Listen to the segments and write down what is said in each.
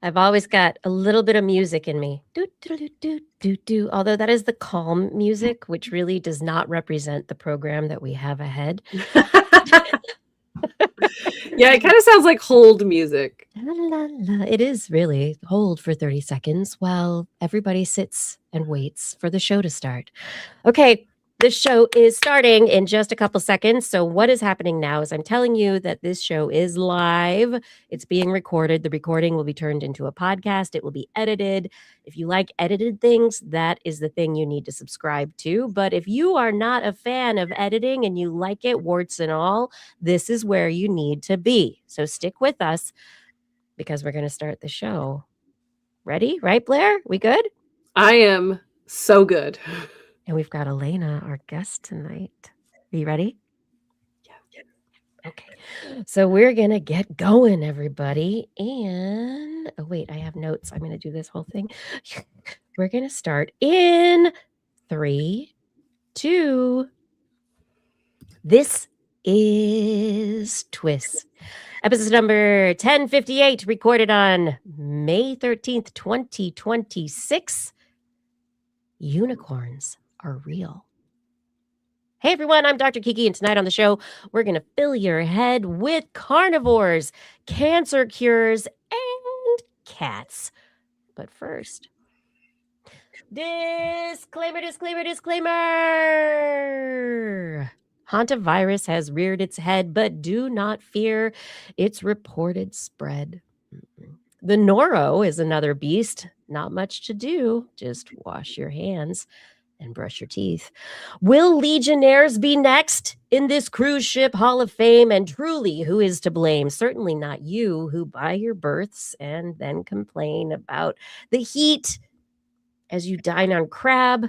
I've always got a little bit of music in me. Do, do, do, do, do, do. Although that is the calm music, which really does not represent the program that we have ahead. Yeah, it kind of sounds like hold music. La, la, la. It is really hold for 30 seconds while everybody sits and waits for the show to start. Okay, the show is starting in just a couple seconds. So, what is happening now is I'm telling you that this show is live. It's being recorded. The recording will be turned into a podcast. It will be edited. If you like edited things, that is the thing you need to subscribe to. But if you are not a fan of editing and you like it, warts and all, this is where you need to be. So, stick with us because we're going to start the show. Ready? Right, Blair? We good? I am so good. And we've got Elena, our guest tonight. Are you ready? Yeah. Okay. So we're going to get going, everybody. And oh, wait, I have notes. I'm going to do this whole thing. We're going to start in 3, 2. This is TWIS. Episode number 1058, recorded on May 13th, 2026. Unicorns are real. Hey everyone, I'm Dr. Kiki, and tonight on the show, we're going to fill your head with carnivores, cancer cures, and cats. But first, disclaimer. Hantavirus has reared its head, but do not fear its reported spread. The noro is another beast. Not much to do. Just wash your hands and brush your teeth. Will Legionnaires be next in this cruise ship Hall of Fame? And truly, who is to blame? Certainly not you, who buy your berths and then complain about the heat as you dine on crab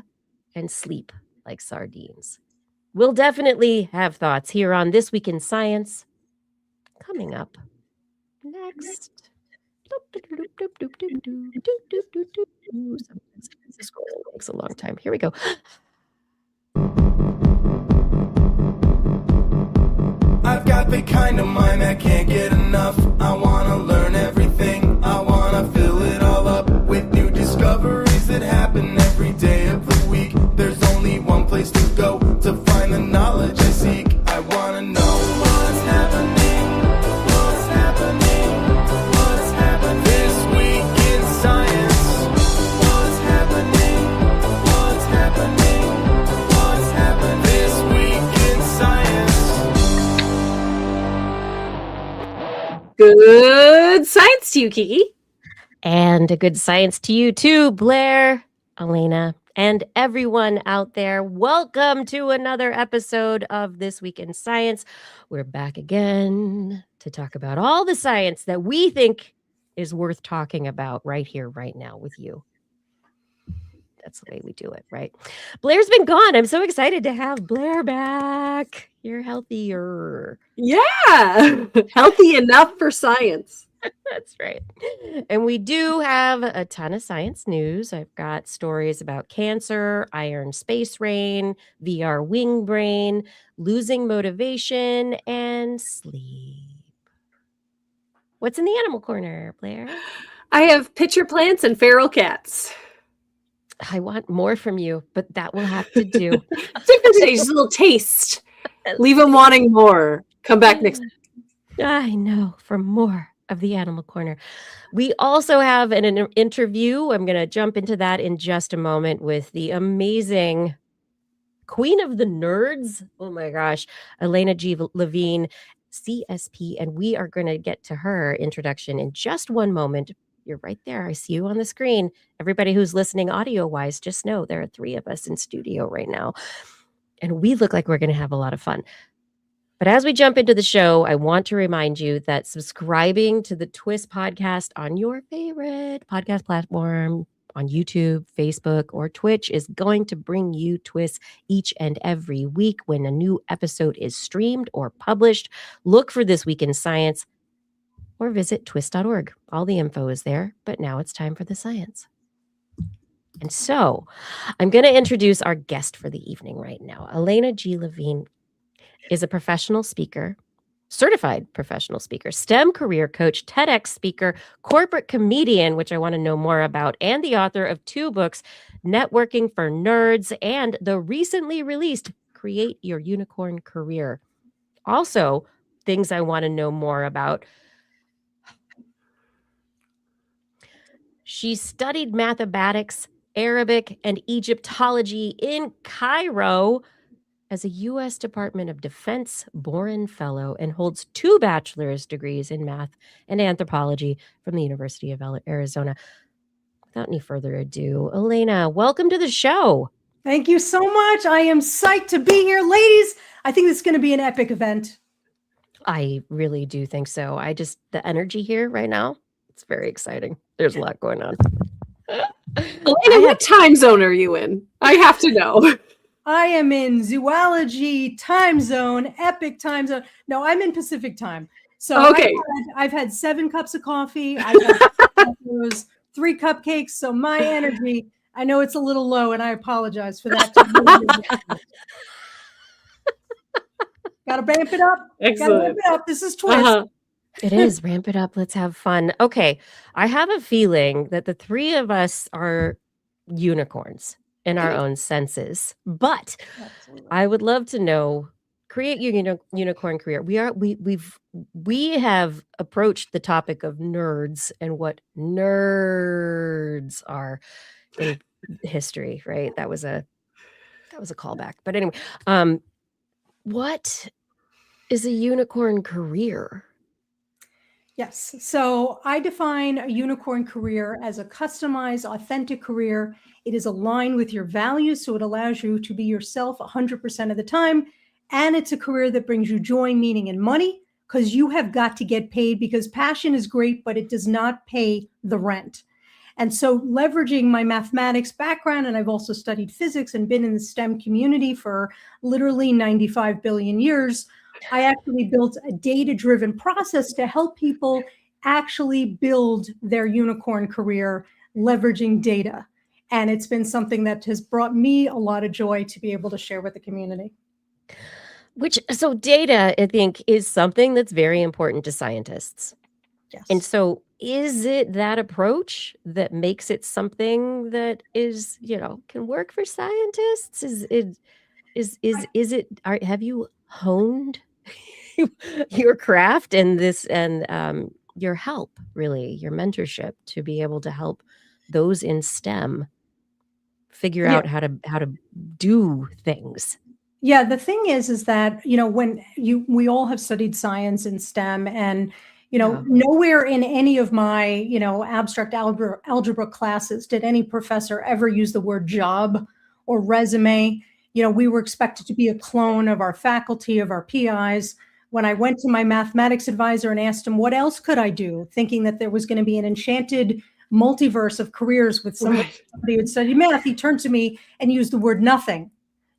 and sleep like sardines. We'll definitely have thoughts here on This Week in Science. Coming up next. This scrolling takes a long time. Here we go. I've got the kind of mind that can't get enough. I wanna learn everything. I wanna fill it all up with new discoveries that happen every day of the week. There's only one place to go to find the knowledge I seek. I wanna know what's happening. What's happening? What's happening this week in science? What's happening? What's happening? What's happening this week in science? Good science to you, Kiki. And a good science to you too, Blair, Elena, and everyone out there. Welcome to another episode of This Week in Science. We're back again to talk about all the science that we think is worth talking about right here, right now with you. That's the way we do it, right? Blair's been gone. I'm so excited to have Blair back. You're healthier. Yeah, healthy enough for science. That's right. And we do have a ton of science news. I've got stories about cancer, iron space rain, VR wing brain, losing motivation, and sleep. What's in the animal corner, Blair? I have pitcher plants and feral cats. I want more from you, but that will have to do. Different stages, a little taste. Leave them wanting more. Come back next time. I know, for more of the animal corner. We also have an interview. I'm going to jump into that in just a moment with the amazing queen of the nerds. Oh my gosh, Elena G. Levine, CSP. And we are going to get to her introduction in just one moment. You're right there. I see you on the screen. Everybody who's listening audio-wise, just know there are 3 of us in studio right now. And we look like we're going to have a lot of fun. But as we jump into the show, I want to remind you that subscribing to the TWIS podcast on your favorite podcast platform, on YouTube, Facebook, or Twitch is going to bring you TWIS each and every week when a new episode is streamed or published. Look for This Week in Science or visit twis.org. All the info is there, but now it's time for the science. And so I'm going to introduce our guest for the evening right now. Elena G. Levine is a professional speaker, certified professional speaker, STEM career coach, TEDx speaker, corporate comedian, which I want to know more about, and the author of 2 books, Networking for Nerds and the recently released Create Your Unicorn Career. Also, things I want to know more about. She studied mathematics, Arabic, and Egyptology in Cairo as a U.S. Department of Defense Boren Fellow and holds 2 bachelor's degrees in math and anthropology from the University of Arizona. Without any further ado, Elena, welcome to the show. Thank you so much. I am psyched to be here. Ladies, I think this is going to be an epic event. I really do think so. The energy here right now, it's very exciting. There's a lot going on. Elena, what time zone are you in? I have to know. I am in zoology time zone, epic time zone. No, I'm in Pacific time. So Okay. I've had 7 cups of coffee. I've had 3 cupcakes. So my energy, I know it's a little low, and I apologize for that. Got to ramp it up. Excellent. Gotta ramp it up. This is TWIS. It is. Ramp it up. Let's have fun. Okay. I have a feeling that the 3 of us are unicorns in our own senses, but Absolutely. I would love to know, create your unicorn career. We have approached the topic of nerds and what nerds are in history, right? That was a callback. But anyway, what is a unicorn career? Yes. So I define a unicorn career as a customized, authentic career. It is aligned with your values, so it allows you to be yourself 100% of the time. And it's a career that brings you joy, meaning, and money, because you have got to get paid, because passion is great, but it does not pay the rent. And so leveraging my mathematics background, and I've also studied physics and been in the STEM community for literally 95 billion years, I actually built a data-driven process to help people actually build their unicorn career leveraging data. And it's been something that has brought me a lot of joy to be able to share with the community. So data, I think, is something that's very important to scientists. Yes. And so is it that approach that makes it something that is, can work for scientists? Have you honed your craft and your help, really, your mentorship, to be able to help those in STEM figure out how to do things? Yeah, the thing is that, when we all have studied science and STEM, and, nowhere in any of my, abstract algebra classes did any professor ever use the word job or resume. We were expected to be a clone of our faculty, of our PIs. When I went to my mathematics advisor and asked him, what else could I do? Thinking that there was going to be an enchanted multiverse of careers with somebody who had studied math, he turned to me and used the word nothing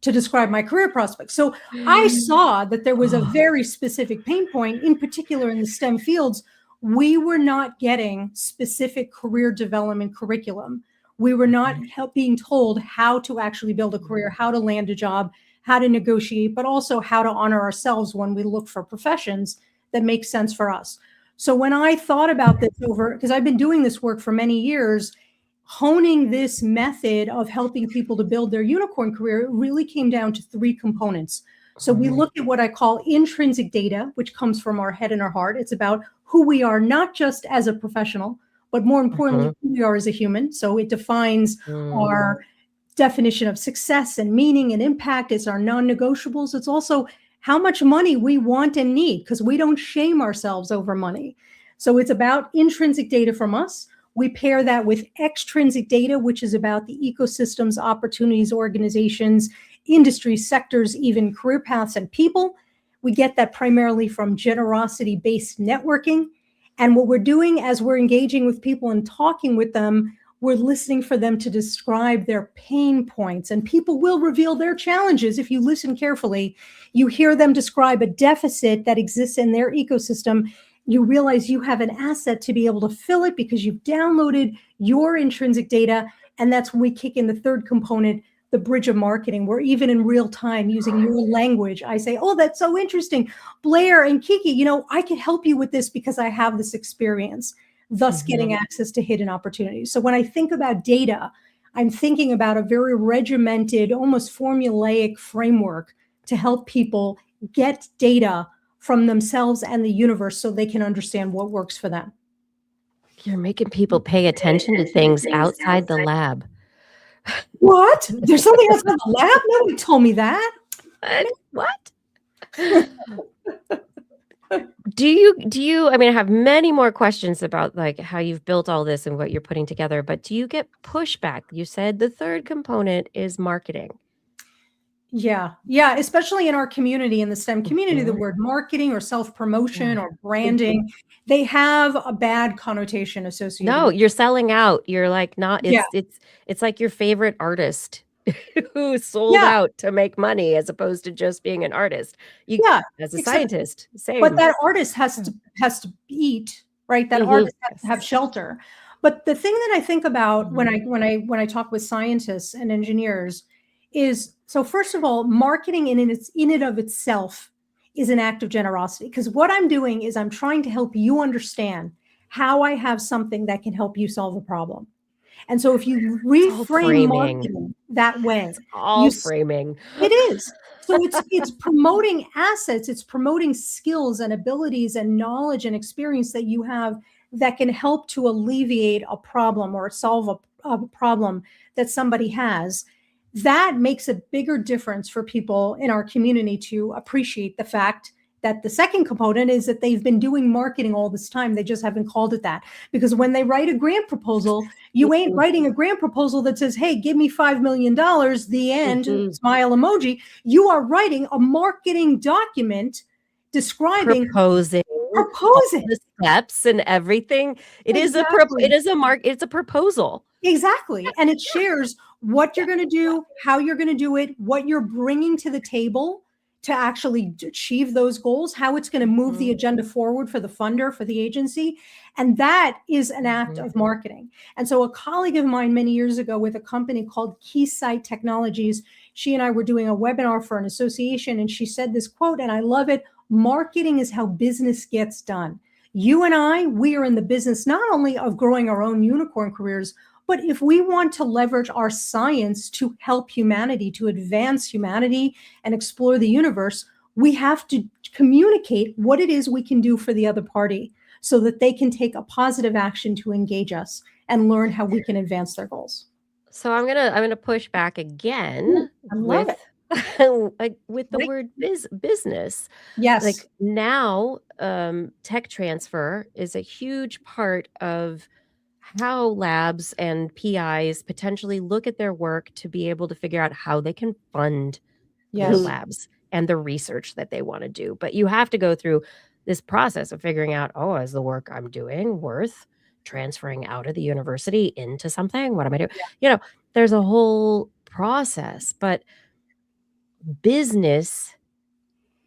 to describe my career prospects. So I saw that there was a very specific pain point, in particular in the STEM fields. We were not getting specific career development curriculum. We were not being told how to actually build a career, how to land a job, how to negotiate, but also how to honor ourselves when we look for professions that make sense for us. So when I thought about this because I've been doing this work for many years, honing this method of helping people to build their unicorn career, it really came down to 3 components. So we look at what I call intrinsic data, which comes from our head and our heart. It's about who we are, not just as a professional, but more importantly, who we are as a human. So it defines our definition of success and meaning and impact. It's our non-negotiables. It's also how much money we want and need, because we don't shame ourselves over money. So it's about intrinsic data from us. We pair that with extrinsic data, which is about the ecosystems, opportunities, organizations, industries, sectors, even career paths and people. We get that primarily from generosity-based networking. And what we're doing as we're engaging with people and talking with them, we're listening for them to describe their pain points. And people will reveal their challenges. If you listen carefully, you hear them describe a deficit that exists in their ecosystem. You realize you have an asset to be able to fill it because you've downloaded your intrinsic data. And that's when we kick in the 3rd component, the bridge of marketing, where even in real time, using your language, I say, oh, that's so interesting. Blair and Kiki, you know, I can help you with this because I have this experience, thus getting access to hidden opportunities. So when I think about data, I'm thinking about a very regimented, almost formulaic framework to help people get data from themselves and the universe so they can understand what works for them. You're making people pay attention to things outside the lab. What? There's something outside the lab? Nobody told me that. What? Do you, I mean, I have many more questions about like how you've built all this and what you're putting together, but do you get pushback? You said the third component is marketing. Yeah. Yeah. Especially in our community, in the STEM community, the word marketing or self-promotion or branding, they have a bad connotation associated. No, you're selling out. You're like not, it's like your favorite artist who sold out to make money as opposed to just being an artist. As a scientist, same. But that artist has to eat, right? That artist has to have shelter. But the thing that I think about when I talk with scientists and engineers is, so first of all, marketing in and of itself is an act of generosity, because what I'm doing is I'm trying to help you understand how I have something that can help you solve a problem. And so if you reframe marketing that way, framing. It is. So it's promoting assets, it's promoting skills and abilities and knowledge and experience that you have that can help to alleviate a problem or solve a problem that somebody has. That makes a bigger difference for people in our community to appreciate the fact that the second component is that they've been doing marketing all this time. They just haven't called it that. Because when they write a grant proposal, you ain't writing a grant proposal that says, hey, give me $5 million, the end, smile emoji. You are writing a marketing document describing proposing the steps and everything. It's a proposal. Exactly. And it shares what you're going to do, how you're going to do it, what you're bringing to the table to actually achieve those goals, how it's going to move the agenda forward for the funder, for the agency. And that is an act of marketing. And so a colleague of mine many years ago with a company called Keysight Technologies, she and I were doing a webinar for an association, and she said this quote, and I love it: marketing is how business gets done. You and I, we are in the business not only of growing our own unicorn careers, but if we want to leverage our science to help humanity, to advance humanity and explore the universe, we have to communicate what it is we can do for the other party so that they can take a positive action to engage us and learn how we can advance their goals. So I'm gonna push back again with the word business. Yes. Like now, tech transfer is a huge part of how labs and PIs potentially look at their work to be able to figure out how they can fund the labs and the research that they want to do. But you have to go through this process of figuring out, oh, is the work I'm doing worth transferring out of the university into something? What am I doing? You know, there's a whole process, but business,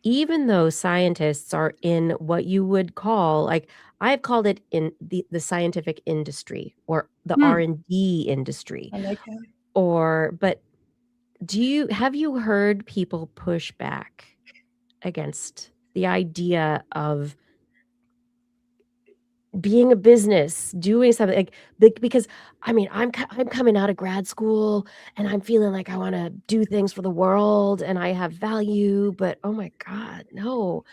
even though scientists are in what you would call, like I've called it in the scientific industry or the R&D industry. I like that. But have you heard people push back against the idea of being a business, doing something like, because I mean, I'm coming out of grad school and I'm feeling like I want to do things for the world and I have value, but oh my God, no,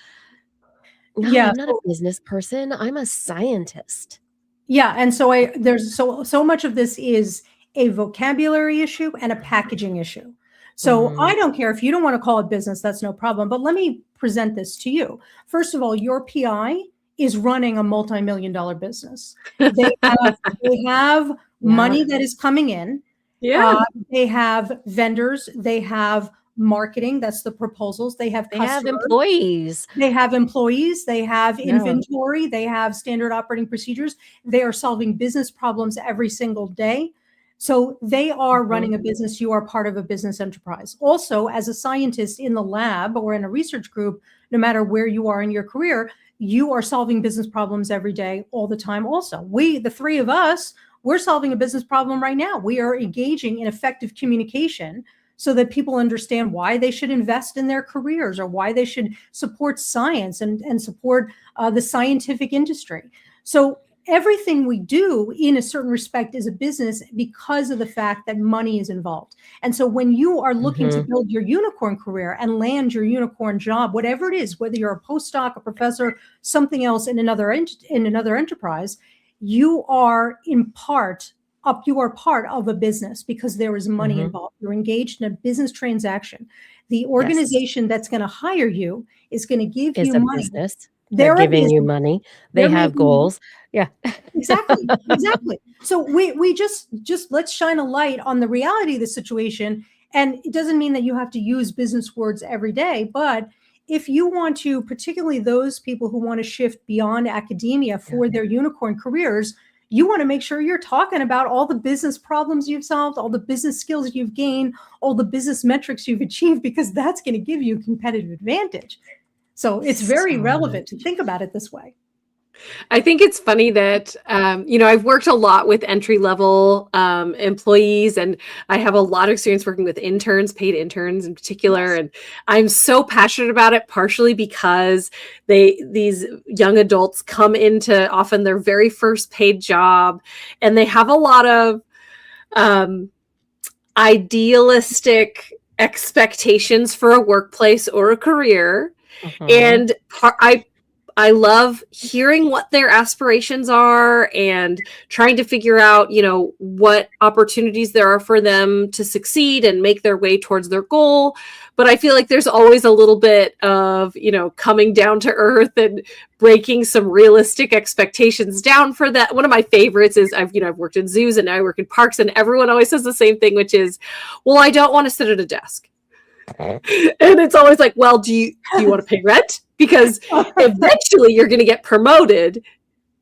I'm not a business person. I'm a scientist. Yeah. And so there's so much of this is a vocabulary issue and a packaging issue. So I don't care if you don't want to call it business, that's no problem. But let me present this to you. First of all, your PI is running a multi-million-dollar business. They have money that is coming in. Yeah. They have vendors. They have marketing. That's the proposals. They have employees. They have employees. They have inventory. They have standard operating procedures. They are solving business problems every single day. So they are running a business. You are part of a business enterprise. Also, as a scientist in the lab or in a research group, no matter where you are in your career, you are solving business problems every day, all the time. Also, the three of us, we're solving a business problem right now. We are engaging in effective communication so that people understand why they should invest in their careers or why they should support science and support the scientific industry. So everything we do in a certain respect is a business because of the fact that money is involved. And so when you are looking to build your unicorn career and land your unicorn job, whatever it is, whether you're a postdoc, a professor, something else in another enterprise, you are part of a business because there is money involved. You're engaged in a business transaction. The organization that's going to hire you is going to give you money. Business. They're giving you money. They have goals. Yeah. Exactly. So we just let's shine a light on the reality of the situation. And it doesn't mean that you have to use business words every day, but if you want to, particularly those people who want to shift beyond academia for their unicorn careers, you want to make sure you're talking about all the business problems you've solved, all the business skills you've gained, all the business metrics you've achieved, because that's going to give you a competitive advantage. So it's very relevant to think about it this way. I think it's funny that, I've worked a lot with entry-level employees, and I have a lot of experience working with interns, paid interns in particular. Yes. And I'm so passionate about it, partially because these young adults come into often their very first paid job, and they have a lot of idealistic expectations for a workplace or a career. And I love hearing what their aspirations are and trying to figure out, what opportunities there are for them to succeed and make their way towards their goal. But I feel like there's always a little bit of, coming down to earth and breaking some realistic expectations down for that. One of my favorites is I've worked in zoos and now I work in parks, and everyone always says the same thing, which is, well, I don't want to sit at a desk. And it's always like, well, do you want to pay rent? Because eventually you're going to get promoted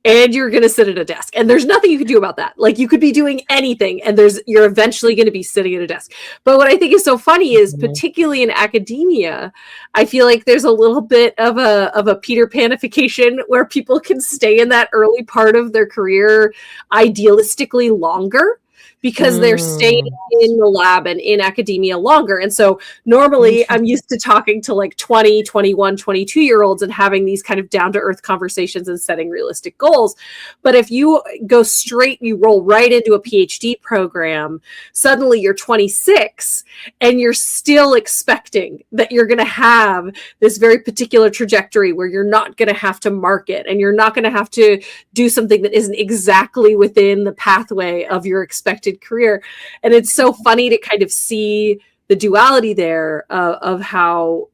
and you're going to sit at a desk, and there's nothing you can do about that. Like, you could be doing anything and you're eventually going to be sitting at a desk. But what I think is so funny is, particularly in academia, I feel like there's a little bit of a Peter Panification where people can stay in that early part of their career idealistically longer, because they're staying in the lab and in academia longer. And so normally I'm used to talking to like 20, 21, 22-year-olds and having these kind of down-to-earth conversations and setting realistic goals. But if you go straight, you roll right into a PhD program, suddenly you're 26 and you're still expecting that you're going to have this very particular trajectory where you're not going to have to market and you're not going to have to do something that isn't exactly within the pathway of your expected career. And it's so funny to kind of see the duality there of how,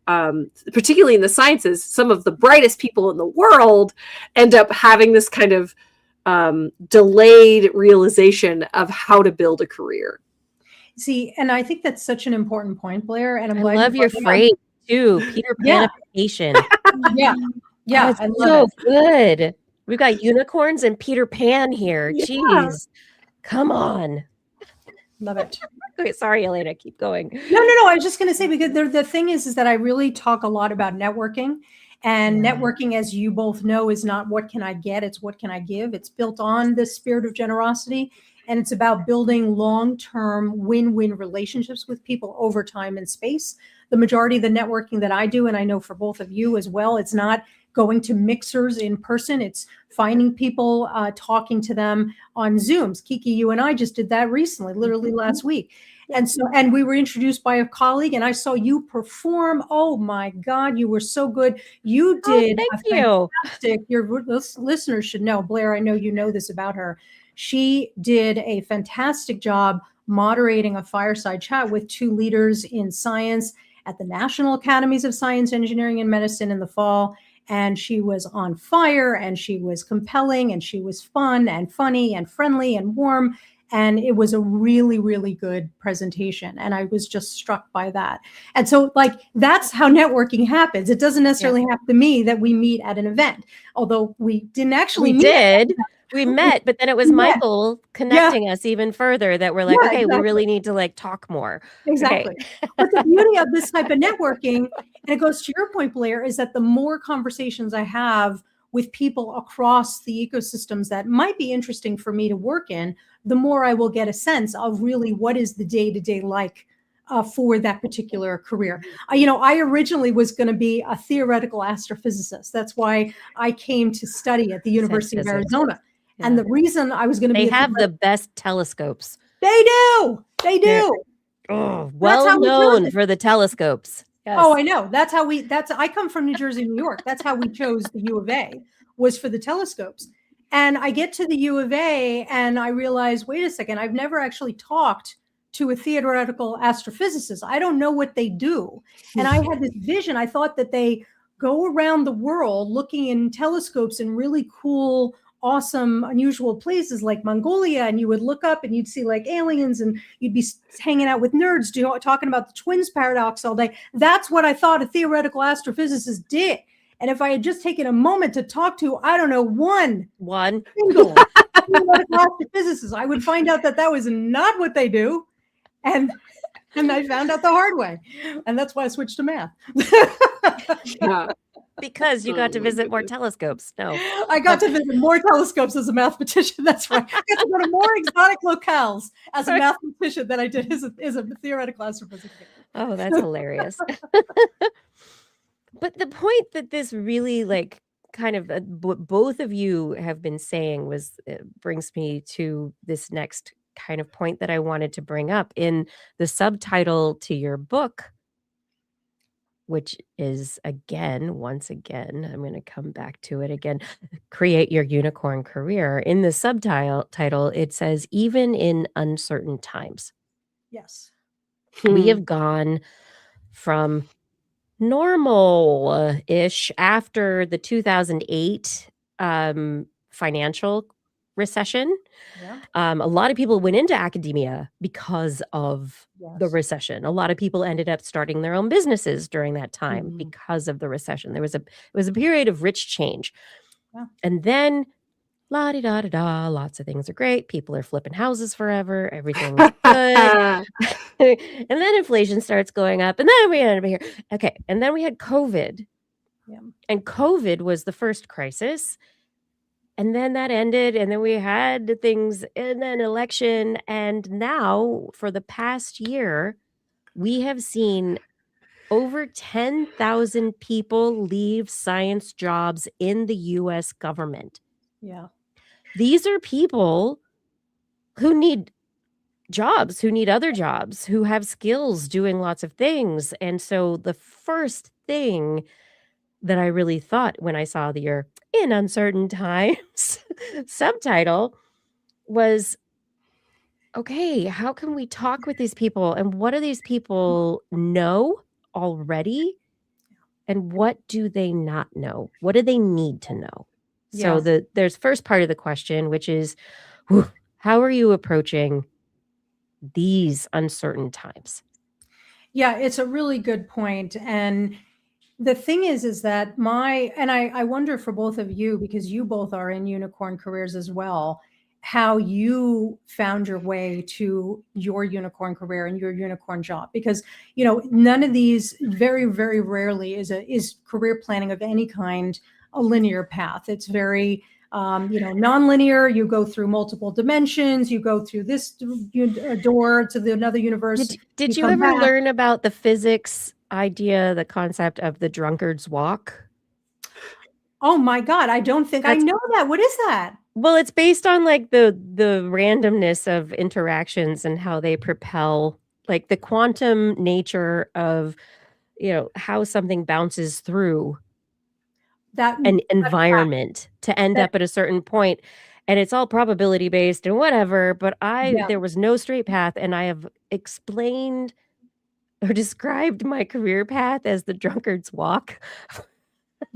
particularly in the sciences, some of the brightest people in the world end up having this kind of delayed realization of how to build a career. See, and I think that's such an important point, Blair. And I love your phrase too, Peter Panification. Yeah. It's so good. We've got unicorns and Peter Pan here. Yeah. Jeez. Come on. Love it. Okay, sorry, Elena, keep going. No. I was just going to say, because the thing is that I really talk a lot about networking. And networking, as you both know, is not what can I get, it's what can I give. It's built on the spirit of generosity. And it's about building long-term win-win relationships with people over time and space. The majority of the networking that I do, and I know for both of you as well, it's not going to mixers in person. It's finding people, talking to them on Zooms. Kiki, you and I just did that recently, literally last week. And we were introduced by a colleague, and I saw you perform. Oh my God, you were so good. You did fantastic. Your listeners should know, Blair, I know you know this about her. She did a fantastic job moderating a fireside chat with two leaders in science at the National Academies of Science, Engineering, and Medicine in the fall. And she was on fire, and she was compelling, and she was fun and funny and friendly and warm. And it was a really, really good presentation. And I was just struck by that. And so, that's how networking happens. It doesn't necessarily have to mean that we meet at an event, although we didn't actually meet. We met, but then it was Michael connecting us even further that we're like, we really need to talk more. Exactly. Okay. But the beauty of this type of networking, and it goes to your point, Blair, is that the more conversations I have with people across the ecosystems that might be interesting for me to work in, the more I will get a sense of really what is the day-to-day like for that particular career. I originally was going to be a theoretical astrophysicist. That's why I came to study at the University of Arizona. Yeah. And the reason I was going to be have the best telescopes. They do. Oh, well known for the telescopes. Yes. Oh, I know. I come from New Jersey, New York. That's how we chose the U of A, was for the telescopes. And I get to the U of A and I realize, wait a second, I've never actually talked to a theoretical astrophysicist. I don't know what they do. And I had this vision. I thought that they go around the world looking in telescopes in really cool, awesome, unusual places like Mongolia, and you would look up and you'd see like aliens, and you'd be hanging out with nerds talking about the TWIS paradox all day. That's what I thought a theoretical astrophysicist did. And if I had just taken a moment to talk to, I don't know, one single theoretical astrophysicist, I would find out that was not what they do. And I found out the hard way. And that's why I switched to math. Yeah. Because you got to visit more telescopes. No, I got to visit more telescopes as a mathematician. That's right. I got to go to more exotic locales as a mathematician than I did as a theoretical astrophysicist. Oh, that's hilarious. But the point that this really kind of what both of you have been saying brings me to this next kind of point that I wanted to bring up in the subtitle to your book, which is once again, I'm going to come back to it again, Create Your Unicorn Career. In the subtitle, it says, even in uncertain times. Yes. We have gone from normal-ish after the 2008 financial recession. Yeah. A lot of people went into academia because of the recession. A lot of people ended up starting their own businesses during that time because of the recession. It was a period of rich change. Yeah. And then la-di-da-da-da, lots of things are great. People are flipping houses forever. Everything's good. And then inflation starts going up. And then we ended up here. Okay. And then we had COVID. Yeah. And COVID was the first crisis. And then that ended. And then we had things in an election. And now, for the past year, we have seen over 10,000 people leave science jobs in the U.S. government. Yeah. These are people who need jobs, who need other jobs, who have skills doing lots of things. And so the first thing that I really thought when I saw your In Uncertain Times subtitle was, okay, how can we talk with these people? And what do these people know already? And what do they not know? What do they need to know? So there's first part of the question, which is, how are you approaching these uncertain times? Yeah, it's a really good point. And the thing is that I wonder for both of you, because you both are in unicorn careers as well, how you found your way to your unicorn career and your unicorn job. Because, none of these, very, very rarely is career planning of any kind a linear path. It's very, non-linear. You go through multiple dimensions. You go through this door to another universe. Did you ever learn about the physics idea, the concept of the drunkard's walk? Oh my God, I don't think I know that. What is that? Well, it's based on the randomness of interactions and how they propel, the quantum nature of, how something bounces through an environment to end up at a certain point. And it's all probability based and whatever, but there was no straight path. And I have explained or described my career path as the drunkard's walk.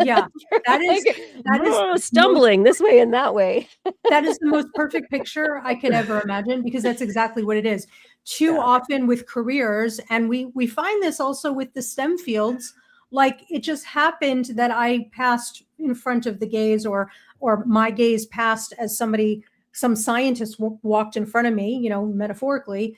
Yeah, that is stumbling this way and that way. That is the most perfect picture I could ever imagine, because that's exactly what it is. Too often with careers, and we find this also with the STEM fields, it just happened that I passed in front of the gaze, or my gaze passed as some scientist walked in front of me, metaphorically,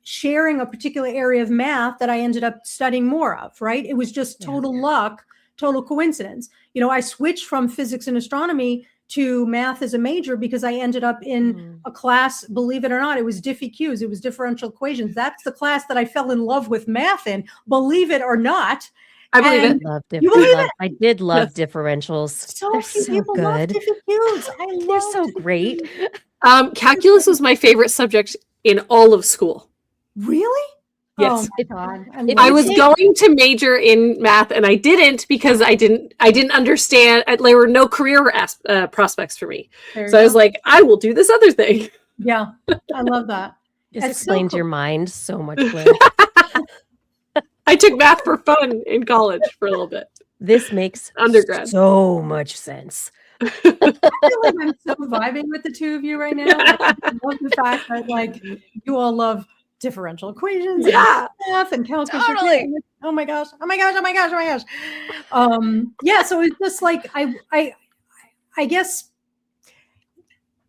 sharing a particular area of math that I ended up studying more of, right? It was just total luck, total coincidence. I switched from physics and astronomy to math as a major because I ended up in a class, believe it or not, it was DiffEQs, it was differential equations. That's the class that I fell in love with math in, believe it or not. I believe it. You believe it? I did love differentials. So They're few so people love good. DiffEQs. They're so great. Calculus was my favorite subject in all of school. Really? Yes. Oh my God. I was going to major in math and I didn't because I didn't understand. There were no career prospects for me. So I was like, I will do this other thing. Yeah, I love that. Just It's so explains cool. your mind so much, Lynn. I took math for fun in college for a little bit. This makes Undergrad. so much sense. I feel like I'm so vibing with the two of you right now. Like, I love the fact that like you all love differential equations, and math, and calculus. Totally. Oh my gosh! Oh my gosh! Oh my gosh! Oh my gosh! Yeah. So it's just like I guess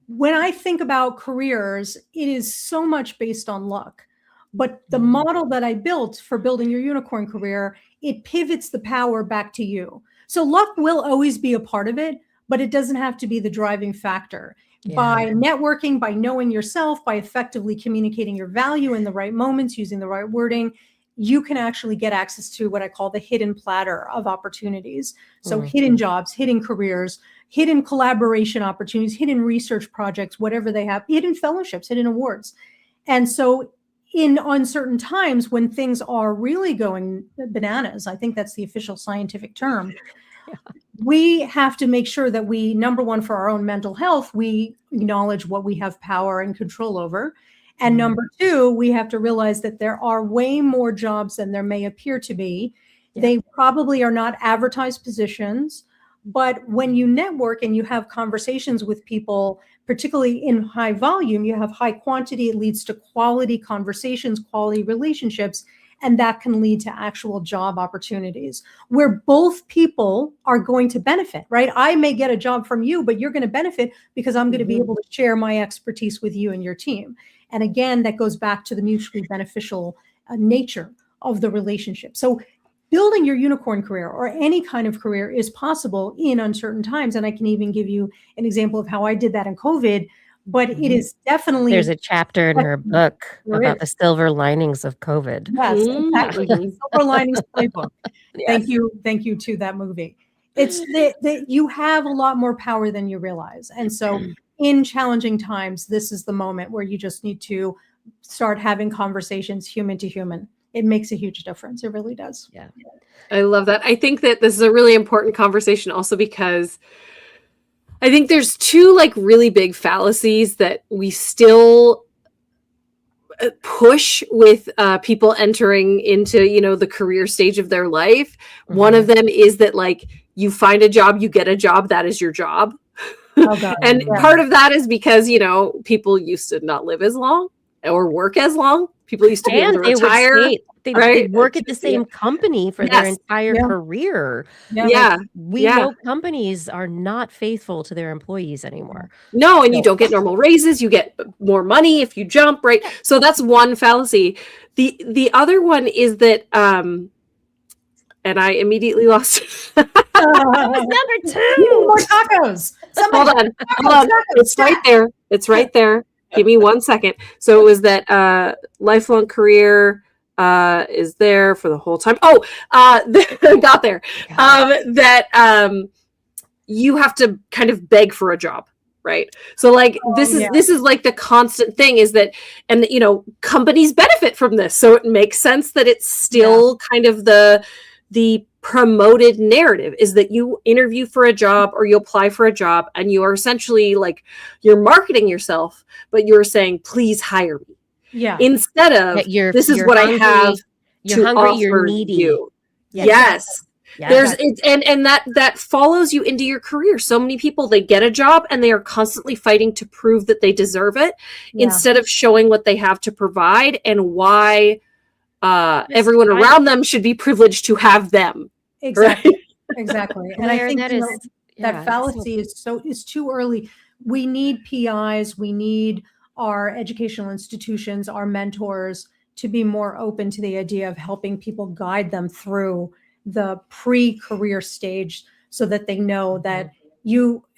when I think about careers, it is so much based on luck. But the model that I built for building your unicorn career, it pivots the power back to you. So luck will always be a part of it, but it doesn't have to be the driving factor. Yeah. By networking, by knowing yourself, by effectively communicating your value in the right moments, using the right wording, you can actually get access to what I call the hidden platter of opportunities. So hidden jobs, hidden careers, hidden collaboration opportunities, hidden research projects, whatever they have, hidden fellowships, hidden awards. And so in uncertain times when things are really going bananas, I think that's the official scientific term, we have to make sure that we, number one, for our own mental health, we acknowledge what we have power and control over. And number two, we have to realize that there are way more jobs than there may appear to be. They probably are not advertised positions, but when you network and you have conversations with people, particularly in high volume, you have high quantity, it leads to quality conversations, quality relationships, and that can lead to actual job opportunities where both people are going to benefit, right? I may get a job from you, but you're going to benefit because I'm going to be able to share my expertise with you and your team. And again, that goes back to the mutually beneficial nature of the relationship. So building your unicorn career or any kind of career is possible in uncertain times. And I can even give you an example of how I did that in COVID, but it is definitely— There's a chapter in her book about the silver linings of COVID. Yes, exactly. Silver Linings Playbook. Yes. Thank you to that movie. It's that you have a lot more power than you realize. And so in challenging times, this is the moment where you just need to start having conversations human to human. It makes a huge difference. It really does. Yeah. I love that. I think that this is a really important conversation also because I think there's two like really big fallacies that we still push with people entering into, you know, the career stage of their life. One of them is that like you find a job, you get a job, that is your job. Oh, God. And part of that is because, you know, people used to not live as long or work as long. People used to be able to retire. They'd work at the same company for their entire career. We know companies are not faithful to their employees anymore. No, and you don't get normal raises. You get more money if you jump, right? So that's one fallacy. The other one is that, and I immediately lost it. Number two. More tacos. Hold on. It's right there. It's right there. Give me 1 second. So it was that lifelong career is there for the whole time. Oh, got there. That you have to kind of beg for a job, right? So like this is like the constant thing is that, and you know, companies benefit from this. So it makes sense that it's still kind of the promoted narrative is that you interview for a job or you apply for a job and you are essentially like you're marketing yourself, but you're saying, please hire me. Yeah. Instead of this is what hungry, I have to offer you're needy. You. Yes. There's and that follows you into your career. So many people, they get a job and they are constantly fighting to prove that they deserve it instead of showing what they have to provide and why everyone around them should be privileged to have them. Exactly. Right? Exactly. And I think that fallacy is too early. We need PIs, we need our educational institutions, our mentors to be more open to the idea of helping people guide them through the pre-career stage so that they know that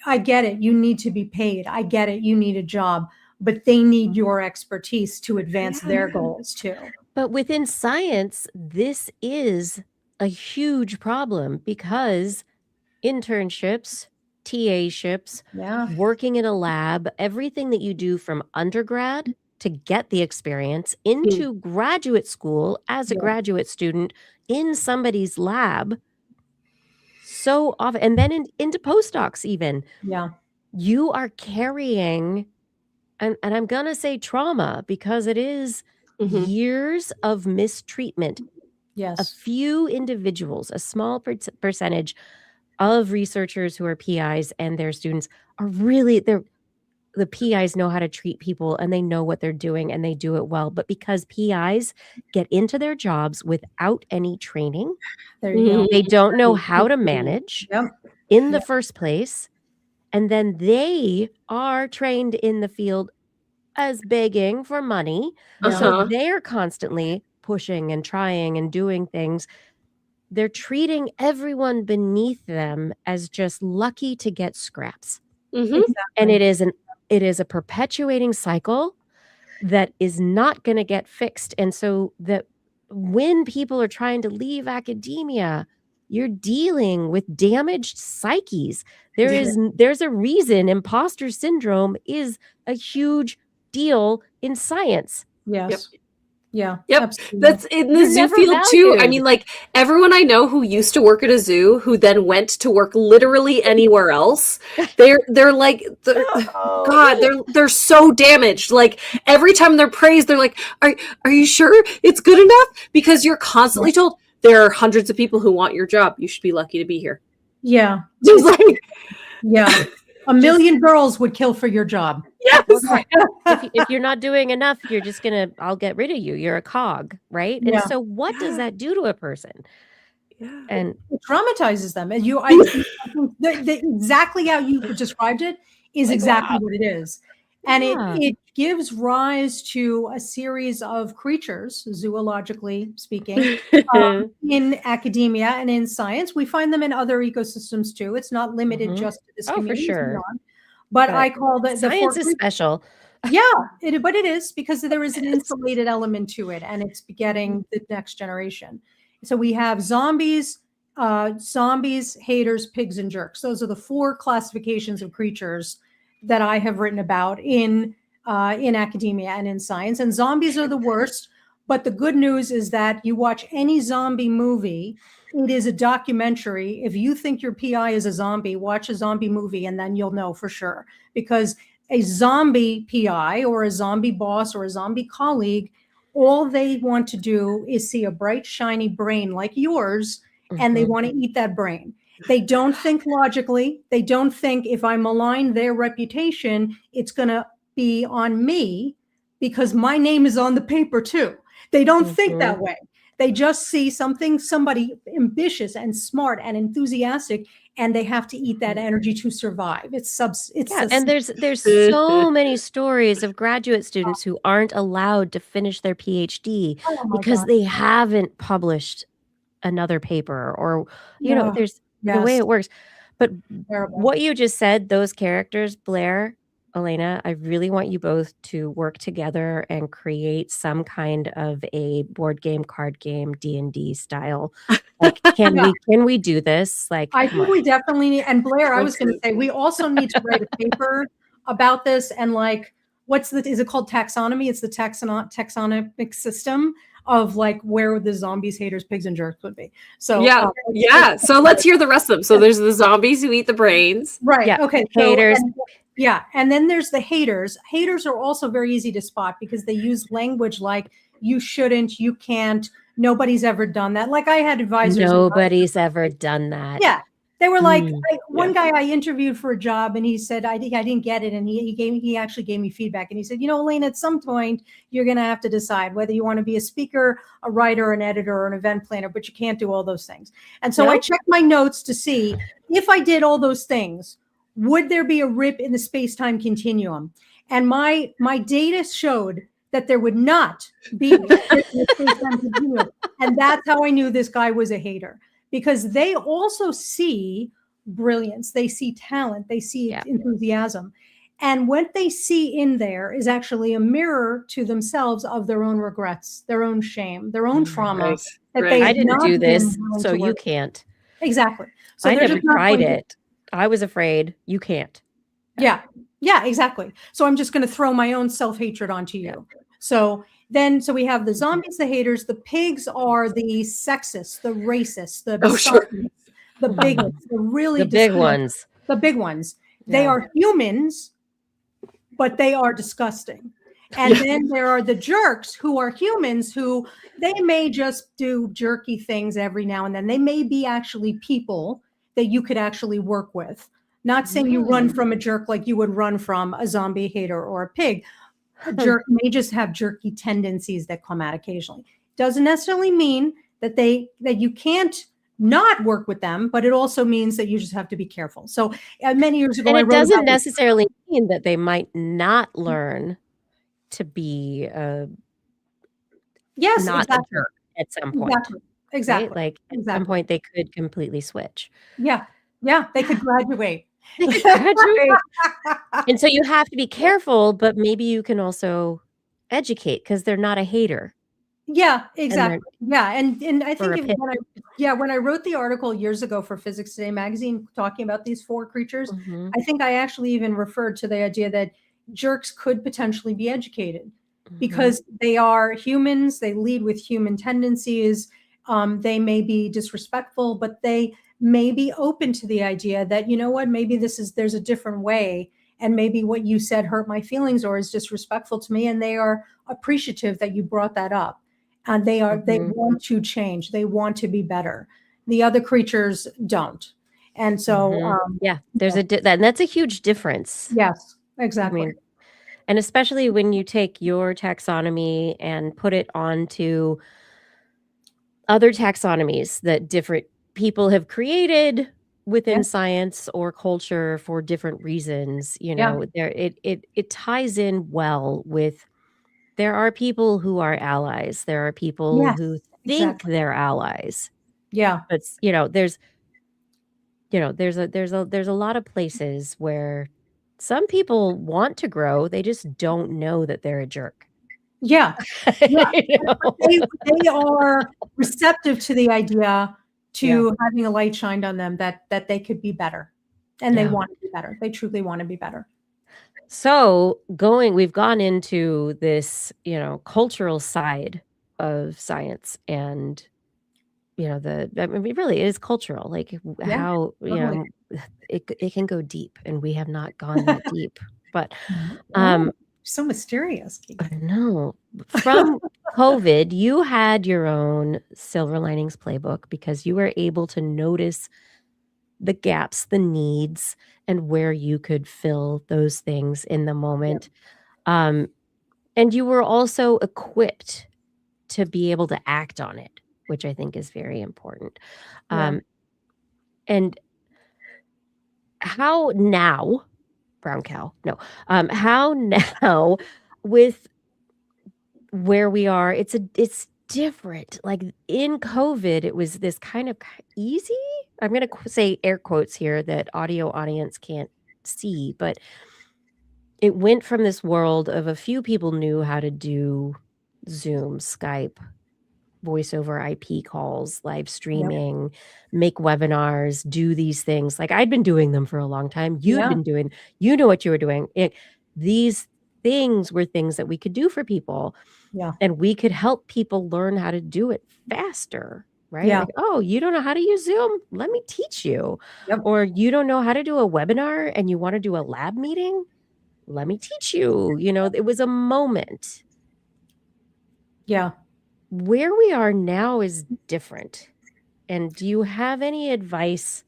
I get it. You need to be paid. I get it. You need a job, but they need your expertise to advance their goals too. But within science, this is a huge problem because internships, TA-ships, working in a lab, everything that you do from undergrad to get the experience into graduate school as a graduate student in somebody's lab so often, and then into postdocs even. Yeah. You are carrying, and I'm going to say trauma because it is years of mistreatment. Yes. A few individuals, a small percentage of researchers who are PIs and their students are really, the PIs know how to treat people and they know what they're doing and they do it well. But because PIs get into their jobs without any training, there you go. They don't know how to manage in the first place. And then they are trained in the field as begging for money. So they're constantly pushing and trying and doing things. They're treating everyone beneath them as just lucky to get scraps. Exactly. And it is a perpetuating cycle that is not going to get fixed. And so that when people are trying to leave academia, you're dealing with damaged psyches. There's a reason imposter syndrome is a huge deal in science. Yes. Yeah. Yep. Absolutely. That's in the zoo field too. I mean, like everyone I know who used to work at a zoo, who then went to work literally anywhere else, they're like, they're so damaged. Like every time they're praised, they're like, are you sure it's good enough? Because you're constantly told there are hundreds of people who want your job. You should be lucky to be here. Yeah. Just like, yeah. A million girls would kill for your job. Yes. If you're not doing enough, you're just I'll get rid of you. You're a cog, right? And so what does that do to a person? Yeah. And it traumatizes them. And exactly how you described it is exactly what it is. And it gives rise to a series of creatures, zoologically speaking, in academia and in science. We find them in other ecosystems too. It's not limited just to this community. For sure. But I call the science is special. Yeah, but it is because there is an insulated element to it, and it's begetting the next generation. So we have zombies, haters, pigs, and jerks. Those are the 4 classifications of creatures that I have written about in academia and in science. And zombies are the worst. But the good news is that you watch any zombie movie, it is a documentary. If you think your PI is a zombie, watch a zombie movie and then you'll know for sure. Because a zombie PI or a zombie boss or a zombie colleague, all they want to do is see a bright, shiny brain like yours, and they want to eat that brain. They don't think logically. They don't think if I malign their reputation, it's going to be on me because my name is on the paper too. They don't think that way. They just see somebody ambitious and smart and enthusiastic, and they have to eat that energy to survive. And there's so many stories of graduate students who aren't allowed to finish their PhD because they haven't published another paper or, there's the way it works. But what you just said, those characters, Blair, Elena, I really want you both to work together and create some kind of a board game, card game, D&D style. Like, can we do this? Like, I think we definitely need. And Blair, I was going to say, we also need to write a paper about this. And like, is it called taxonomy? It's the taxonomic system of like where the zombies, haters, pigs, and jerks would be. So So let's hear the rest of them. So there's the zombies who eat the brains. Right. Yeah. Okay. Haters. And then there's the haters. Haters are also very easy to spot because they use language like you shouldn't, you can't, nobody's ever done that. Like I had advisors. Nobody's ever done that. Yeah. They were like, one guy I interviewed for a job and he said, I didn't get it. And he actually gave me feedback. And he said, Elaine, at some point, you're going to have to decide whether you want to be a speaker, a writer, an editor, or an event planner, but you can't do all those things. And so I checked my notes to see if I did all those things, would there be a rip in the space-time continuum? And my data showed that there would not be a rip in the space-time continuum. And that's how I knew this guy was a hater. Because they also see brilliance, they see talent, they see enthusiasm. And what they see in there is actually a mirror to themselves of their own regrets, their own shame, their own trauma. That they I have didn't not do been this, willing so to you work with. can't. Exactly. So I they're never just not tried going to- it. I was afraid. You can't. Yeah. Yeah, exactly. So I'm just going to throw my own self-hatred onto you. So we have the zombies, the haters, the pigs are the sexists, the racists, the misogynists, the bigots, the really The big disgusting- ones. The big ones. They Yeah. are humans, but they are disgusting. And then there are the jerks who are humans who they may just do jerky things every now and then. They may be actually people that you could actually work with. Not saying you run from a jerk like you would run from a zombie hater or a pig. A jerk may just have jerky tendencies that come out occasionally. Doesn't necessarily mean that you can't not work with them, but it also means that you just have to be careful. So many years ago, And I it wrote doesn't about necessarily mean that they might not learn to be yes, not exactly. a jerk at some point. Exactly. Right? Like at some point they could completely switch. Yeah. Yeah. They could graduate. They could graduate. And so you have to be careful, but maybe you can also educate because they're not a hater. Yeah, exactly. Yeah. And I Or think a when I wrote the article years ago for Physics Today magazine talking about these four creatures, Mhm. I think I actually even referred to the idea that jerks could potentially be educated because they are humans. They lead with human tendencies. They may be disrespectful, but they may be open to the idea that, you know what, maybe there's a different way. And maybe what you said hurt my feelings or is disrespectful to me. And they are appreciative that you brought that up. And they want to change. They want to be better. The other creatures don't. And so, there's and that's a huge difference. Yes, exactly. I mean, and especially when you take your taxonomy and put it onto other taxonomies that different people have created within science or culture for different reasons, it ties in well with there are people who are allies. There are people who think they're allies. Yeah. But there's a lot of places where some people want to grow, they just don't know that they're a jerk. Yeah. They are receptive to the idea to having a light shined on them that they could be better. And they want to be better. They truly want to be better. So we've gone into this, cultural side of science and, it really is cultural, like how, it can go deep and we have not gone that deep, but, so mysterious. I know. From COVID, you had your own silver linings playbook because you were able to notice the gaps, the needs, and where you could fill those things in the moment. And you were also equipped to be able to act on it, which I think is very important. And how now, brown cow, no, how now with where we are, it's different. Like in COVID, it was this kind of easy. I'm going to say air quotes here that audio audience can't see, but it went from this world of a few people knew how to do Zoom, Skype, voice over IP calls, live streaming, make webinars, do these things. Like I'd been doing them for a long time. You'd been doing, you know what you were doing. These things were things that we could do for people. Yeah. And we could help people learn how to do it faster, right? Yeah. Like, oh, you don't know how to use Zoom? Let me teach you. Yep. Or you don't know how to do a webinar and you want to do a lab meeting? Let me teach you. It was a moment. Yeah. Where we are now is different. And do you have any advice?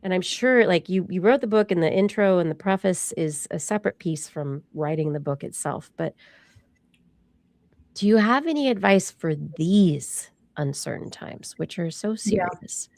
And I'm sure like you wrote the book and the intro and the preface is a separate piece from writing the book itself. But do you have any advice for these uncertain times, which are so serious?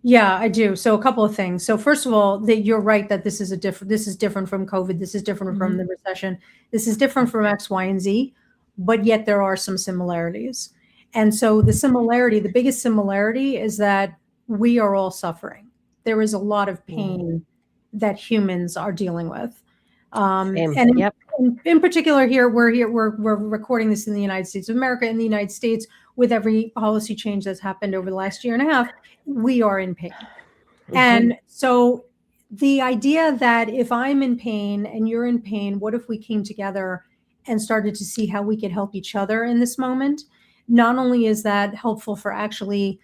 Yeah, I do. So a couple of things. So first of all, that you're right that this is different from COVID. This is different from the recession. This is different from X, Y, and Z, but yet there are some similarities. And so the biggest similarity is that we are all suffering. there is a lot of pain that humans are dealing with. Same. And Yep. in particular we're recording this in the United States of America. In the United States, with every policy change that's happened over the last year and a half, we are in pain. And so the idea that if I'm in pain and you're in pain, what if we came together and started to see how we could help each other in this moment? Not only is that helpful for actually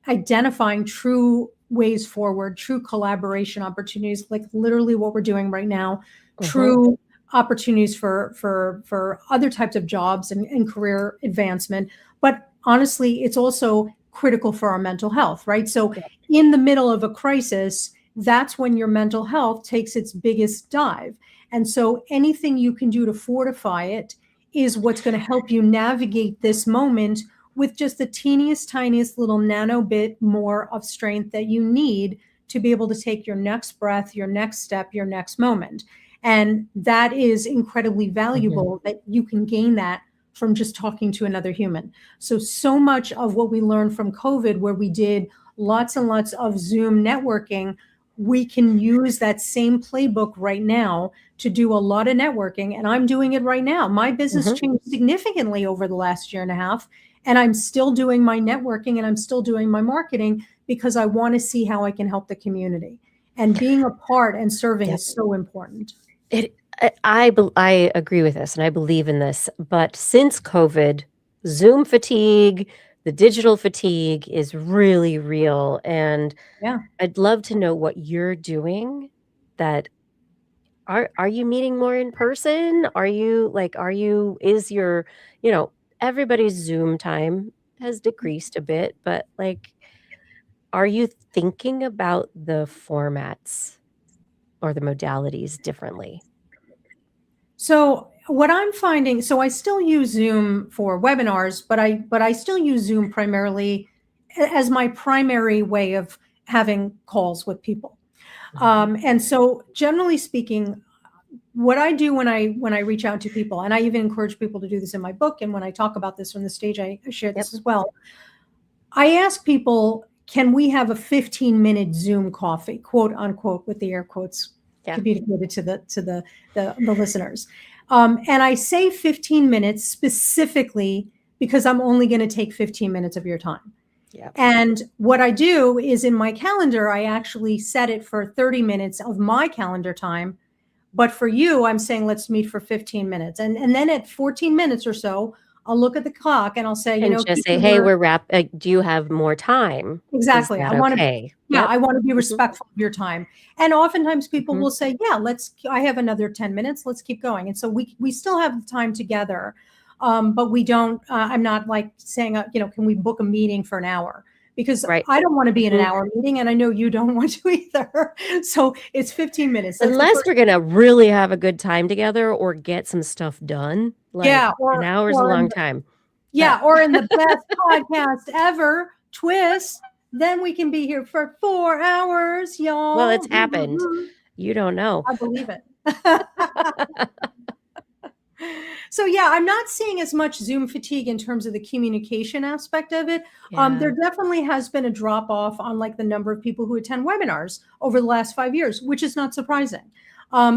identifying true ways forward, true collaboration opportunities, like literally what we're doing right now, true opportunities for other types of jobs and career advancement. But honestly, it's also critical for our mental health, right? So in the middle of a crisis, that's when your mental health takes its biggest dive. And so anything you can do to fortify it is what's going to help you navigate this moment with just the teeniest, tiniest little nano bit more of strength that you need to be able to take your next breath, your next step, your next moment. And that is incredibly valuable that you can gain that from just talking to another human. So much of what we learned from COVID, where we did lots and lots of Zoom networking, we can use that same playbook right now to do a lot of networking. And I'm doing it right now. My business changed significantly over the last year and a half. And I'm still doing my networking and I'm still doing my marketing because I want to see how I can help the community. And being a part and serving is so important. I agree with this and I believe in this. But since COVID, Zoom fatigue, the digital fatigue is really real. And I'd love to know what you're doing. That are you meeting more in person? Is your, everybody's Zoom time has decreased a bit, but like, are you thinking about the formats or the modalities differently? So what I'm finding, so I still use Zoom for webinars, but I still use Zoom primarily as my primary way of having calls with people. And so generally speaking, what I do when I reach out to people, and I even encourage people to do this in my book, and when I talk about this on the stage, I share this as well. I ask people, can we have a 15-minute Zoom coffee, quote unquote, with the air quotes communicated to the listeners. And I say 15 minutes specifically because I'm only going to take 15 minutes of your time. And what I do is in my calendar, I actually set it for 30 minutes of my calendar time. But for you, I'm saying, let's meet for 15 minutes. And then at 14 minutes or so, I'll look at the clock and I'll say, just say, hey, do you have more time? Exactly. I want to, I want to be respectful of your time. And oftentimes people will say, I have another 10 minutes. Let's keep going. And so we still have time together. But we don't, I'm not like saying, can we book a meeting for an hour? Because I don't want to be in an hour meeting and I know you don't want to either. So it's 15 minutes. That's unless we're going to really have a good time together or get some stuff done. An hour's a long time. Or in the best podcast ever, TWIS, then we can be here for 4 hours, y'all. Well, it's happened. You don't know. I believe it. So I'm not seeing as much Zoom fatigue in terms of the communication aspect of it. There definitely has been a drop off on like the number of people who attend webinars over the last 5 years, which is not surprising.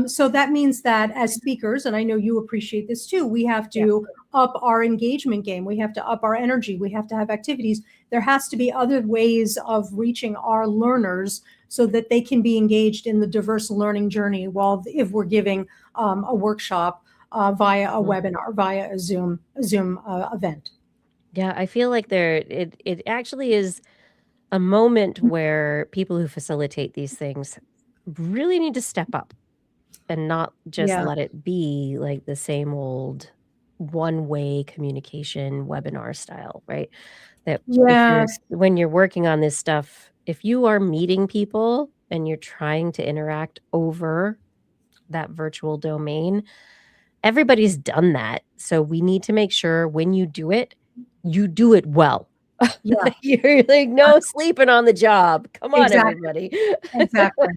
So that means that as speakers, and I know you appreciate this too, we have to up our engagement game. We have to up our energy. We have to have activities. There has to be other ways of reaching our learners so that they can be engaged in the diverse learning journey if we're giving a workshop via a webinar, via a Zoom event. Yeah, I feel like it actually is a moment where people who facilitate these things really need to step up and not just let it be like the same old one-way communication webinar style, right? That when you're working on this stuff, if you are meeting people and you're trying to interact over that virtual domain, everybody's done that. So we need to make sure when you do it well. You're like, no sleeping on the job. Come on, everybody. Exactly.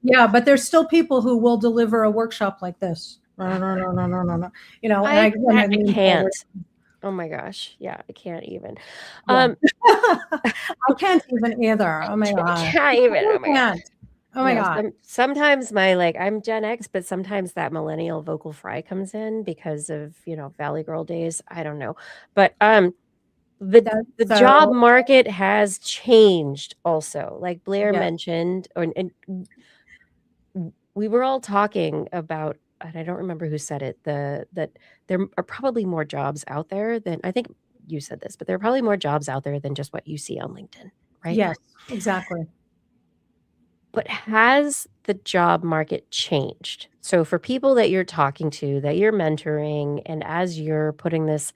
But there's still people who will deliver a workshop like this. No. I can't. Oh my gosh. Yeah, I can't even. Yeah. Um, I can't even either. Oh my I God. can't even. Oh I my God. can't. Oh my No, God. sometimes I'm Gen X, but sometimes that millennial vocal fry comes in because of, Valley Girl days. I don't know. But the That's the job so, market has changed also. Like Blair yes. mentioned, and we were all talking about, and I don't remember who said it, that there are probably more jobs out there than I think you said this, but there are probably more jobs out there than just what you see on LinkedIn, right? Yes, exactly. But has the job market changed? So for people that you're talking to, that you're mentoring, and as you're putting this,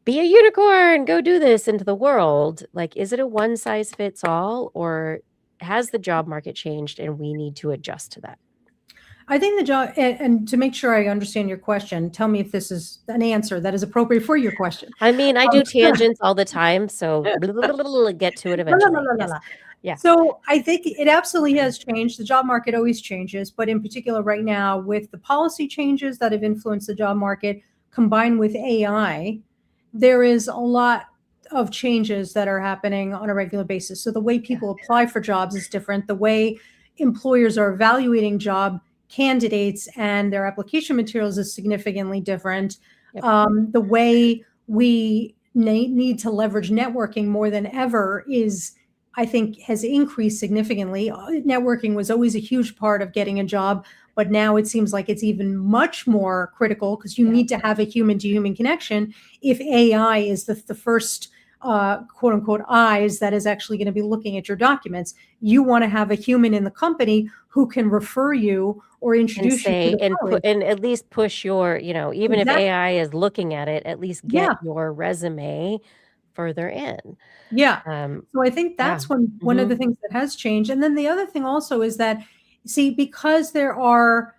be a unicorn, go do this into the world, like, is it a one size fits all, or has the job market changed and we need to adjust to that? I think the job, and to make sure I understand your question, tell me if this is an answer that is appropriate for your question. I mean, I Um, do tangents all the time, so get to it La, la, la, eventually. la, la, Yes. la. Yeah. So I think it absolutely has changed. The job market always changes, but in particular right now with the policy changes that have influenced the job market combined with AI, there is a lot of changes that are happening on a regular basis. So the way people apply for jobs is different. The way employers are evaluating job candidates and their application materials is significantly different. Yep. The way we need to leverage networking more than ever is, I think, has increased significantly. Networking was always a huge part of getting a job, but now it seems like it's even much more critical because you need to have a human to human connection. If AI is the first quote unquote eyes that is actually going to be looking at your documents, you want to have a human in the company who can refer you or And introduce you to say, the colleague. and at least push your, even if Exactly. AI is looking at it, at least get Yeah. your resume further in. Yeah. Um, So I think yeah. that's one of the things that has changed. And then the other thing also is that, see, because there are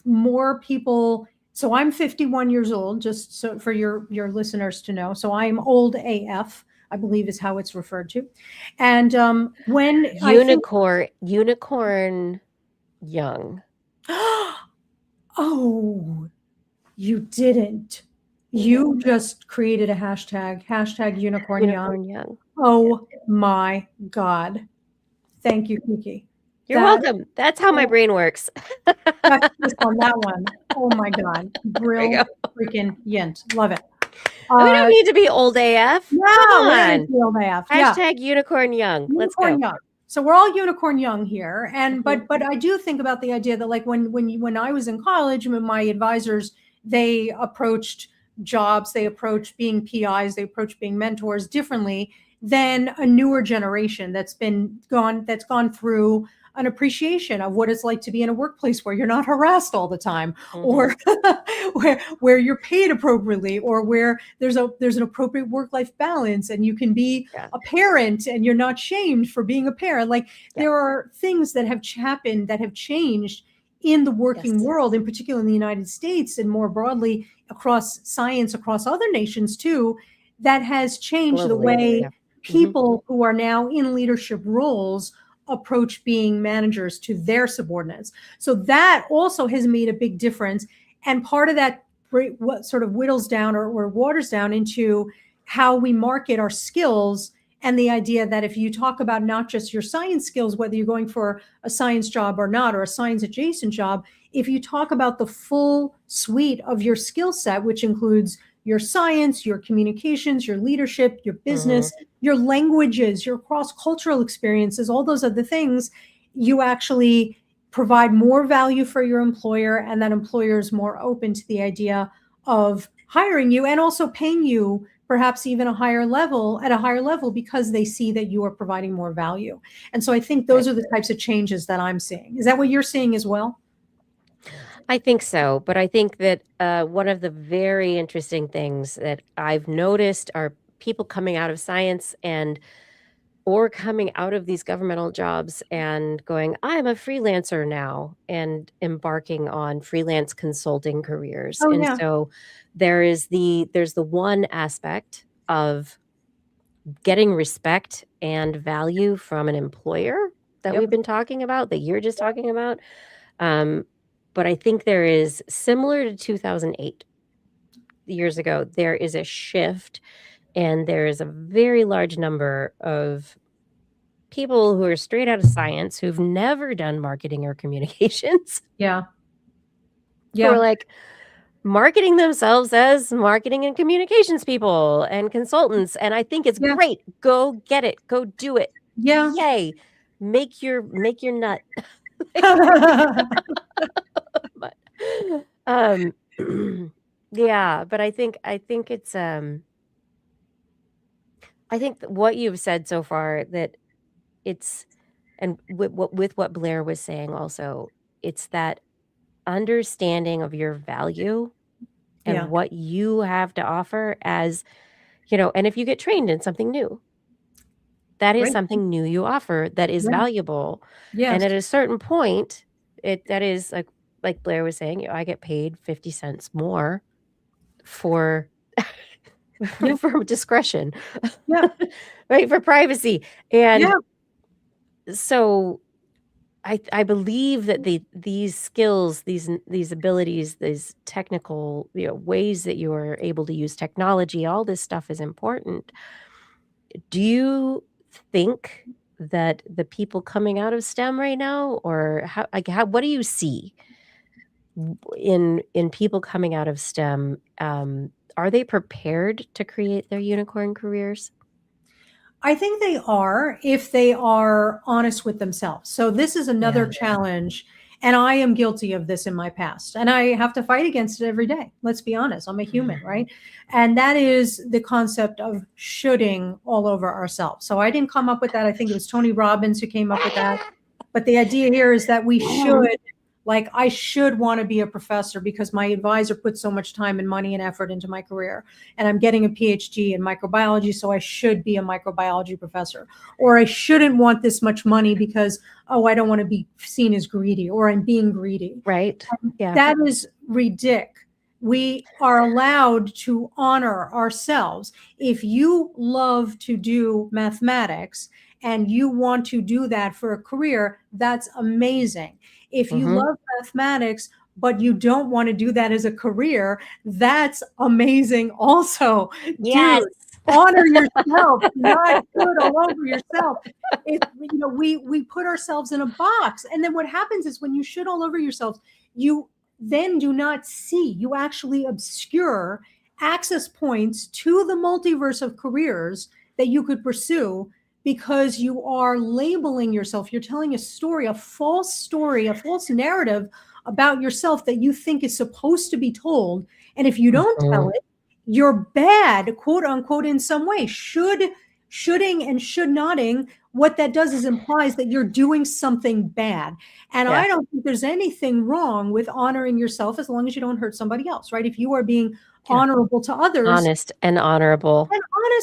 more people. So I'm 51 years old, just so for your listeners to know. So I'm old AF, I believe is how it's referred to. And when I think, Unicorn young. oh, you didn't. You just created a hashtag unicorn young. Unicorn young. Oh my God. Thank you, Kiki. You're That, welcome. That's how my brain works. that's just on that one. Oh my God. There we Brill go. freaking yint. Love it. We don't need to be old AF. No, Come we don't need on. to be old AF. Yeah. Hashtag unicorn young. Let's Unicorn go. young. So we're all unicorn young here. And Mhm. but I do think about the idea that like when I was in college, when my advisors, they approached jobs, they approached being PIs, they approached being mentors differently than a newer generation that's gone through an appreciation of what it's like to be in a workplace where you're not harassed all the time, or where you're paid appropriately, or where there's an appropriate work-life balance and you can be Yeah. a parent and you're not shamed for being a parent. Like there are things that have happened that have changed in the working world, in particular in the United States and more broadly across science, across other nations too, that has changed the Globally. way Yeah. people who are now in leadership roles approach being managers to their subordinates. So that also has made a big difference. And part of that what sort of whittles down or waters down into how we market our skills, and the idea that if you talk about not just your science skills, whether you're going for a science job or not, or a science adjacent job, if you talk about the full suite of your skill set, which includes your science, your communications, your leadership, your business, your languages, your cross-cultural experiences, all those other things, you actually provide more value for your employer, and that employer is more open to the idea of hiring you and also paying you perhaps even at a higher level because they see that you are providing more value. And so I think those are the types of changes that I'm seeing. Is that what you're seeing as well? I think so, but I think that one of the very interesting things that I've noticed are people coming out of science or coming out of these governmental jobs and going, I'm a freelancer now, and embarking on freelance consulting careers. Oh, And yeah. so there's the one aspect of getting respect and value from an employer that we've been talking about, that you're just talking about. But I think there is, similar to 2008, years ago, there is a shift, and there is a very large number of people who are straight out of science who've never done marketing or communications. Yeah. Who are like marketing themselves as marketing and communications people and consultants. And I think it's great. Go get it. Go do it. Yeah. Yay. Make your nut. But, yeah, but I think it's I think what you've said so far, that it's, and with what Blair was saying also, it's that understanding of your value and what you have to offer as, and if you get trained in something new, that is something new you offer that is valuable. And at a certain point, that is like Blair was saying, I get paid 50 cents more for for discretion. Right, for privacy. And so I believe that these skills, these abilities, these technical, ways that you are able to use technology, all this stuff is important. Do you think that the people coming out of STEM right now, or what do you see in people coming out of STEM? Are they prepared to create their unicorn careers? I think they are, if they are honest with themselves. So this is another challenge, and I am guilty of this in my past, and I have to fight against it every day. Let's be honest. I'm a human, right? And that is the concept of shoulding all over ourselves. So I didn't come up with that. I think it was Tony Robbins who came up with that. But the idea here is that we should, like, I should want to be a professor because my advisor put so much time and money and effort into my career, and I'm getting a PhD in microbiology, so I should be a microbiology professor. Or I shouldn't want this much money because, I don't want to be seen as greedy, or I'm being greedy. Right. That is ridiculous. We are allowed to honor ourselves. If you love to do mathematics and you want to do that for a career, that's amazing. If you love mathematics, but you don't want to do that as a career, that's amazing also. Yes. Dude, honor yourself, not put all over yourself. We put ourselves in a box. And then what happens is when you shit all over yourself, you then do not see, you actually obscure access points to the multiverse of careers that you could pursue, because you are labeling yourself. You're telling a story, a false narrative about yourself that you think is supposed to be told. And if you don't tell it, you're bad, quote unquote, in some way. Shoulding and should notting, what that does is implies that you're doing something bad. And I don't think there's anything wrong with honoring yourself as long as you don't hurt somebody else, right? If you are being honorable to others. Honest and honorable.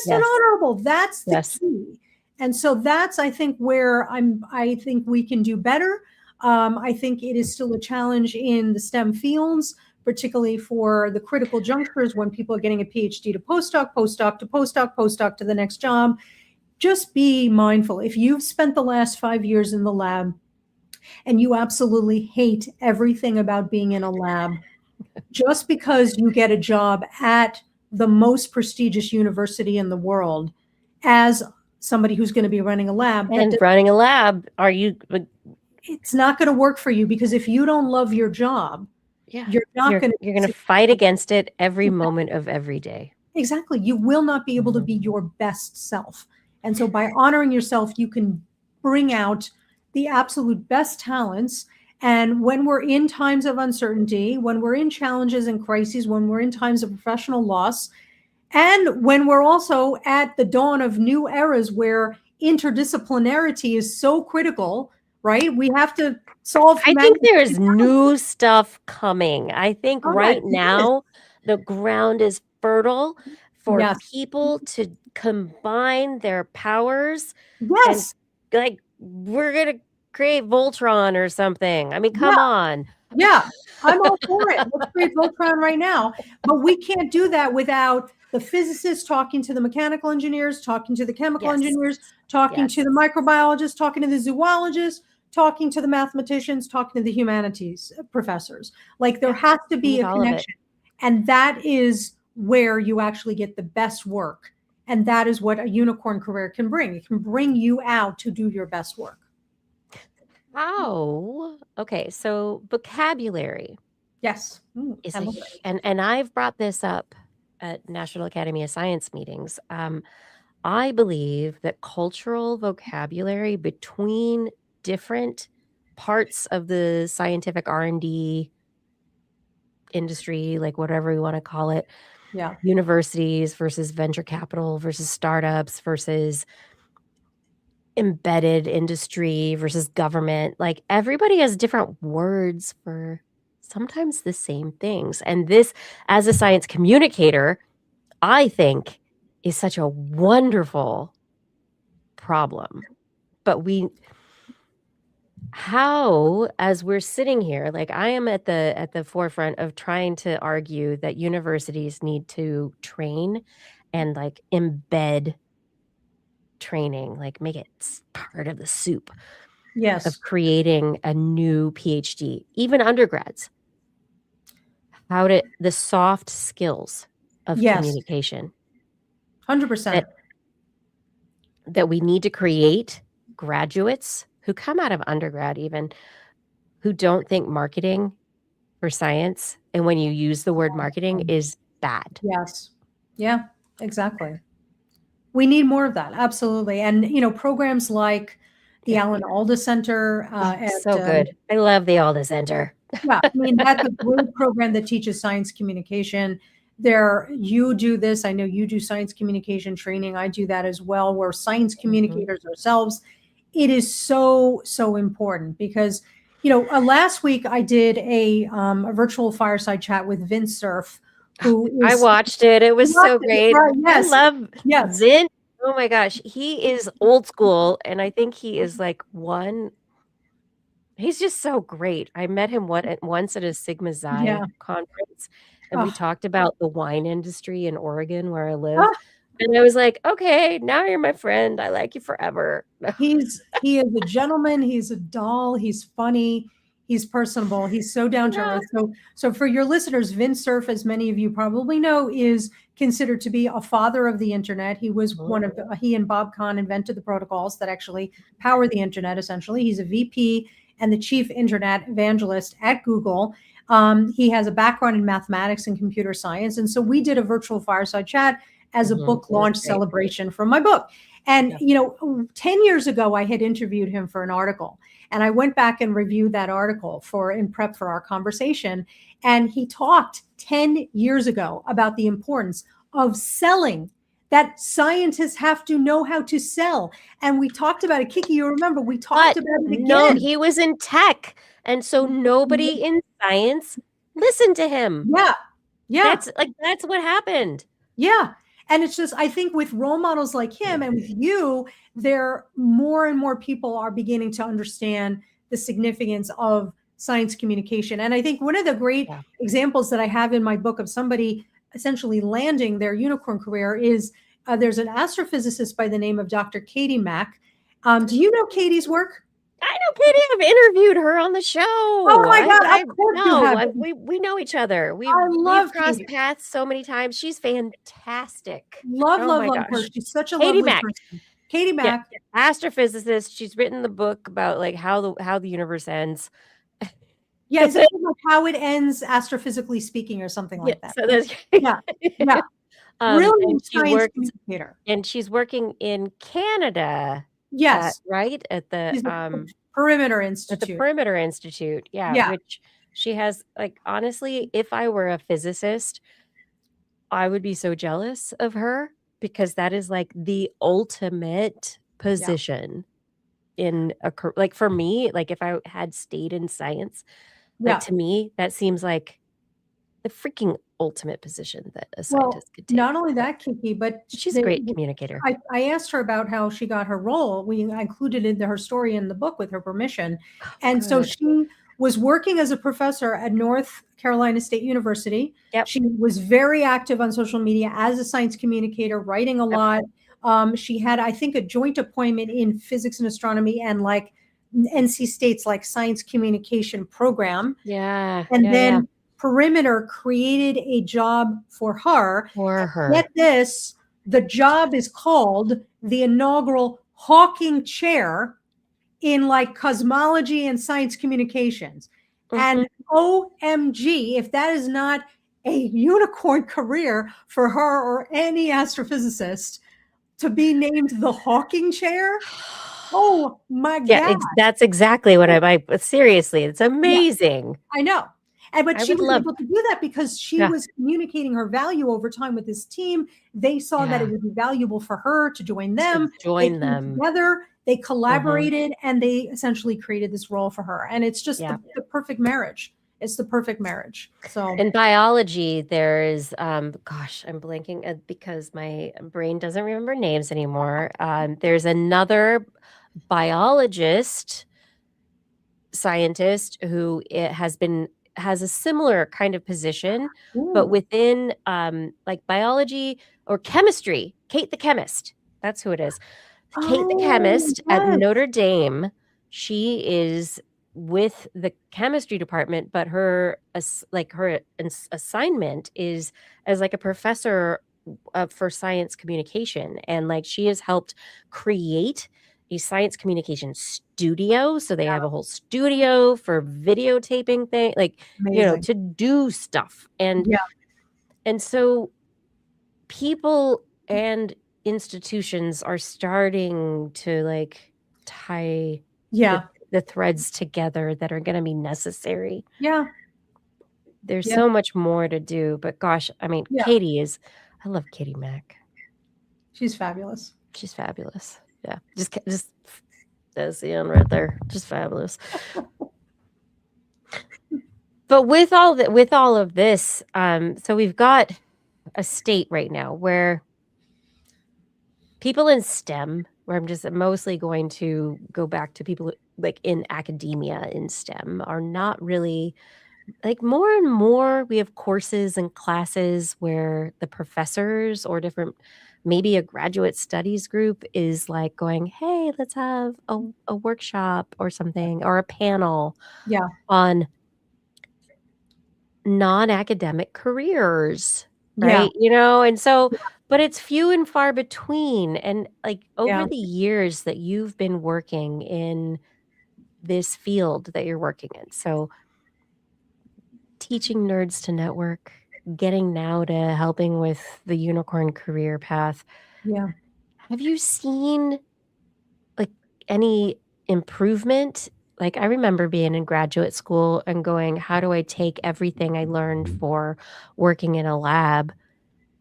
And honorable. That's the key. And so that's, I think, where I think we can do better. I think it is still a challenge in the STEM fields, particularly for the critical junctures when people are getting a PhD to postdoc, postdoc to postdoc, postdoc to the next job. Just be mindful. If you've spent the last 5 years in the lab and you absolutely hate everything about being in a lab, just because you get a job at the most prestigious university in the world as somebody who's going to be running a lab. And running a lab, it's not going to work for you, because if you don't love your job, you're going to fight against it every moment of every day. Exactly. You will not be able to be your best self. And so by honoring yourself, you can bring out the absolute best talents. And when we're in times of uncertainty, when we're in challenges and crises, when we're in times of professional loss, and when we're also at the dawn of new eras where interdisciplinarity is so critical, right? We have to solve. I think there's new stuff coming. I think right now the ground is fertile for people to combine their powers. Yes. And, we're going to create Voltron or something. I mean, come on. Yeah, I'm all for it. Let's create Voltron right now. But we can't do that without the physicists talking to the mechanical engineers, talking to the chemical engineers, talking to the microbiologists, talking to the zoologists, talking to the mathematicians, talking to the humanities professors. Like, there has to be a connection. And that is where you actually get the best work. And that is what a unicorn career can bring. It can bring you out to do your best work. How? Okay, so vocabulary Yes. is I love it. and I've brought this up at National Academy of Science meetings. I believe that cultural vocabulary between different parts of the scientific R&D industry, like whatever we want to call it, Yeah. universities versus venture capital versus startups versus embedded industry versus government, like everybody has different words for sometimes the same things. And this, as a science communicator, I think is such a wonderful problem. But how, as we're sitting here, like I am at the forefront of trying to argue that universities need to train and like embed training, like make it part of the soup Yes. of creating a new PhD, even undergrads. The soft skills of Yes. communication 100%. that we need to create graduates who come out of undergrad, even who don't think marketing for science, and when you use the word marketing, is bad. Yes. Yeah, exactly. We need more of that. Absolutely. And, programs like the Alan Alda Center. So good. I love the Alda Center. Yeah, I mean, that's a great program that teaches science communication. You do this. I know you do science communication training. I do that as well. We're science communicators ourselves. It is so, so important because, last week I did a virtual fireside chat with Vince Cerf, I watched it. It was so great. Right, yes. I love Yes. Vince. Oh my gosh. He is old school. And I think he is like he's just so great. I met him once at a Sigma Xi conference, and we talked about the wine industry in Oregon where I live. And I was like, okay, now you're my friend. I like you forever. He is a gentleman. He's a doll. He's funny. He's personable. He's so down to earth. So for your listeners, Vince Cerf, as many of you probably know, is considered to be a father of the internet. He was he and Bob Kahn invented the protocols that actually power the internet, essentially. He's a VP and the chief internet evangelist at Google. He has a background in mathematics and computer science. And so we did a virtual fireside chat as a book launch celebration for my book. And, 10 years ago, I had interviewed him for an article, and I went back and reviewed that article in prep for our conversation. And he talked 10 years ago about the importance of selling, that scientists have to know how to sell. And we talked about it. Kiki, you remember, we talked about it again. No, he was in tech. And so nobody in science listened to him. Yeah. Yeah. That's what happened. Yeah. And it's just, I think with role models like him and with you, more and more people are beginning to understand the significance of science communication. And I think one of the great examples that I have in my book of somebody essentially landing their unicorn career is there's an astrophysicist by the name of Dr. Katie Mack. Do you know Katie's work? I know Katie. I've interviewed her on the show. Oh my God! I know. We know each other. We've crossed paths so many times. She's fantastic. Love her. She's such a lovely person. Katie Mack, astrophysicist. She's written the book about like how the universe ends. Yeah, it's like how it ends, astrophysically speaking, or something like that. So that's Brilliant science communicator. And she's working in Canada. Yes. Right? At the Perimeter Institute. At the Perimeter Institute. Yeah. Which she has, like, honestly, if I were a physicist, I would be so jealous of her because that is like the ultimate position in like for me, like if I had stayed in science, like to me, that seems like the freaking ultimate position that a scientist could take. Not only that, Kiki, but she's a great communicator. I asked her about how she got her role. We included her story in the book with her permission. And so she was working as a professor at North Carolina State University. Yep. She was very active on social media as a science communicator, writing a lot. She had, I think, a joint appointment in physics and astronomy and like NC State's like science communication program. Yeah. And then Perimeter created a job for her. For her. Get this, the job is called the inaugural Hawking Chair in like cosmology and science communications. And OMG, if that is not a unicorn career for her or any astrophysicist to be named the Hawking Chair. Oh my God. That's exactly what seriously, it's amazing. I know. But she was able to do that because she was communicating her value over time with this team. They saw that it would be valuable for her to join them. Join them together. They collaborated and they essentially created this role for her. And it's just the perfect marriage. It's the perfect marriage. So in biology, there's gosh, I'm blanking because my brain doesn't remember names anymore. There's another biologist scientist who has a similar kind of position, but within like biology or chemistry. Kate the chemist. That's who it is. Kate the chemist at Notre Dame. She is with the chemistry department, but her assignment is as like a professor for science communication, and like she has helped create a science communication studio. So they have a whole studio for videotaping thing, like amazing. To do stuff. And so people and institutions are starting to like tie the threads together that are going to be necessary. There's so much more to do, but gosh, I mean, I love Katie Mack. She's fabulous. She's fabulous. Yeah, just that's the end right there. Just fabulous. But with all of this, so we've got a state right now where people in STEM, where I'm just mostly going to go back to people like in academia in STEM, are not really like more and more. We have courses and classes where the professors or maybe a graduate studies group is like going, hey, let's have a workshop or something, or a panel on non-academic careers, right? And so, but it's few and far between. And like over the years that you've been working in this field that you're working in, so teaching nerds to network, getting now to helping with the unicorn career path. Have you seen like any improvement? Like I remember being in graduate school and going, how do I take everything I learned for working in a lab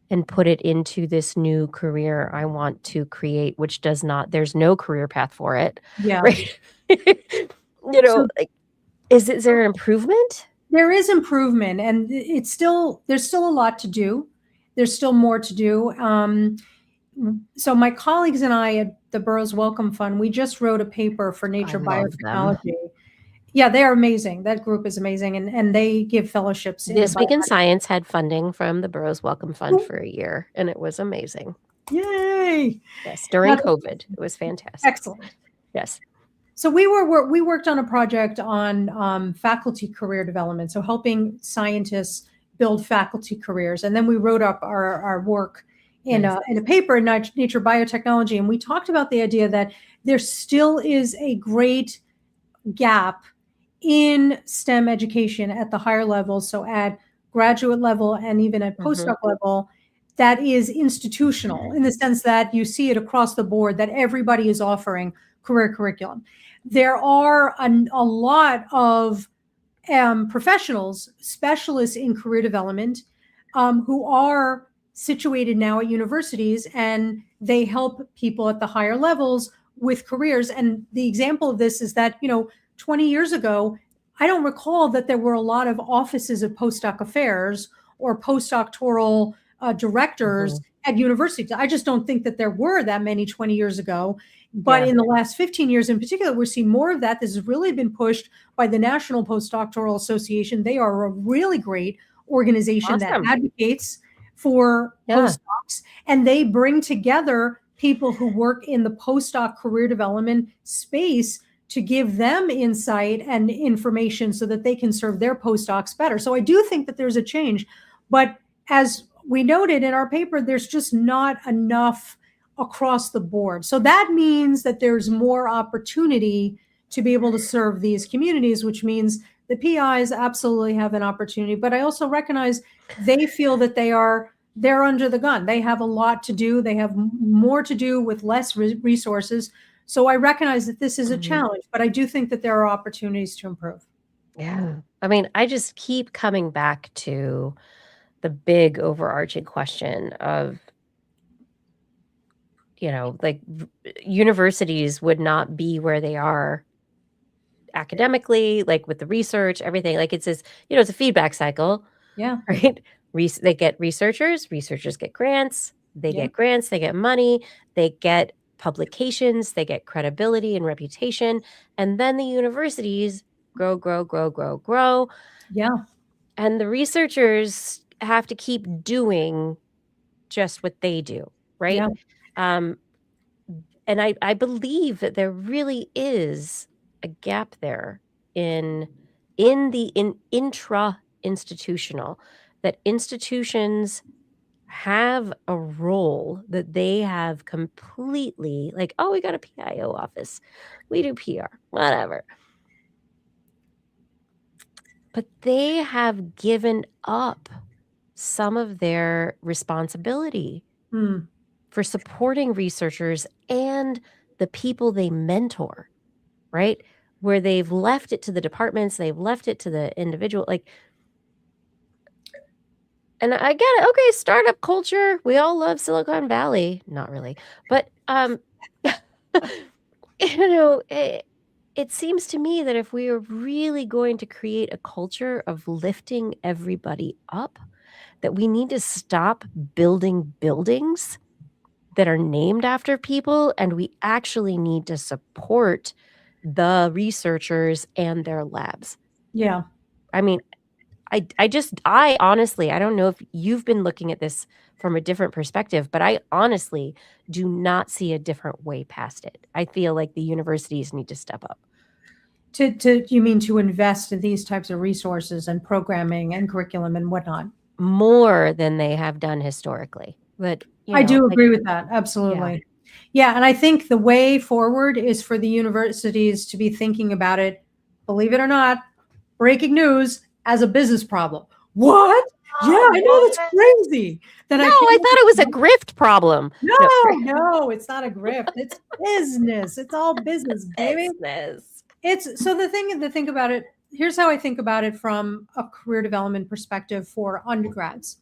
and put it into this new career I want to create, which there's no career path for it. Right. Like, is there an improvement? There is improvement, and there's still a lot to do. There's still more to do. So my colleagues and I at the Burroughs Wellcome Fund, we just wrote a paper for Nature Biotechnology. Yeah, they are amazing. That group is amazing, and they give fellowships. This Week in Science had funding from the Burroughs Wellcome Fund for a year, and it was amazing. Yay! Yes, during COVID, it was fantastic. Excellent. Yes. So we worked on a project on faculty career development, so helping scientists build faculty careers, and then we wrote up our work in a paper in Nature Biotechnology, and we talked about the idea that there still is a great gap in STEM education at the higher levels, so at graduate level and even at postdoc level, that is institutional in the sense that you see it across the board that everybody is offering career curriculum. There are a lot of professionals, specialists in career development, who are situated now at universities, and they help people at the higher levels with careers. And the example of this is that, 20 years ago, I don't recall that there were a lot of offices of postdoc affairs or postdoctoral directors at universities. I just don't think that there were that many 20 years ago. But in the last 15 years in particular, we're seeing more of that. This has really been pushed by the National Postdoctoral Association. They are a really great organization that advocates for postdocs, and they bring together people who work in the postdoc career development space to give them insight and information so that they can serve their postdocs better. So I do think that there's a change, but as we noted in our paper, there's just not enough across the board. So that means that there's more opportunity to be able to serve these communities, which means the PIs absolutely have an opportunity. But I also recognize they feel that they're under the gun. They have a lot to do. They have more to do with less resources. So I recognize that this is a challenge, but I do think that there are opportunities to improve. Yeah. I mean, I just keep coming back to the big overarching question of, like universities would not be where they are academically, like with the research, everything. Like it's this, it's a feedback cycle. Yeah. Right. They get researchers get grants, they get grants, they get money, they get publications, they get credibility and reputation. And then the universities grow. Yeah. And the researchers have to keep doing just what they do. Right. Yeah. And I believe that there really is a gap there in intra-institutional, that institutions have a role that they have completely, like, oh, we got a PIO office, we do PR, whatever. But they have given up some of their responsibility for supporting researchers and the people they mentor, right? Where they've left it to the departments, they've left it to the individual, and I get it. Okay, startup culture. We all love Silicon Valley. Not really. But, it seems to me that if we are really going to create a culture of lifting everybody up, that we need to stop building buildings that are named after people, and we actually need to support the researchers and their labs. Yeah. I mean, I honestly, I don't know if you've been looking at this from a different perspective, but I honestly do not see a different way past it. I feel like the universities need to step up. You mean to invest in these types of resources and programming and curriculum and whatnot? More than they have done historically. But I do agree with that. Absolutely. Yeah. And I think the way forward is for the universities to be thinking about it, believe it or not, breaking news, as a business problem. What? Yeah, I know, that's crazy. I thought it was a grift problem. No, it's not a grift. It's business. It's all business, baby. It's so the thing to think about it. Here's how I think about it from a career development perspective for undergrads.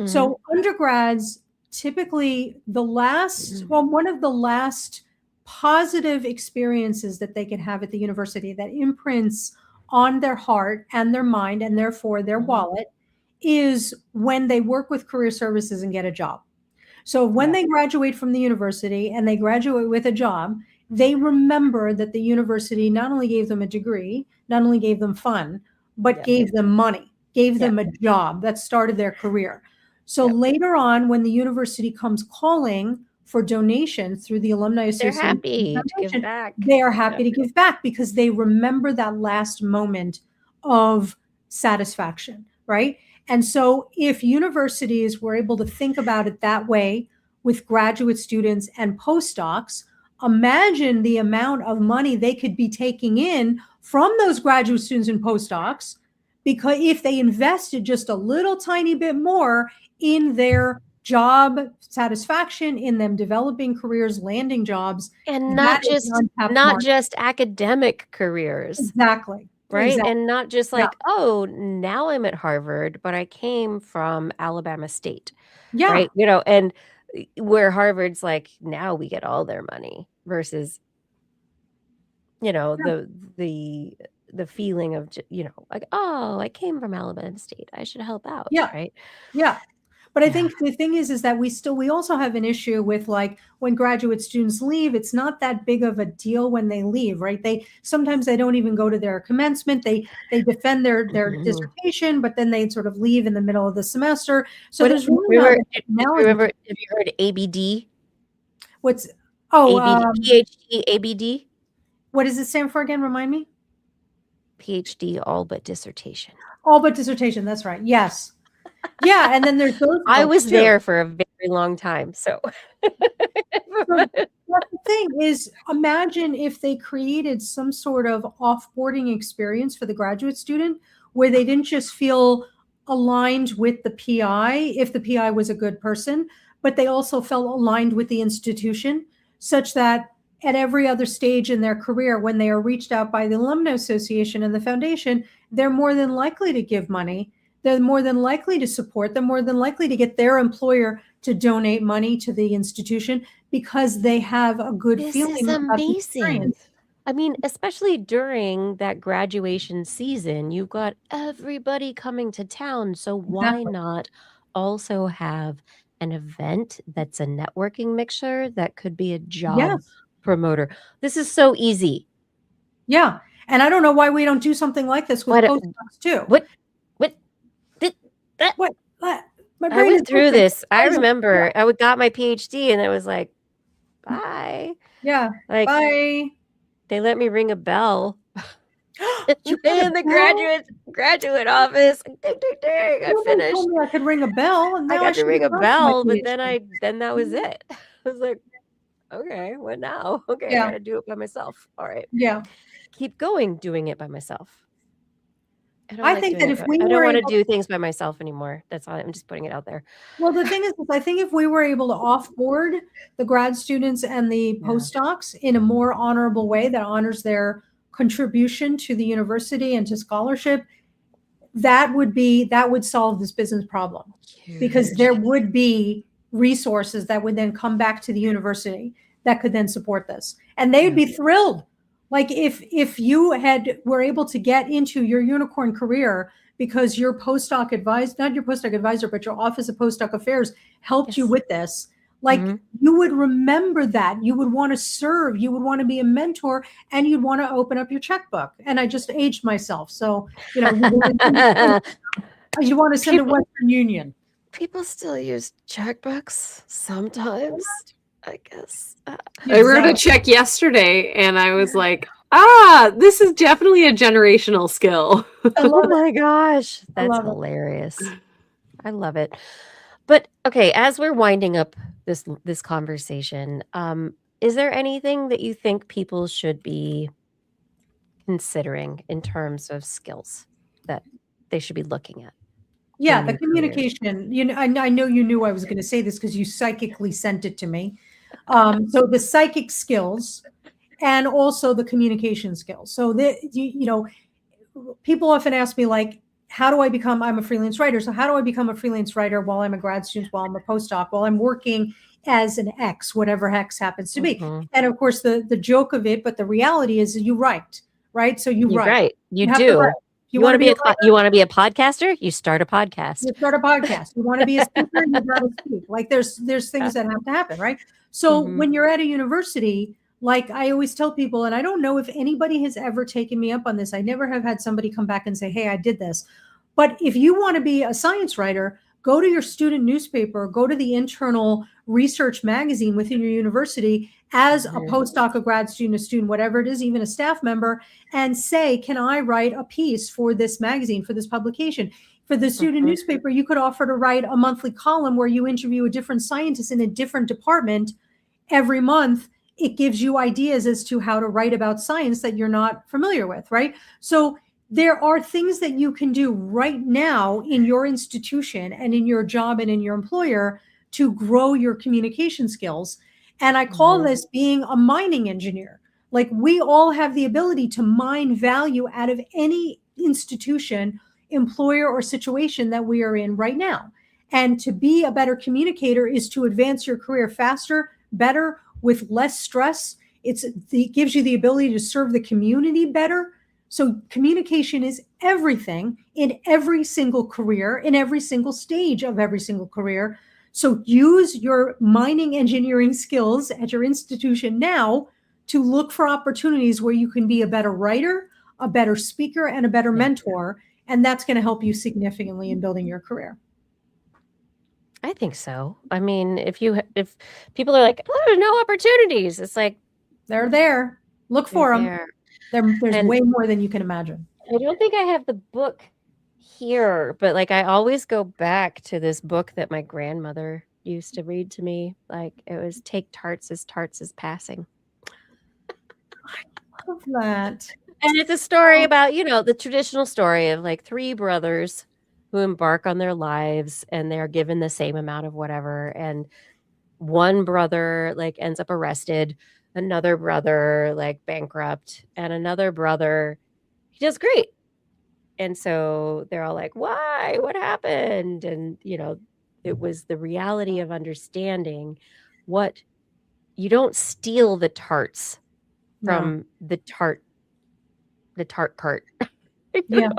So undergrads typically one of the last positive experiences that they can have at the university that imprints on their heart and their mind and therefore their wallet is when they work with career services and get a job. So when they graduate from the university and they graduate with a job, they remember that the university not only gave them a degree, not only gave them fun, but gave them money, gave them a job that started their career. So later on, when the university comes calling for donations through the Alumni Association, they're happy to give back. They are happy to give back because they remember that last moment of satisfaction, right? And so if universities were able to think about it that way with graduate students and postdocs, imagine the amount of money they could be taking in from those graduate students and postdocs, because if they invested just a little tiny bit more in their job satisfaction, in them developing careers, landing jobs, and not just academic careers. Exactly. Right. Exactly. And not just like, oh, now I'm at Harvard, but I came from Alabama State. Yeah. Right. And where Harvard's like, now we get all their money versus, the feeling of, like, oh, I came from Alabama State, I should help out. Yeah. Right. Yeah. But I think the thing is that we also have an issue with, like, when graduate students leave, it's not that big of a deal when they leave, right? Sometimes they don't even go to their commencement. They defend their dissertation, but then they sort of leave in the middle of the semester. So there's really have you heard ABD? What's PhD ABD? What does it stand for again? Remind me. PhD, all but dissertation. All but dissertation. That's right. Yes. Yeah, and then there's those. I was too. there for a very long time, so. But the thing is, imagine if they created some sort of offboarding experience for the graduate student where they didn't just feel aligned with the PI, if the PI was a good person, but they also felt aligned with the institution, such that at every other stage in their career, when they are reached out by the Alumni Association and the foundation, they're more than likely to give money. They're more than likely to support. They're more than likely to get their employer to donate money to the institution because they have a good feeling This is about the amazing. experience. I mean, especially during that graduation season, you've got everybody coming to town. So why Exactly. not also have an event that's a networking mixture that could be a job Yes. promoter? This is so easy. Yeah. And I don't know why we don't do something like this with postdocs too. What did that? What? My I brain went is through open. this. I remember I got my PhD and it was like, bye. Yeah. Like, Bye. they let me ring a bell You got a in the bell? graduate office. Ding, ding, ding. I Nobody finished. told me I could ring a bell, and I now got to should ring be a proud of my bell, but PhD. then that was it. I was like, okay, what now? Okay, Yeah. I gotta do it by myself. All right. Yeah. Keep going doing it by myself. I think that if we I were don't want to able, do things by myself anymore. That's all. I'm just putting it out there. well, the thing is, I think if we were able to offboard the grad students and the Yeah. postdocs in a more honorable way that honors their contribution to the university and to scholarship, that would solve this business problem. Because Huge. there would be resources that would then come back to the university that could then support this, and they would be thrilled. Like if you were able to get into your unicorn career because your postdoc advisor, not your postdoc advisor, but your office of postdoc affairs helped you Yes. with this, like you would remember that. You would want to serve, you would want to be a mentor, and you'd want to open up your checkbook. And I just aged myself, so you want to send to Western Union. People still use checkbooks sometimes, I guess. I wrote a check yesterday and I was like, this is definitely a generational skill. Oh my gosh, that's love it. hilarious. I love it. But okay, as we're winding up this conversation, is there anything that you think people should be considering in terms of skills that they should be looking at? Yeah, the communication. I know you knew I was going to say this because you psychically sent it to me. So the psychic skills and also the communication skills. So people often ask me, like, I'm a freelance writer. So how do I become a freelance writer while I'm a grad student, while I'm a postdoc, while I'm working as an X, whatever X happens to be? And of course, the joke of it, but the reality is you write, right? So you write. Right. You have to do. write. You want to be a podcaster? You start a podcast. You start a podcast. You want to be a speaker? You got to speak. Like there's things that have to happen, right? So when you're at a university, like I always tell people, and I don't know if anybody has ever taken me up on this. I never have had somebody come back and say, hey, I did this. But if you want to be a science writer, go to your student newspaper, go to the internal research magazine within your university as a postdoc, a grad student, a student, whatever it is, even a staff member, and say, can I write a piece for this magazine, for this publication? For the student newspaper, you could offer to write a monthly column where you interview a different scientist in a different department every month. It gives you ideas as to how to write about science that you're not familiar with, right? So there are things that you can do right now in your institution and in your job and in your employer to grow your communication skills. And I call this being a mining engineer. Like we all have the ability to mine value out of any institution, employer, or situation that we are in right now. And to be a better communicator is to advance your career faster, better, with less stress. It gives you the ability to serve the community better. So communication is everything in every single career, in every single stage of every single career. So use your mining engineering skills at your institution now to look for opportunities where you can be a better writer, a better speaker, and a better mentor. And that's going to help you significantly in building your career. I think so. I mean, if people are like, oh, there's no opportunities, it's like they're there. Look They're for them. there. There's And way more than you can imagine. I don't think I have the book here, but like I always go back to this book that my grandmother used to read to me. Like it was Take Tarts as Passing. Love that. And it's a story about, the traditional story of like three brothers who embark on their lives and they're given the same amount of whatever. And one brother like ends up arrested, another brother like bankrupt, and another brother, he does great. And so they're all like, why? What happened? And, it was the reality of understanding what you don't steal the tarts from the tart cart. Yeah.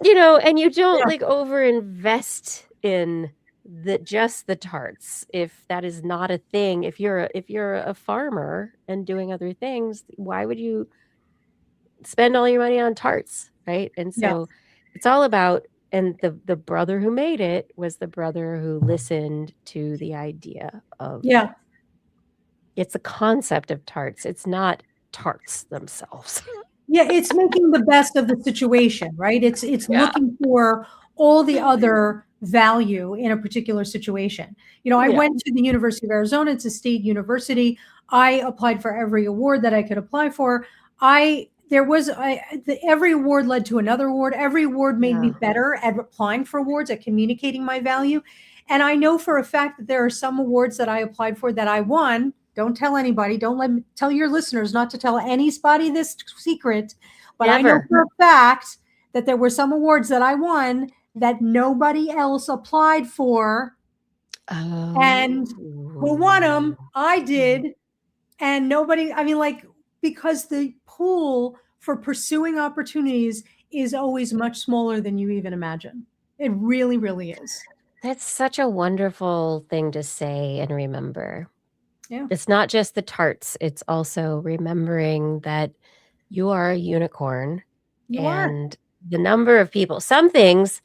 And you don't like over invest in just the tarts if that is not a thing. If you're a farmer and doing other things, why would you spend all your money on tarts, right? And so it's all about, and the brother who made it was the brother who listened to the idea of it's a concept of tarts. It's not tarts themselves. Yeah, it's making the best of the situation, right? It's looking for all the other value in a particular situation. I went to the University of Arizona. It's a state university. I applied for every award that I could apply for. Every award led to another award. Every award made me better at applying for awards, at communicating my value. And I know for a fact that there are some awards that I applied for that I won. Don't tell anybody. Don't tell your listeners not to tell anybody this secret. But I know for a fact that there were some awards that I won that nobody else applied for. And who won them? I did. And nobody, because the pool for pursuing opportunities is always much smaller than you even imagine. It really, really is. That's such a wonderful thing to say and remember. Yeah. It's not just the tarts. It's also remembering that you are a unicorn. And the number of people, some things,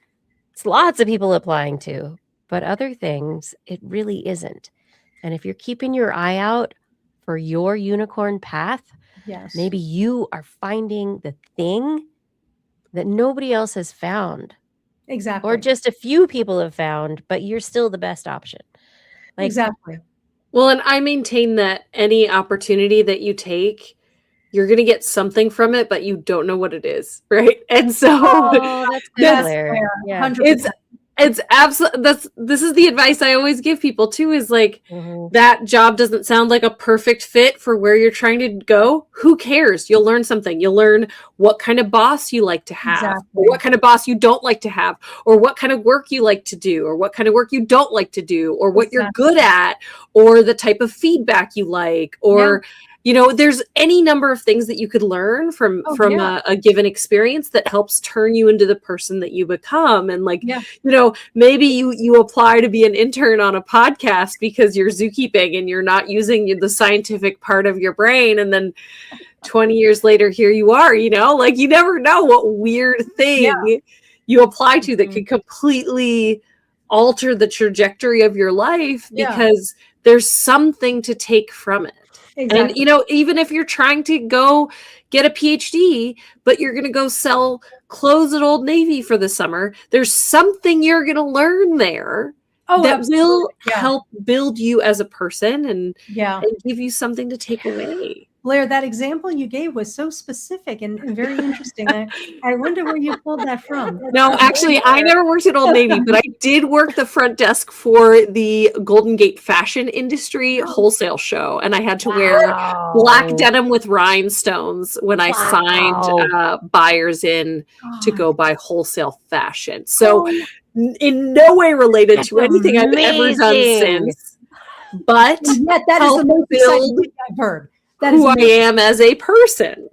it's lots of people applying to, but other things, it really isn't. And if you're keeping your eye out for your unicorn path, maybe you are finding the thing that nobody else has found. Exactly. Or just a few people have found, but you're still the best option. Exactly. Well, and I maintain that any opportunity that you take, you're going to get something from it, but you don't know what it is, right? And so that's yeah. it's absolutely, this is the advice I always give people too, is like, that job doesn't sound like a perfect fit for where you're trying to go. Who cares? You'll learn something. You'll learn what kind of boss you like to have, or what kind of boss you don't like to have, or what kind of work you like to do, or what kind of work you don't like to do, or what you're good at, or the type of feedback you like, or there's any number of things that you could learn from a given experience that helps turn you into the person that you become. And maybe you apply to be an intern on a podcast because you're zookeeping and you're not using the scientific part of your brain. And then 20 years later, here you are, you never know what weird thing you apply to that could completely alter the trajectory of your life because there's something to take from it. Exactly. And, even if you're trying to go get a PhD, but you're going to go sell clothes at Old Navy for the summer, there's something you're going to learn there that will help build you as a person and give you something to take away. Blair, that example you gave was so specific and very interesting. I wonder where you pulled that from. No, actually, I never worked at Old Navy, but I did work the front desk for the Golden Gate fashion industry wholesale show. And I had to wear black denim with rhinestones when I signed buyers in to go buy wholesale fashion. So in no way related to anything I've ever done since. But that is the most exciting thing I've heard. Who I am as a person.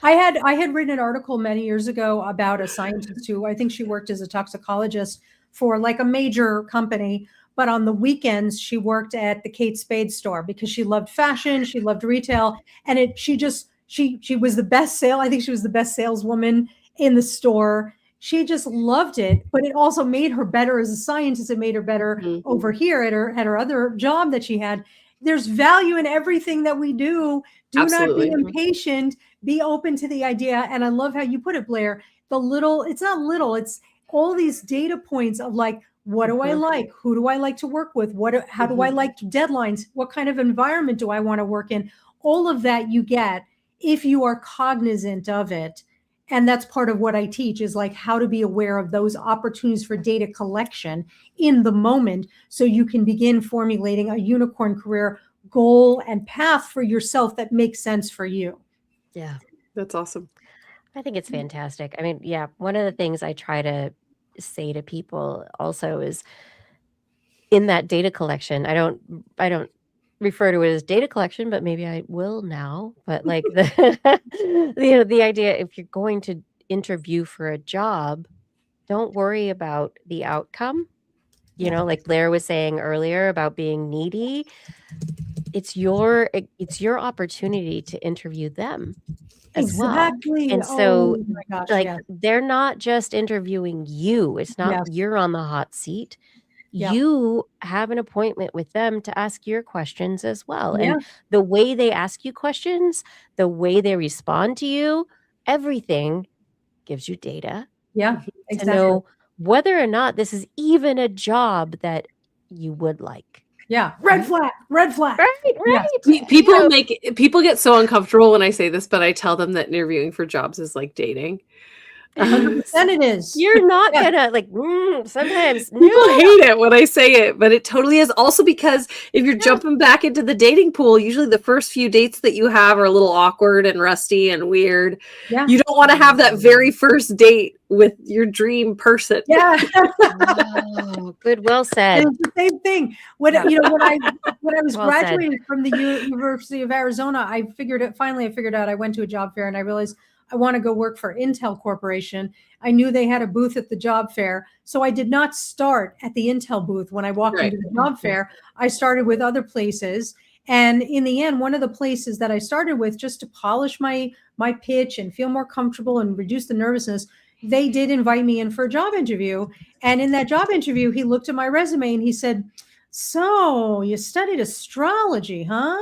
I had written an article many years ago about a scientist who I think she worked as a toxicologist for like a major company, but on the weekends she worked at the Kate Spade store because she loved fashion, she loved retail, and she was the best I think she was the best saleswoman in the store. She just loved it, but it also made her better as a scientist. It made her better over here at her other job that she had. there's value in everything that we do. Do Absolutely. not be impatient. Be open to the idea. And I love how you put it, Blair. It's not little, it's all these data points of like, what do I like? Who do I like to work with? How do I like deadlines? What kind of environment do I want to work in? All of that you get if you are cognizant of it. And that's part of what I teach, is like how to be aware of those opportunities for data collection in the moment, so you can begin formulating a unicorn career goal and path for yourself that makes sense for you. Yeah. That's awesome. I think it's fantastic. I mean, yeah, one of the things I try to say to people also is, in that data collection, I don't refer to it as data collection, but maybe I will now. But like the idea, if you're going to interview for a job, don't worry about the outcome. Like Blair was saying earlier about being needy. It's your opportunity to interview them as well. And so, oh my gosh, like, yes. they're not just interviewing you. It's not Yes. you're on the hot seat. Yep. You have an appointment with them to ask your questions as well. Yeah. And the way they ask you questions, the way they respond to you, everything gives you data Yeah, to exactly. know whether or not this is even a job that you would like. Yeah. Red flag. Right. People get so uncomfortable when I say this, but I tell them that interviewing for jobs is like dating. 100% it is. You're not gonna like sometimes people hate it when I say it, but it totally is. Also, because if you're jumping back into the dating pool, usually the first few dates that you have are a little awkward and rusty and weird. Yeah. You don't want to have that very first date with your dream person. Yeah. Oh, good. Well said. It's the same thing. When I was Well graduating from the University of Arizona, I figured out, I went to a job fair and I realized I want to go work for Intel Corporation. I knew they had a booth at the job fair. So I did not start at the Intel booth when I walked into the job fair. I started with other places. And in the end, one of the places that I started with, just to polish my pitch and feel more comfortable and reduce the nervousness, they did invite me in for a job interview. And in that job interview, he looked at my resume and he said, "So you studied astrology, huh?"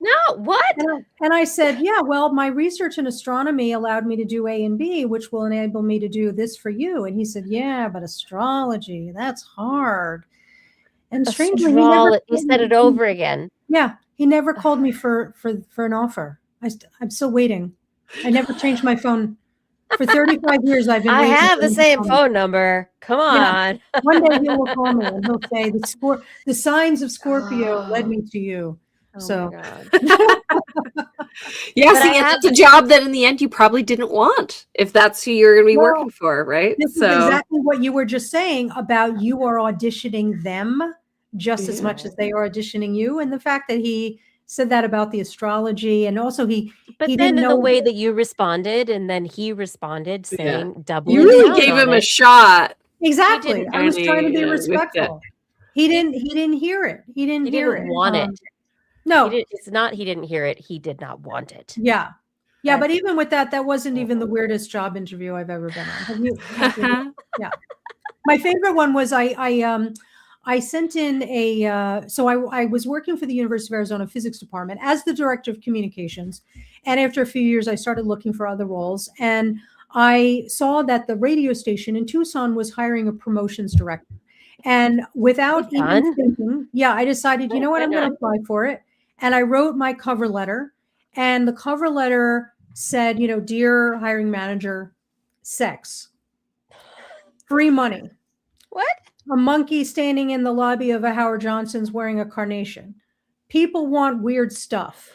No, what? And I said, "Yeah, well, my research in astronomy allowed me to do A and B, which will enable me to do this for you." And he said, "Yeah, but astrology, that's hard." And strangely, he said it over again. Yeah, he never called me for an offer. I'm still waiting. I never changed my phone. For 35 years, I've been waiting. I have the same phone number. Come on. Yeah. One day he will call me and he'll say, the signs of Scorpio led me to you. Oh so, my God. Yeah, see, that's a job that in the end you probably didn't want, if that's who you're going to be working for, right? This is exactly what you were just saying about you are auditioning them just as much as they are auditioning you. And the fact that he said that about the astrology, and also he then in the way that you responded, and then he responded saying double. You really gave him a shot. Exactly. I was trying to be respectful. He didn't hear it. He didn't want it. No, it's not he didn't hear it. He did not want it. Yeah. Yeah. But even with that wasn't even the weirdest job interview I've ever been on. Yeah. My favorite one was I sent in so I was working for the University of Arizona physics department as the director of communications. And after a few years, I started looking for other roles. And I saw that the radio station in Tucson was hiring a promotions director. And without even thinking, I decided, you know what, I'm going to apply for it. And I wrote my cover letter. And the cover letter said, "Dear hiring manager, sex, free money. What? A monkey standing in the lobby of a Howard Johnson's wearing a carnation. People want weird stuff.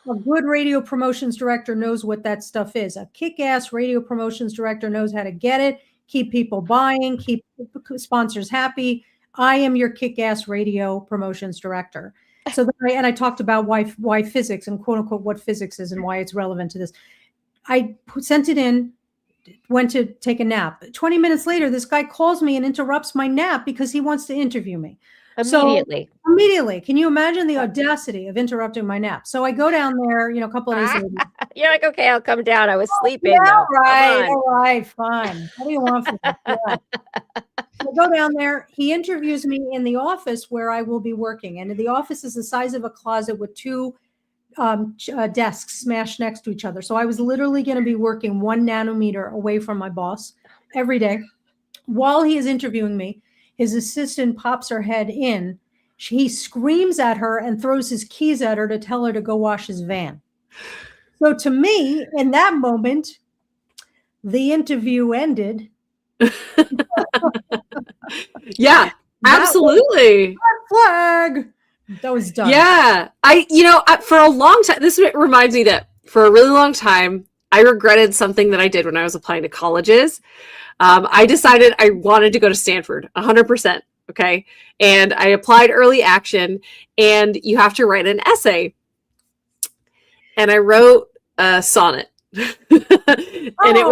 A good radio promotions director knows what that stuff is. A kick-ass radio promotions director knows how to get it, keep people buying, keep sponsors happy. I am your kick-ass radio promotions director." So then I talked about why physics and quote unquote what physics is and why it's relevant to this. I sent it in. went to take a nap. 20 minutes later, this guy calls me and interrupts my nap because he wants to interview me. Immediately. So, immediately. Can you imagine the audacity of interrupting my nap? So I go down there, a couple of days later. You're like, okay, I'll come down. I was sleeping. Yeah, though. all right, fine. What do you want from me? Yeah. So I go down there. He interviews me in the office where I will be working. And the office is the size of a closet with two desks smashed next to each other. So I was literally going to be working 1 nanometer away from my boss every day. While he is interviewing me, his assistant pops her head in. He screams at her and throws his keys at her to tell her to go wash his van. So to me, in that moment, the interview ended. Yeah, absolutely. Flag. That was done. Yeah. For a long time, this reminds me that for a really long time, I regretted something that I did when I was applying to colleges. I decided I wanted to go to Stanford 100%. Okay. And I applied early action, and you have to write an essay. And I wrote a sonnet. And it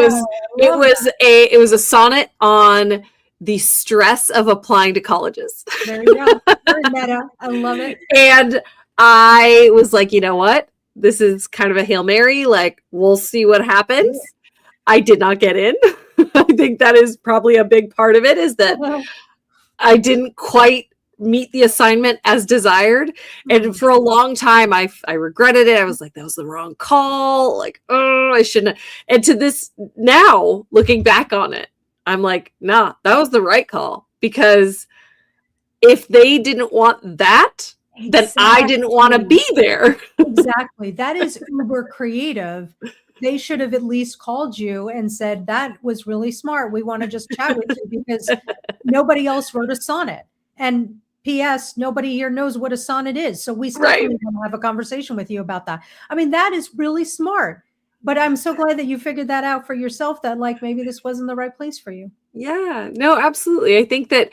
was a sonnet on the stress of applying to colleges. There you go. Very meta. I love it. And I was like, you know what? This is kind of a Hail Mary. Like, we'll see what happens. I did not get in. I think that is probably a big part of it, is that I didn't quite meet the assignment as desired. And for a long time, I regretted it. I was like, that was the wrong call. Like, oh, I shouldn't have. And to this now, looking back on it, I'm like, nah, that was the right call. Because if they didn't want that, then I didn't want to be there. Exactly. That is uber creative. They should have at least called you and said, that was really smart. We want to just chat with you because nobody else wrote a sonnet. And P.S., nobody here knows what a sonnet is. So we still want to have a conversation with you about that. I mean, that is really smart. But I'm so glad that you figured that out for yourself, that like maybe this wasn't the right place for you. Yeah, no, absolutely. I think that,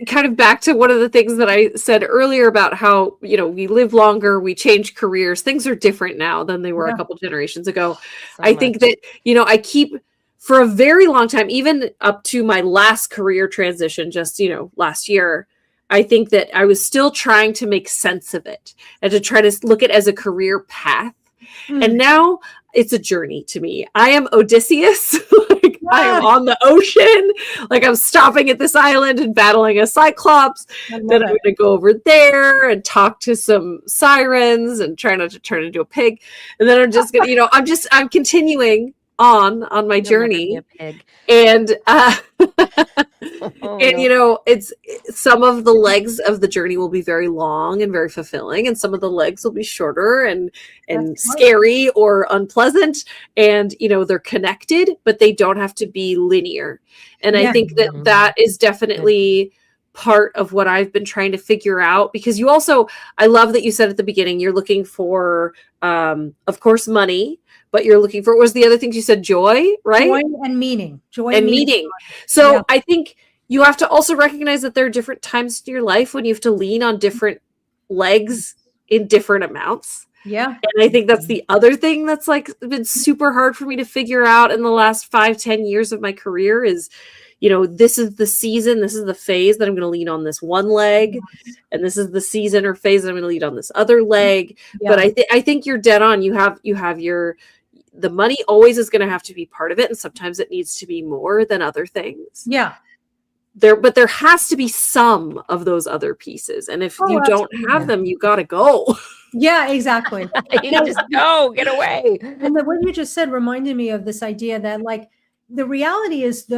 kind of back to one of the things that I said earlier about how, we live longer, we change careers. Things are different now than they were a couple generations ago. I think that, I keep, for a very long time, even up to my last career transition, just, last year, I think that I was still trying to make sense of it and to try to look at it as a career path. And now it's a journey to me. I am Odysseus. I am on the ocean. Like, I'm stopping at this island and battling a cyclops. Then I'm going to go over there and talk to some sirens and try not to turn into a pig. And then I'm just going to, I'm continuing on my journey. And it's some of the legs of the journey will be very long and very fulfilling, and some of the legs will be shorter and scary or unpleasant, and they're connected, but they don't have to be linear. And I think that is definitely part of what I've been trying to figure out, because I love that you said at the beginning, you're looking for of course money, but you're looking for, what was the other things you said? Joy, right? Joy and meaning. So I think you have to also recognize that there are different times in your life when you have to lean on different legs in different amounts. Yeah. And I think that's the other thing that's like been super hard for me to figure out in the last 5-10 years of my career is, this is the season, this is the phase that I'm going to lean on this one leg, and this is the season or phase that I'm going to lean on this other leg. Yeah. But I think you're dead on. You have the money always is going to have to be part of it, and sometimes it needs to be more than other things. Yeah. But there has to be some of those other pieces, and if you don't have them, you got to go. Yeah, exactly. You just go, get away. And what you just said reminded me of this idea that, like, the reality is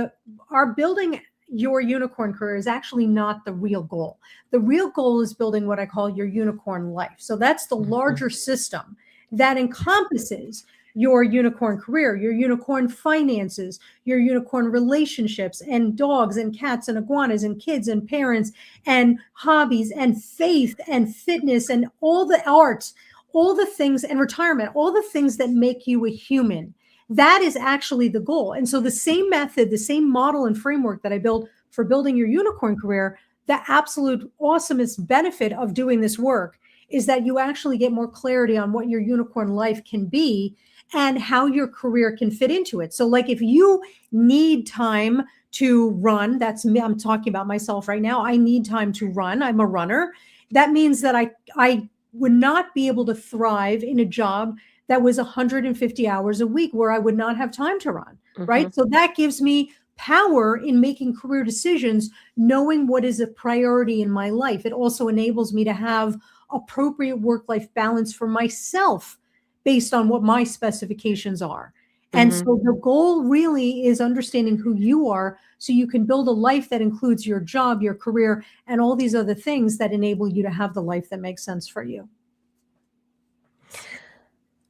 our building your unicorn career is actually not the real goal. The real goal is building what I call your unicorn life. So that's the larger system that encompasses your unicorn career, your unicorn finances, your unicorn relationships, and dogs and cats and iguanas and kids and parents and hobbies and faith and fitness and all the arts, all the things, and retirement, all the things that make you a human. That is actually the goal. And so the same method, the same model and framework that I built for building your unicorn career, the absolute awesomest benefit of doing this work is that you actually get more clarity on what your unicorn life can be and how your career can fit into it. So like if you need time to run, that's me, I'm talking about myself right now. I need time to run. I'm a runner. That means that I would not be able to thrive in a job that was 150 hours a week where I would not have time to run, right? So that gives me power in making career decisions, knowing what is a priority in my life. It also enables me to have appropriate work-life balance for myself based on what my specifications are. And so the goal really is understanding who you are so you can build a life that includes your job, your career, and all these other things that enable you to have the life that makes sense for you.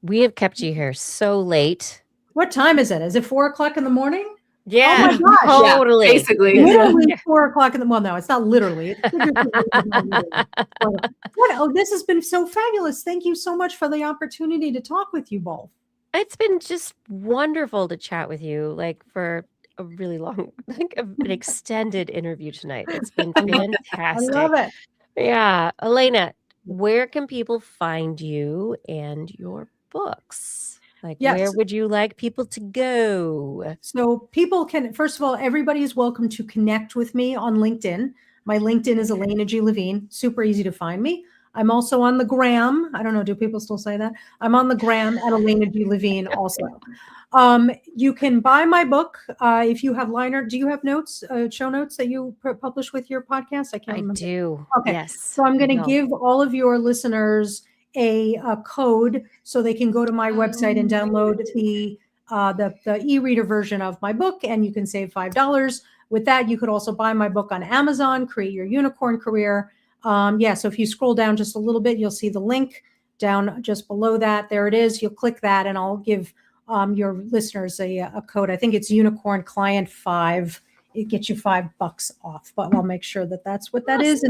We have kept you here so late. What time is it? Is it 4 o'clock in the morning? Yeah, oh my gosh. totally. Yeah, basically. Literally 4 o'clock in the, well, no, it's not literally. It's oh, this has been so fabulous. Thank you so much for the opportunity to talk with you both. It's been just wonderful to chat with you, like for a really long, like an extended interview tonight. It's been fantastic. I love it. Yeah. Elena, where can people find you and your books? Like, where would you like people to go? So people can, first of all, everybody is welcome to connect with me on LinkedIn. My LinkedIn is Elena G. Levine. Super easy to find me. I'm also on the gram. I don't know. Do people still say that? I'm on the gram at Elena G. Levine also. You can buy my book. If you have liner, do you have notes, show notes that you publish with your podcast? I can't remember. I do. Okay. Yes. So I'm going to give all of your listeners a code so they can go to my website and download the e-reader version of my book, and you can save $5. With that, you could also buy my book on Amazon, Create Your Unicorn Career. So if you scroll down just a little bit, you'll see the link down just below that. There it is. You'll click that, and I'll give your listeners a code. I think it's Unicorn Client 5. It gets you $5 off, but I'll make sure that that's what that is.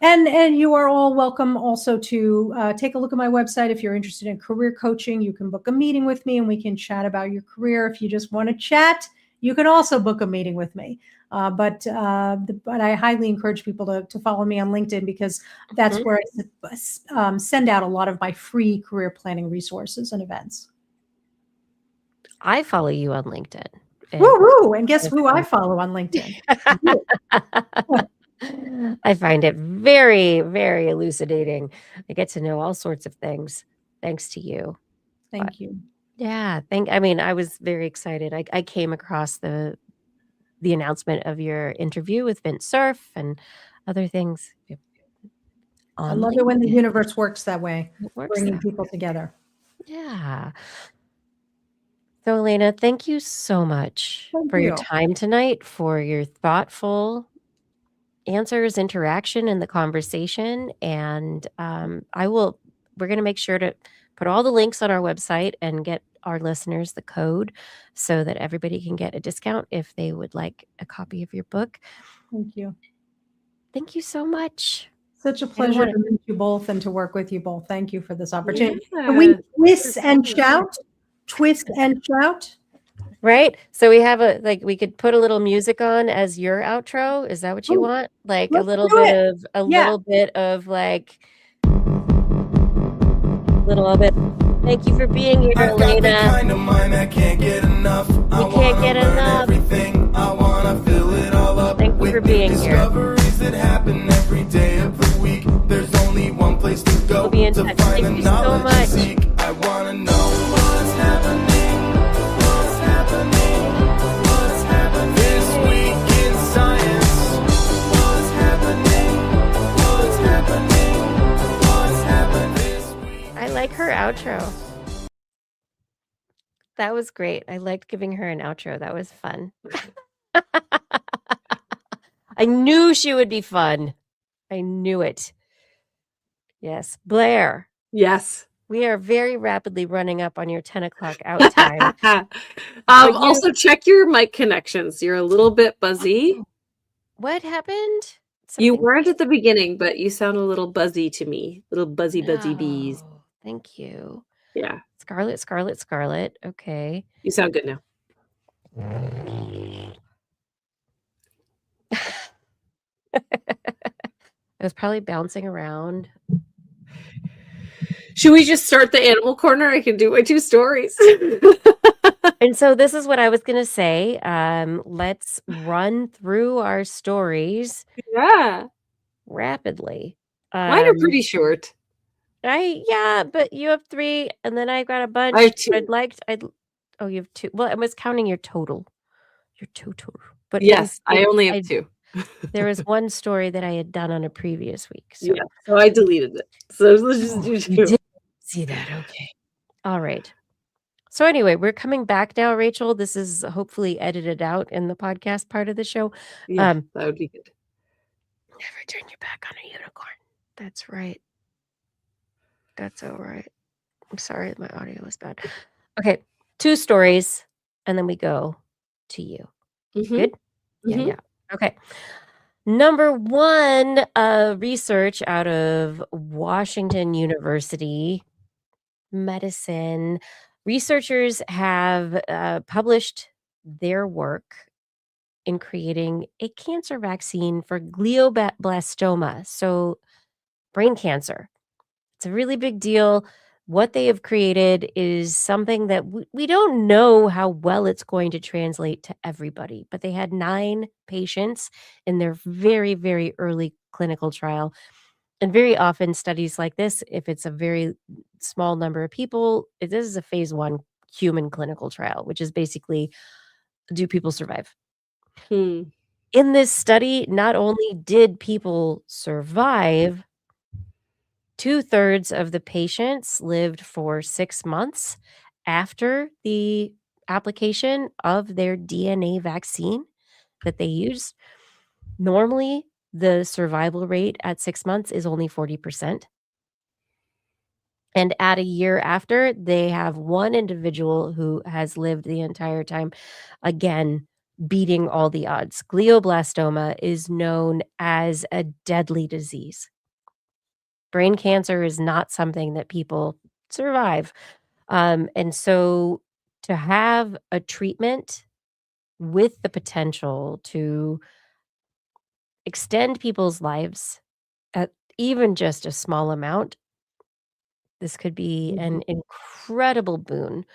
And you are all welcome also to take a look at my website. If you're interested in career coaching, you can book a meeting with me and we can chat about your career. If you just want to chat, you can also book a meeting with me. But I highly encourage people to follow me on LinkedIn because that's where I send out a lot of my free career planning resources and events. I follow you on LinkedIn. Woo-woo! And guess who I follow on LinkedIn? I find it very, very elucidating. I get to know all sorts of things thanks to you. Thank you. Yeah, I was very excited. I came across the announcement of your interview with Vince Cerf and other things. I love it when the universe works that way, bringing people together. Yeah. So, Elena, thank you so much for your time tonight, for your thoughtful answers, interaction in the conversation. And we're going to make sure to put all the links on our website and get our listeners the code so that everybody can get a discount if they would like a copy of your book. Thank you. Thank you so much. Such a pleasure to meet you both and to work with you both. Thank you for this opportunity. Can we twist and shout? Twist and shout? Right? So we have we could put a little music on as your outro. Is that what you want? Like a little bit of like little bit. Thank you for being here, Elena. Kind of mind that can't get enough. We can't get enough. Everything. I wanna fill it all up. Thank you for being here. Discoveries that happen every day of the week. There's only one place to go to find the knowledge you seek. I wanna know what's happening. What's happening? What's happening this week in science? What's happening? What's happening? What's happening this week? I like her outro. That was great. I liked giving her an outro. That was fun. I knew she would be fun. I knew it. Yes. Blair. Yes. We are very rapidly running up on your 10 o'clock out time. Also, check your mic connections. You're a little bit buzzy. What happened? You weren't at the beginning, but you sound a little buzzy to me. Little buzzy bees. Thank you. Yeah. Scarlet. Okay. You sound good now. It was probably bouncing around. Should we just start the animal corner? I can do my 2 stories. And so this is what I was going to say. Let's run through our stories Yeah. rapidly. Mine are pretty short. Yeah, but you have 3, and then I've got a bunch. I have 2. Oh, you have 2. Well, I was counting your total. Your total. But Yes, I only have 2. there was one story that I had done on a previous week. So Yeah, so I deleted it. So let's just do you 2. did see that. Okay. All right. So anyway, we're coming back now, Rachel. This is hopefully edited out in the podcast part of the show. Yeah, that would be good. Never turn your back on a unicorn. That's right. That's all right. I'm sorry, my audio is bad. Okay, 2 stories, and then we go to you. Good? Yeah. Okay. Number 1, research out of Washington University Medicine. Researchers have published their work in creating a cancer vaccine for glioblastoma, so brain cancer. It's a really big deal. What they have created is something that we don't know how well it's going to translate to everybody, but they had 9 patients in their very, very early clinical trial. And very often, studies like this, if it's a very small number of people, this is a phase 1 human clinical trial, which is basically, do people survive? Hmm. In this study, not only did people survive, 2/3 of the patients lived for 6 months after the application of their DNA vaccine that they used. Normally, the survival rate at 6 months is only 40%. And at a year after, they have 1 individual who has lived the entire time, again, beating all the odds. Glioblastoma is known as a deadly disease. Brain cancer is not something that people survive. And so to have a treatment with the potential to extend people's lives at even just a small amount, this could be an incredible boon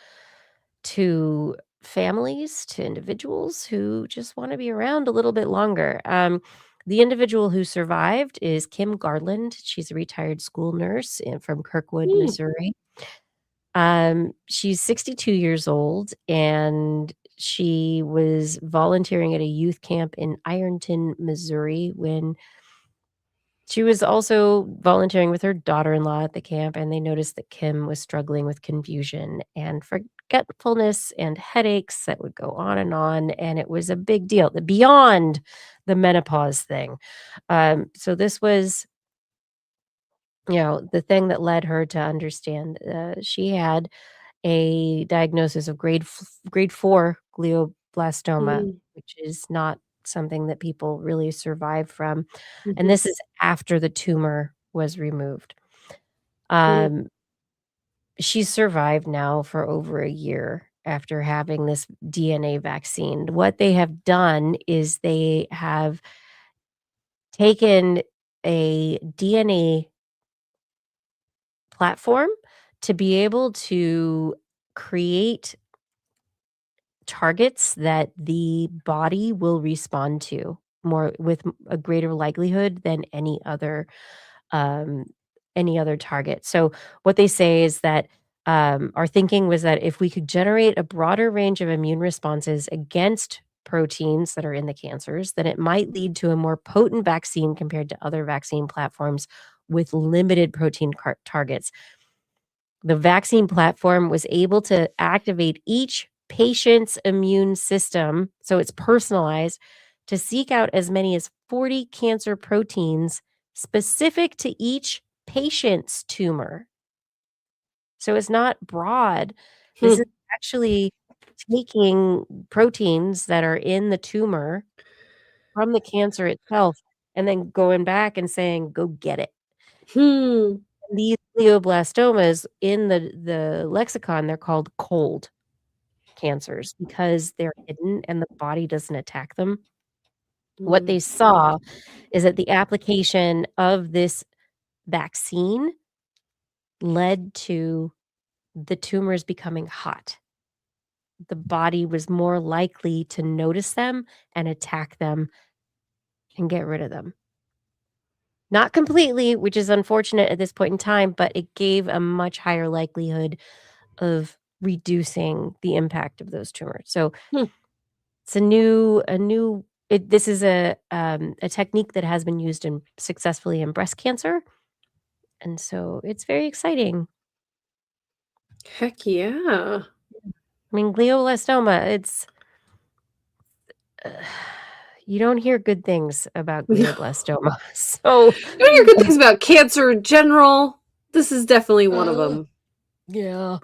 to families, to individuals who just want to be around a little bit longer. The individual who survived is Kim Garland. She's a retired school nurse from Kirkwood, Missouri. She's 62 years old, and she was volunteering at a youth camp in Ironton, Missouri, when she was also volunteering with her daughter-in-law at the camp, and they noticed that Kim was struggling with confusion and forgetfulness and headaches that would go on, and it was a big deal, beyond the menopause thing. So this was, the thing that led her to understand, she had a diagnosis of grade 4 glioblastoma, which is not something that people really survive from, and this is after the tumor was removed. She's survived now for over a year after having this DNA vaccine. What they have done is they have taken a DNA platform to be able to create targets that the body will respond to more with a greater likelihood than um, any other target. So what they say is that our thinking was that if we could generate a broader range of immune responses against proteins that are in the cancers, then it might lead to a more potent vaccine compared to other vaccine platforms with limited protein targets. The vaccine platform was able to activate each patient's immune system, so it's personalized, to seek out as many as 40 cancer proteins specific to each patient's tumor. So it's not broad. This is actually taking proteins that are in the tumor from the cancer itself and then going back and saying, "Go get it." These glioblastomas in the lexicon, they're called cold cancers because they're hidden and the body doesn't attack them. What they saw is that the application of this vaccine led to the tumors becoming hot. The body was more likely to notice them and attack them and get rid of them. Not completely, which is unfortunate at this point in time, but it gave a much higher likelihood of reducing the impact of those tumors. So Hmm. it's a new this is a technique that has been used successfully in breast cancer, and so it's very exciting. Heck yeah. I mean, glioblastoma, it's you don't hear good things about No. glioblastoma. So You don't hear good things about cancer in general. This is definitely one of them. yeah.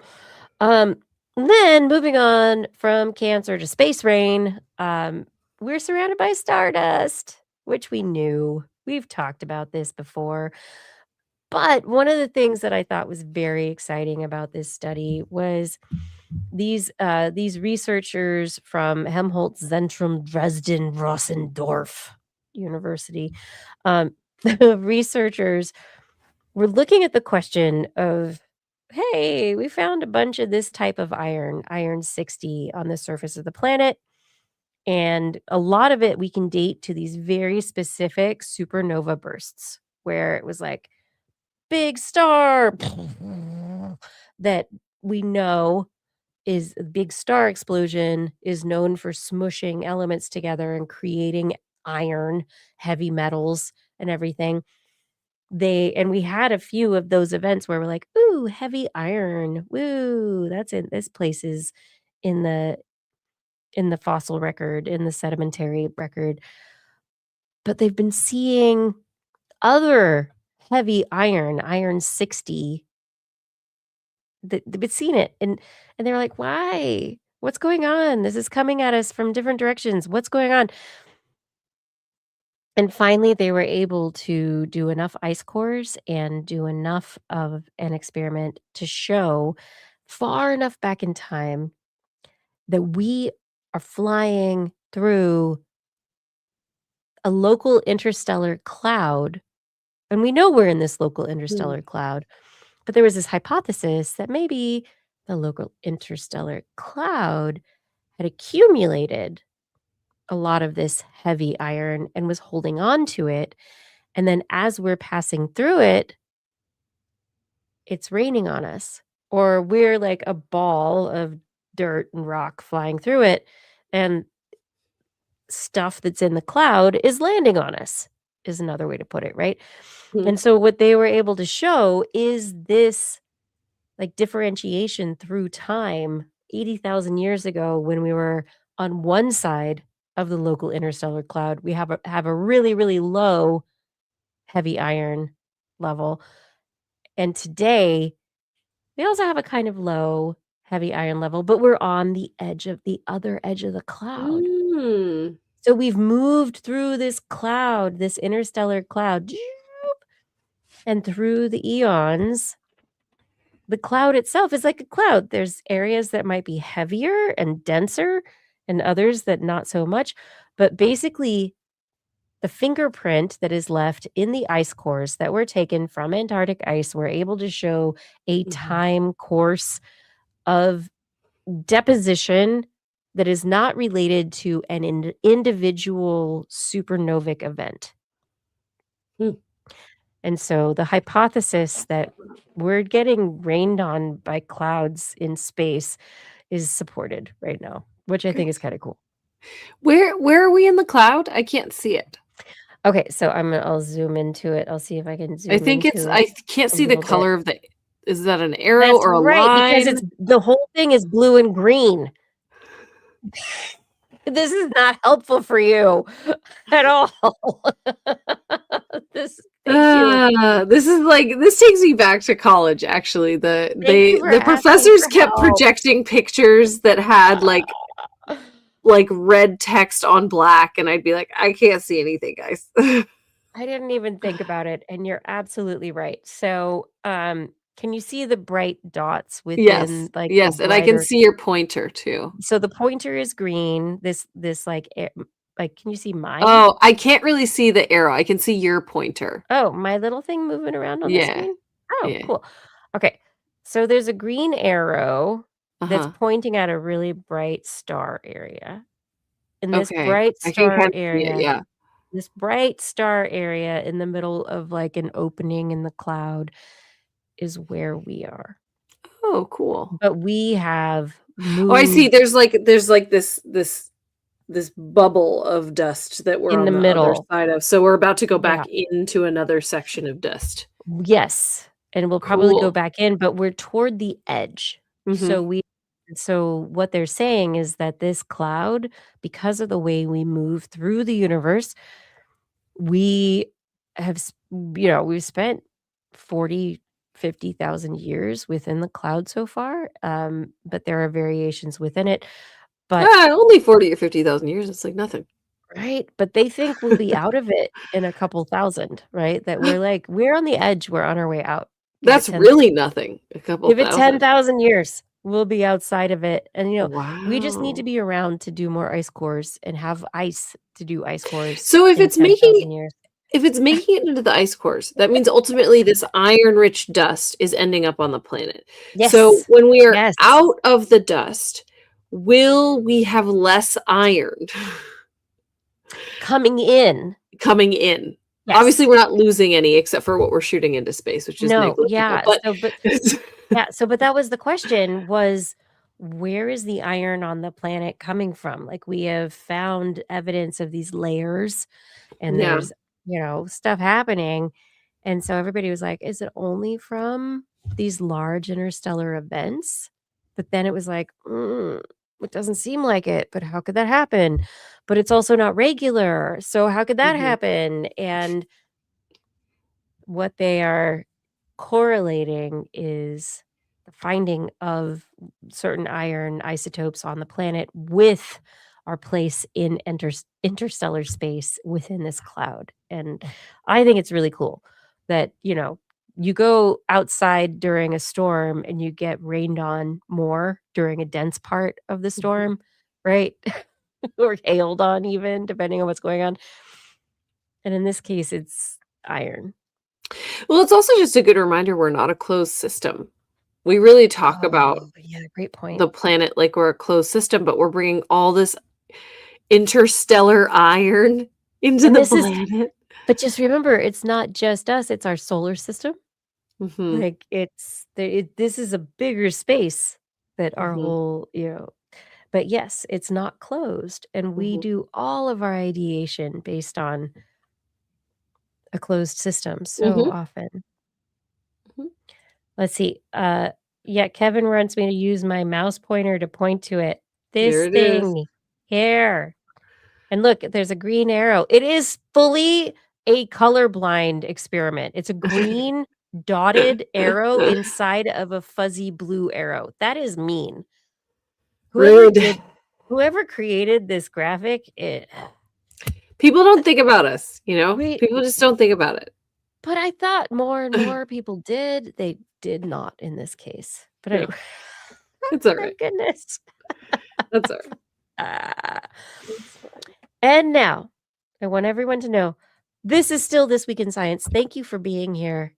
Then moving on from cancer to space rain, we're surrounded by stardust, which we knew. We've talked about this before. But one of the things that I thought was very exciting about this study was these researchers from Helmholtz Zentrum Dresden Rossendorf University. The researchers were looking at the question of, hey, we found a bunch of this type of iron 60 on the surface of the planet. And a lot of it we can date to these very specific supernova bursts where it was like big star that we know is a big star explosion is known for smushing elements together and creating iron, heavy metals, and everything. We had a few of those events where we're like, "Ooh, heavy iron. Woo, that's in this place is in the fossil record, in the sedimentary record." But they've been seeing other heavy iron 60, they've been seeing it, and they were like, "Why? What's going on? This is coming at us from different directions. What's going on?" And finally, they were able to do enough ice cores and do enough of an experiment to show far enough back in time that we are flying through a local interstellar cloud, and we know we're in this local interstellar cloud, but there was this hypothesis that maybe the local interstellar cloud had accumulated a lot of this heavy iron and was holding on to it. And then as we're passing through it, it's raining on us, or we're like a ball of dirt and rock flying through it, and stuff that's in the cloud is landing on us, is another way to put it, right? Hmm. And so what they were able to show is this like differentiation through time 80,000 years ago when we were on one side of the local interstellar cloud, we have a really, really low heavy iron level. And today, we also have a kind of low heavy iron level, but we're on the other edge of the cloud. Mm. So we've moved through this cloud, this interstellar cloud, and through the eons, the cloud itself is like a cloud. There's areas that might be heavier and denser and others that not so much. But basically, the fingerprint that is left in the ice cores that were taken from Antarctic ice were able to show a time course of deposition that is not related to an individual supernovic event. Hmm. And so the hypothesis that we're getting rained on by clouds in space is supported right now, which I think is kind of cool. Where are we in the cloud? I can't see it. Okay, so I'll zoom into it. I'll see if I can zoom I think into I it can't a see the little bit. color of the. Is that an arrow That's or a right, because line? it's the whole thing is blue and green. This is not helpful for you at all. Thank you. This takes me back to college. Actually, Thank you for the asking professors for kept help. projecting pictures that had like red text on black, and I'd be like, I can't see anything, guys. I didn't even think about it, and you're absolutely right. So, can you see the bright dots within like the yes, and I can brighter? see your pointer too. So the pointer is green. This like can you see mine? Oh, I can't really see the arrow. I can see your pointer. Oh, my little thing moving around on the Yeah, screen? Oh, yeah. cool. Okay. So there's a green arrow that's Uh-huh. pointing at a really bright star area. In this Okay. bright I can star kind of see it, area, yeah. this bright star area in the middle of like an opening in the cloud is where we are. Oh, cool. But we have Oh, I see. moved There's like this bubble of dust that we're in the on the other middle. side of. So we're about to go Yeah. back into another section of dust. Yes. And we'll probably go Cool. back in, but we're toward the edge. Mhm. So what they're saying is that this cloud, because of the way we move through the universe, we have we've spent 40, 50,000 years within the cloud so far, but there are variations within it. But Only 40 or 50,000 years. It's like nothing. right, but they think we'll be out of it in a couple thousand, right? That we're on the edge, we're on our way out. Give it That's 10 really nothing. A couple give it thousand. 10,000 years, we'll be outside of it, and, we just need to Wow. be around to do more ice cores and have ice to do ice cores So in 10,000 years. if it's making it into the ice cores, that means ultimately this iron-rich dust is ending up on the planet. So Yes. when we are Yes. out of the dust, will we have less iron Coming in. coming in? Yes. Obviously, we're not losing any except for what we're shooting into space, which is No, negligible. yeah, but that was the question was, where is the iron on the planet coming from? Like, we have found evidence of these layers, and Yeah. there's, stuff happening, and so everybody was like, "Is it only from these large interstellar events?" But then it was like, it doesn't seem like it, but how could that happen? But it's also not regular, so how could that Mhm. happen? And what they are correlating is the finding of certain iron isotopes on the planet with our place in interstellar space within this cloud. And I think it's really cool that, you go outside during a storm and you get rained on more during a dense part of the storm, right? Or hailed on, even depending on what's going on. And in this case, it's iron. Well, it's also just a good reminder we're not a closed system. We really talk about Oh, yeah, great point. the planet like we're a closed system, but we're bringing all this interstellar iron into And the this is planet. but just remember, it's not just us, it's our solar system. Mhm, Like, this is a bigger space that our mhm, whole, but yes, it's not closed, and we mhm, do all of our ideation based on a closed system so mhm, often. mhm. Let's see, yeah, Kevin wants me to use my mouse pointer to point to it. There This it is. thing here. And look, there's a green arrow. It is fully a colorblind experiment. It's a green dotted arrow inside of a fuzzy blue arrow. That is mean. Rude. Whoever created this graphic, People don't think about us, you know? we People just don't think about it. but I thought more and more people did. They did not in this case. But No, anyway, it's alright. thank goodness. That's alright. Ah. It's fine. And now, I want everyone to know, this is still This Week in Science. Thank you for being here.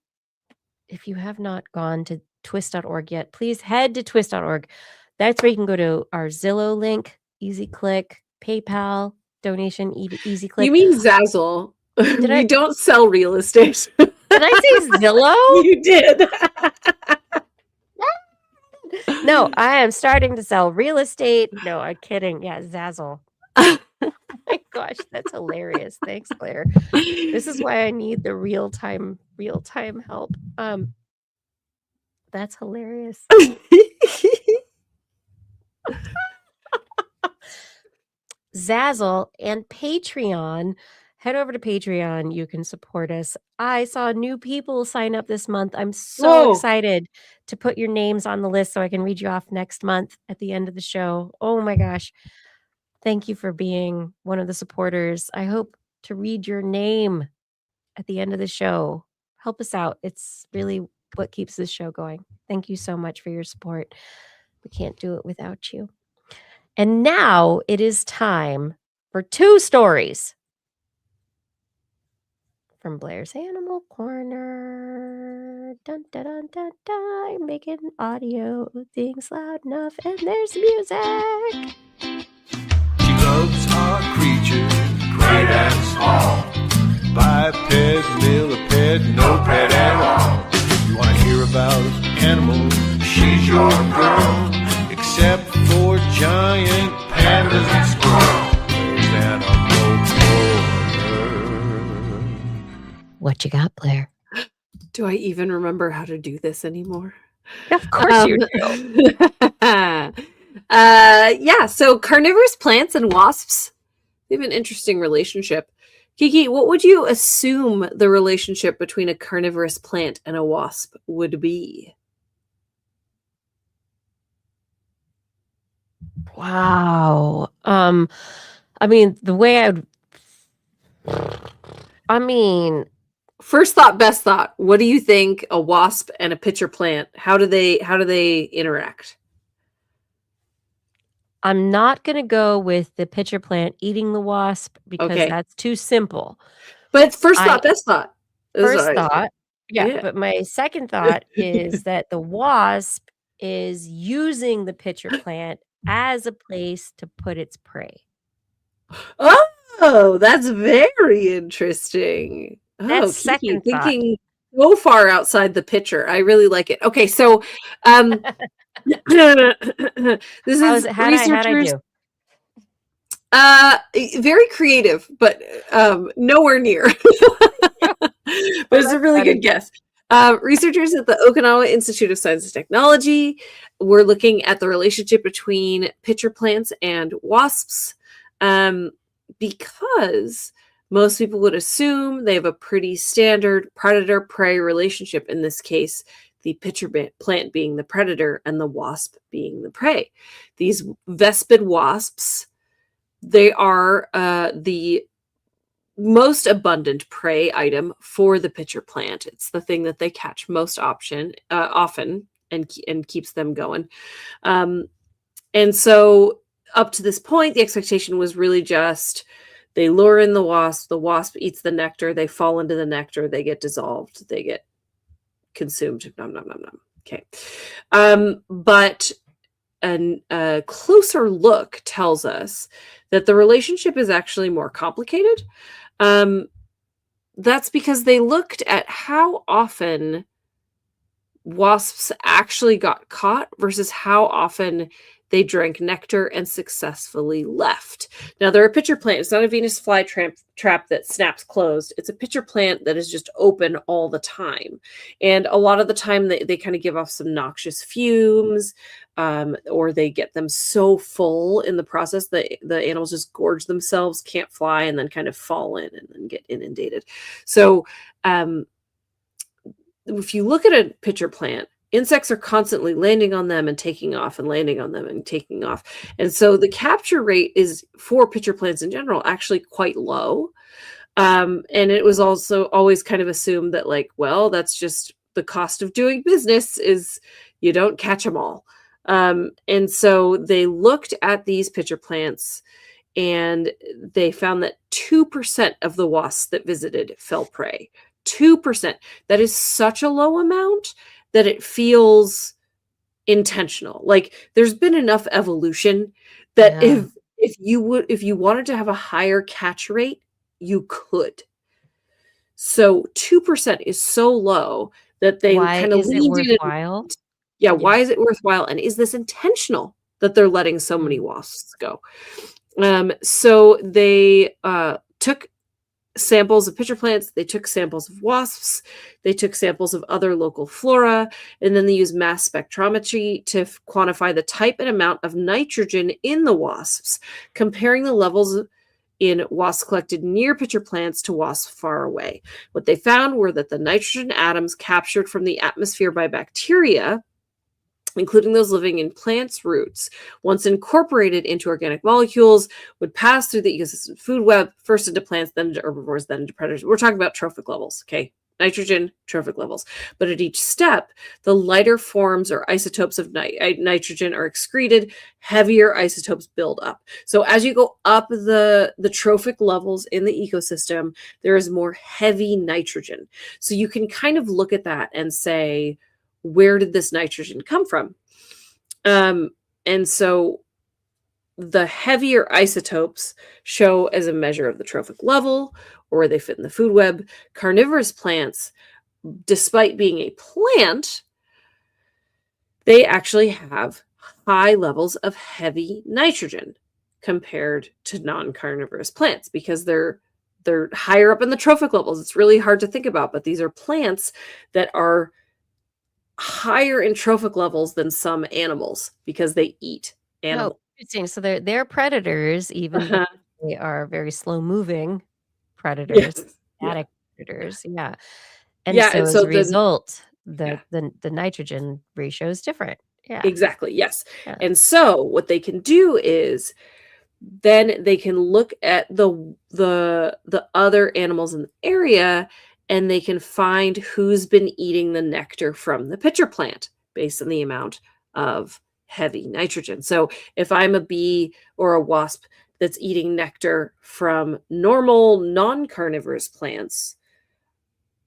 If you have not gone to twist.org yet, please head to twist.org. That's where you can go to our Zillow link, easy click, PayPal, donation, easy You click. mean Zazzle. Did We I don't sell real estate. did I say Zillow? You did. No, I am starting to sell real estate. No, I'm kidding. Yeah, Zazzle. Oh my gosh, that's hilarious. Thanks, Claire. This is why I need the real-time help. That's hilarious. Zazzle and Patreon. Head over to Patreon. You can support us. I saw new people sign up this month. I'm so Whoa. excited to put your names on the list so I can read you off next month at the end of the show. Oh my gosh. Thank you for being one of the supporters. I hope to read your name at the end of the show. Help us out. It's really what keeps this show going. Thank you so much for your support. We can't do it without you. And now it is time for 2 stories from Blair's Animal Corner. Dun, dun, dun, dun, dun, making audio things loud enough, and there's music. She loves our creatures, great and small. Biped, millipede, no pet at all. You want to hear about animals? She's your girl. Except for giant pandas and squirrels. There's Animal Corner. What you got, Blair? Do I even remember how to do this anymore? Of course you do. Yeah, so carnivorous plants and wasps, they have an interesting relationship. Kiki, what would you assume the relationship between a carnivorous plant and a wasp would be? Wow. I mean, the way First thought, best thought. What do you think a wasp and a pitcher plant, how do they interact? I'm not going to go with the pitcher plant eating the wasp because Okay. that's too simple. But first thought, best thought. First thought, Yeah. but my second thought is that the wasp is using the pitcher plant as a place to put its prey. Oh, that's very interesting. That's Kiki, second thought. thinking so far outside the picture. I really like it. Okay, so this is How'd I researchers. do? Very creative, but nowhere near. But it's a really good guess. Researchers at the Okinawa Institute of Science and Technology were looking at the relationship between pitcher plants and wasps, because most people would assume they have a pretty standard predator-prey relationship. In this case, the pitcher plant being the predator and the wasp being the prey. These vespid wasps, they are the most abundant prey item for the pitcher plant. It's the thing that they catch most often and keeps them going. And so up to this point, the expectation was really just they lure in the wasp eats the nectar, they fall into the nectar, they get dissolved, they get consumed. Nom, nom, nom, nom. Okay. But a closer look tells us that the relationship is actually more complicated. That's because they looked at how often wasps actually got caught versus how often they drank nectar and successfully left. Now, they're a pitcher plant. It's not a Venus flytrap that snaps closed. It's a pitcher plant that is just open all the time. And a lot of the time, they kind of give off some noxious fumes, or they get them so full in the process that the animals just gorge themselves, can't fly, and then kind of fall in and then get inundated. So if you look at a pitcher plant, insects are constantly landing on them and taking off and landing on them and taking off. And so the capture rate is, for pitcher plants in general, actually quite low. And it was also always kind of assumed that, like, well, that's just the cost of doing business, is you don't catch them all. And so they looked at these pitcher plants and they found that 2% of the wasps that visited fell prey. 2%. That is such a low amount that it feels intentional. Like, there's been enough evolution that if you wanted to have a higher catch rate, you could. So 2% is so low that they kind of leaned in. Worthwhile? Yeah, why is it worthwhile? And is this intentional that they're letting so many wasps go? So they took samples of pitcher plants, they took samples of wasps, they took samples of other local flora, and then they used mass spectrometry to quantify the type and amount of nitrogen in the wasps, comparing the levels in wasps collected near pitcher plants to wasps far away. What they found were that the nitrogen atoms captured from the atmosphere by bacteria, including those living in plants' roots, once incorporated into organic molecules, would pass through the ecosystem food web, first into plants, then into herbivores, then into predators. We're talking about trophic levels, okay? nitrogen, trophic levels. But at each step, the lighter forms or isotopes of nitrogen are excreted, heavier isotopes build up. So as you go up the trophic levels in the ecosystem, there is more heavy nitrogen. So you can kind of look at that and say, where did this nitrogen come from? And so the heavier isotopes show as a measure of the trophic level or where they fit in the food web. Carnivorous plants, despite being a plant, they actually have high levels of heavy nitrogen compared to non-carnivorous plants because they're higher up in the trophic levels. It's really hard to think about, but these are plants that are higher in trophic levels than some animals because they eat animals. Oh, interesting. So they're predators, even though they are very slow-moving predators, Yes. static predators. Yeah. And Yeah, so and as so a result, yeah. the nitrogen ratio is different. Yeah. Exactly. Yes. Yeah. And so what they can do is then they can look at the other animals in the area and they can find who's been eating the nectar from the pitcher plant based on the amount of heavy nitrogen. So if I'm a bee or a wasp that's eating nectar from normal non-carnivorous plants,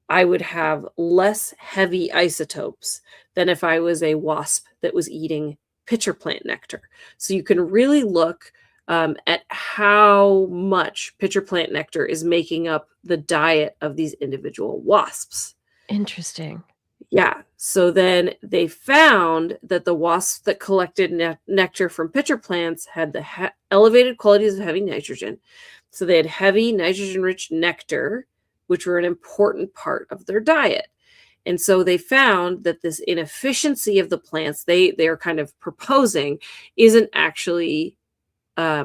I would have less heavy isotopes than if I was a wasp that was eating pitcher plant nectar. So you can really look at how much pitcher plant nectar is making up the diet of these individual wasps. Interesting. Yeah. So then they found that the wasps that collected nectar from pitcher plants had the elevated qualities of heavy nitrogen. So they had heavy nitrogen-rich nectar, which were an important part of their diet. And so they found that this inefficiency of the plants they are kind of proposing isn't actually a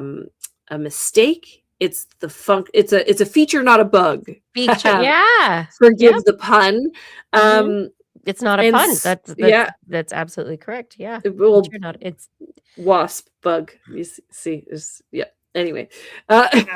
mistake. It's it's a feature, not a bug. Feature. Yeah. Forgive Yep. the pun. It's not a and pun. That's yeah, that's absolutely correct. Yeah. well, Feature, not it's wasp bug. You see, yeah. Anyway, telling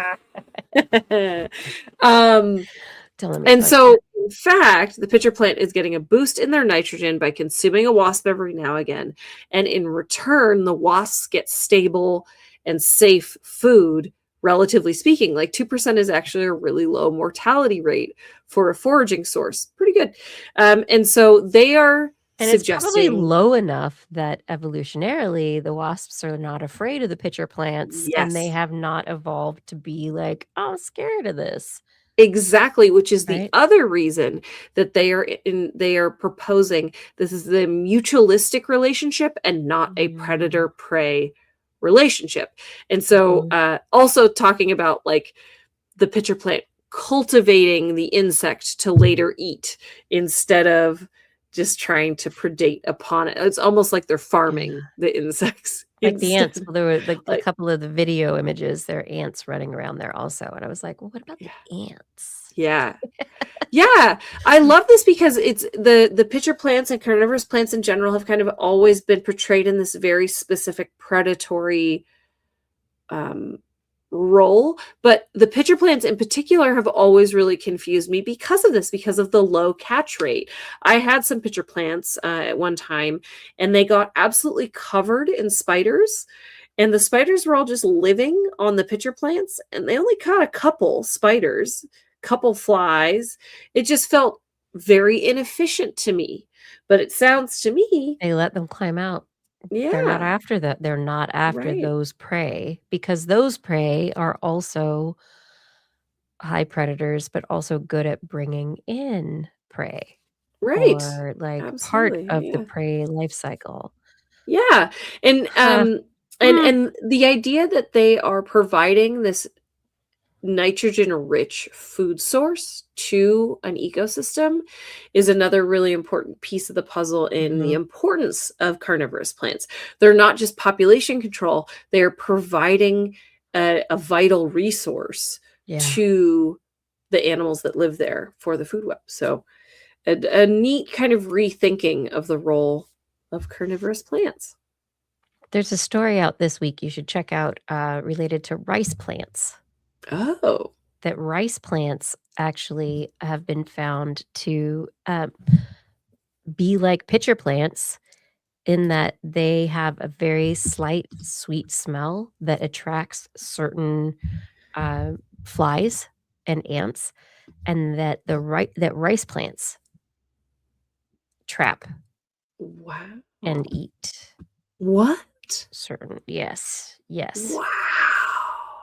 me and about so in fact, the pitcher plant is getting a boost in their nitrogen by consuming a wasp every now and again, and in return, the wasps get stable and safe food. Relatively speaking, like 2% is actually a really low mortality rate for a foraging source. Pretty good. And so they are and it's probably low enough that evolutionarily the wasps are not afraid of the pitcher plants and they yes, have not evolved to be like, oh, scared of this. exactly, which is the Right. other reason that they are proposing this is the mutualistic relationship and not a predator prey relationship. And so also talking about like the pitcher plant cultivating the insect to later eat instead of just trying to predate upon it. It's almost like they're farming the insects. Like the ants. Well, there were like a like, couple of the video images, there are ants running around there also. And I was like, well, what about the ants? yeah. Yeah. I love this because it's the pitcher plants and carnivorous plants in general have kind of always been portrayed in this very specific predatory role, but the pitcher plants in particular have always really confused me because of this, because of the low catch rate. I had some pitcher plants at one time and they got absolutely covered in spiders, and the spiders were all just living on the pitcher plants and they only caught a couple spiders, couple flies. It just felt very inefficient to me, but it sounds to me They let them climb out. They're not yeah, after that. They're not after right, those prey because those prey are also high predators, but also good at bringing in prey right, or like part absolutely, of the yeah. prey life cycle. Yeah. And Huh. and the idea that they are providing this nitrogen rich food source to an ecosystem is another really important piece of the puzzle in the Mhm. importance of carnivorous plants. They're not just population control, they're providing a vital resource Yeah. to the animals that live there for the food web. So a neat kind of rethinking of the role of carnivorous plants. There's a story out this week you should check out related to rice plants Oh, that rice plants actually have been found to be like pitcher plants in that they have a very slight sweet smell that attracts certain flies and ants, and that that rice plants trap Wow. and eat What? certain. Yes. Wow.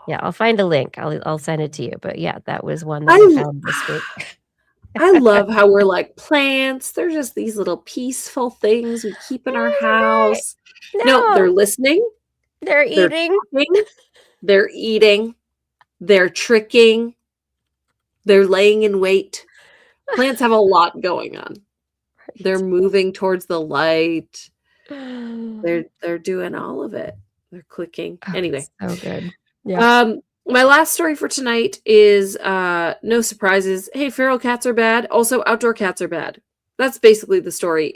Yeah, I'll find a link. I'll send it to you. But yeah, that was one that I we found this week. I love how we're like plants. They're just these little peaceful things we keep in our house. No, they're listening. They're They're eating. talking. They're eating. They're tricking. They're laying in wait. Plants have a lot going on. They're moving towards the light. They're doing all of it. They're clicking. Oh, Anyway. so good. Yeah. My last story for tonight is no surprises. Hey, feral cats are bad. Also, outdoor cats are bad. That's basically the story.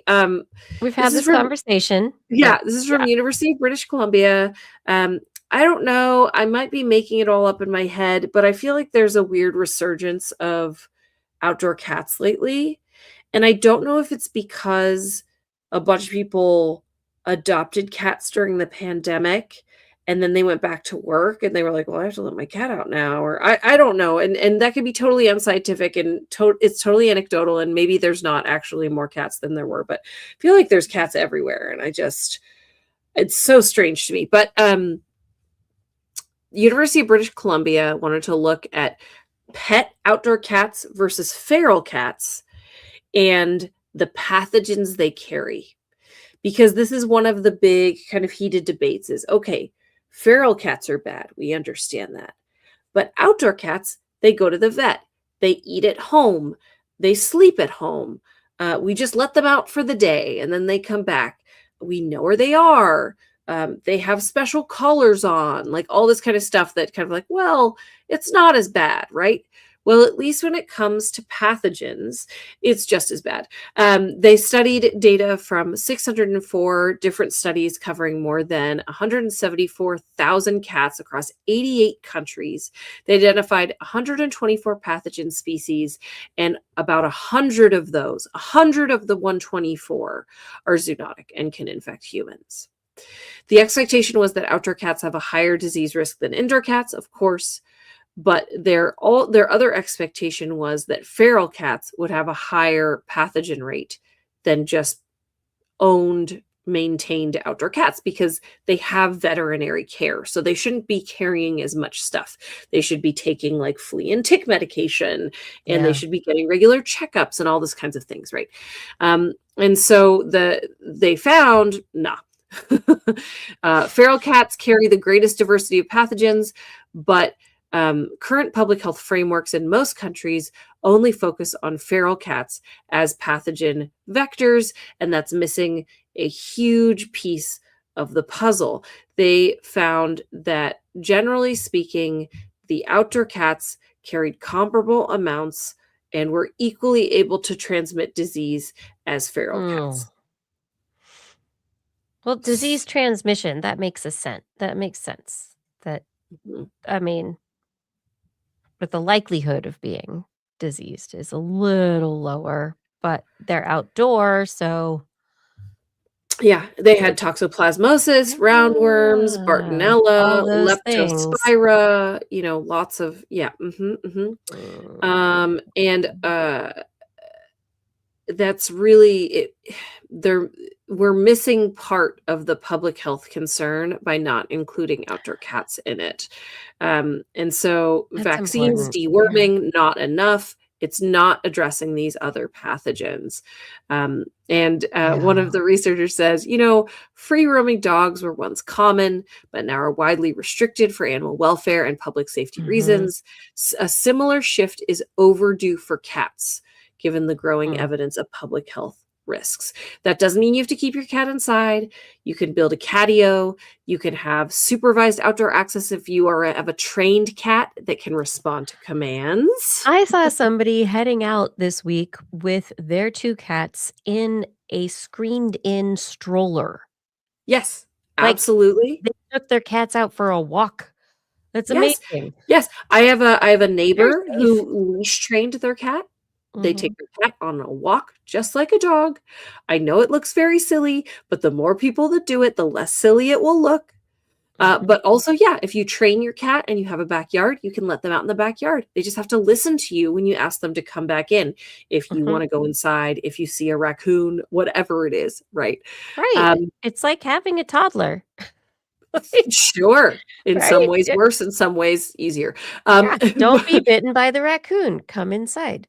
We've had this conversation. Yeah, this is from University of British Columbia. I don't know. I might be making it all up in my head, but I feel like there's a weird resurgence of outdoor cats lately. And I don't know if it's because a bunch of people adopted cats during the pandemic and then they went back to work and they were like, well, I have to let my cat out now. Or I don't know. And that could be totally unscientific and it's totally anecdotal. And maybe there's not actually more cats than there were, but I feel like there's cats everywhere. And it's so strange to me. But University of British Columbia wanted to look at pet outdoor cats versus feral cats and the pathogens they carry. Because this is one of the big kind of heated debates is, okay, feral cats are bad. We understand that. But outdoor cats, they go to the vet. They eat at home. They sleep at home. We just let them out for the day and then they come back. We know where they are. They have special collars on, like all this kind of stuff that kind of like, well, it's not as bad, right? Well, at least when it comes to pathogens, it's just as bad. They studied data from 604 different studies covering more than 174,000 cats across 88 countries. They identified 124 pathogen species, and about 100 of the 124 are zoonotic and can infect humans. The expectation was that outdoor cats have a higher disease risk than indoor cats, of course. But their other expectation was that feral cats would have a higher pathogen rate than just owned, maintained outdoor cats because they have veterinary care. So they shouldn't be carrying as much stuff. They should be taking like flea and tick medication and they should be getting regular checkups and all those kinds of things, right? And so they found, feral cats carry the greatest diversity of pathogens, but current public health frameworks in most countries only focus on feral cats as pathogen vectors, and that's missing a huge piece of the puzzle. They found that, generally speaking, the outdoor cats carried comparable amounts and were equally able to transmit disease as feral cats. Well, disease transmission, that makes sense. That, I mean, but the likelihood of being diseased is a little lower, but they're outdoor, so yeah, they had toxoplasmosis, roundworms, Bartonella, Leptospira, lots of, and that's really it. We're missing part of the public health concern by not including outdoor cats in it. And so that's vaccines, deworming, not enough. It's not addressing these other pathogens. One of the researchers says, free roaming dogs were once common, but now are widely restricted for animal welfare and public safety reasons. A similar shift is overdue for cats, given the growing evidence of public health risks. That doesn't mean you have to keep your cat inside. You can build a catio. You can have supervised outdoor access if you have a trained cat that can respond to commands. I saw somebody heading out this week with their 2 cats in a screened-in stroller. Yes, absolutely. They took their cats out for a walk That's Yes. amazing. Yes. I have a Very neighbor safe. who leash trained their cat. They take Mhm. their cat on a walk just like a dog. I know it looks very silly, but the more people that do it, the less silly it will look. Mhm. But also, yeah, if you train your cat and you have a backyard, you can let them out in the backyard. They just have to listen to you when you ask them to come back in. If you Mhm. want to go inside, if you see a raccoon, whatever it is, right? Right. Um, It's like having a toddler. Right? sure. In some Right? ways Yeah. worse, in some ways easier. Yeah. Don't be But bitten by the raccoon. Come inside.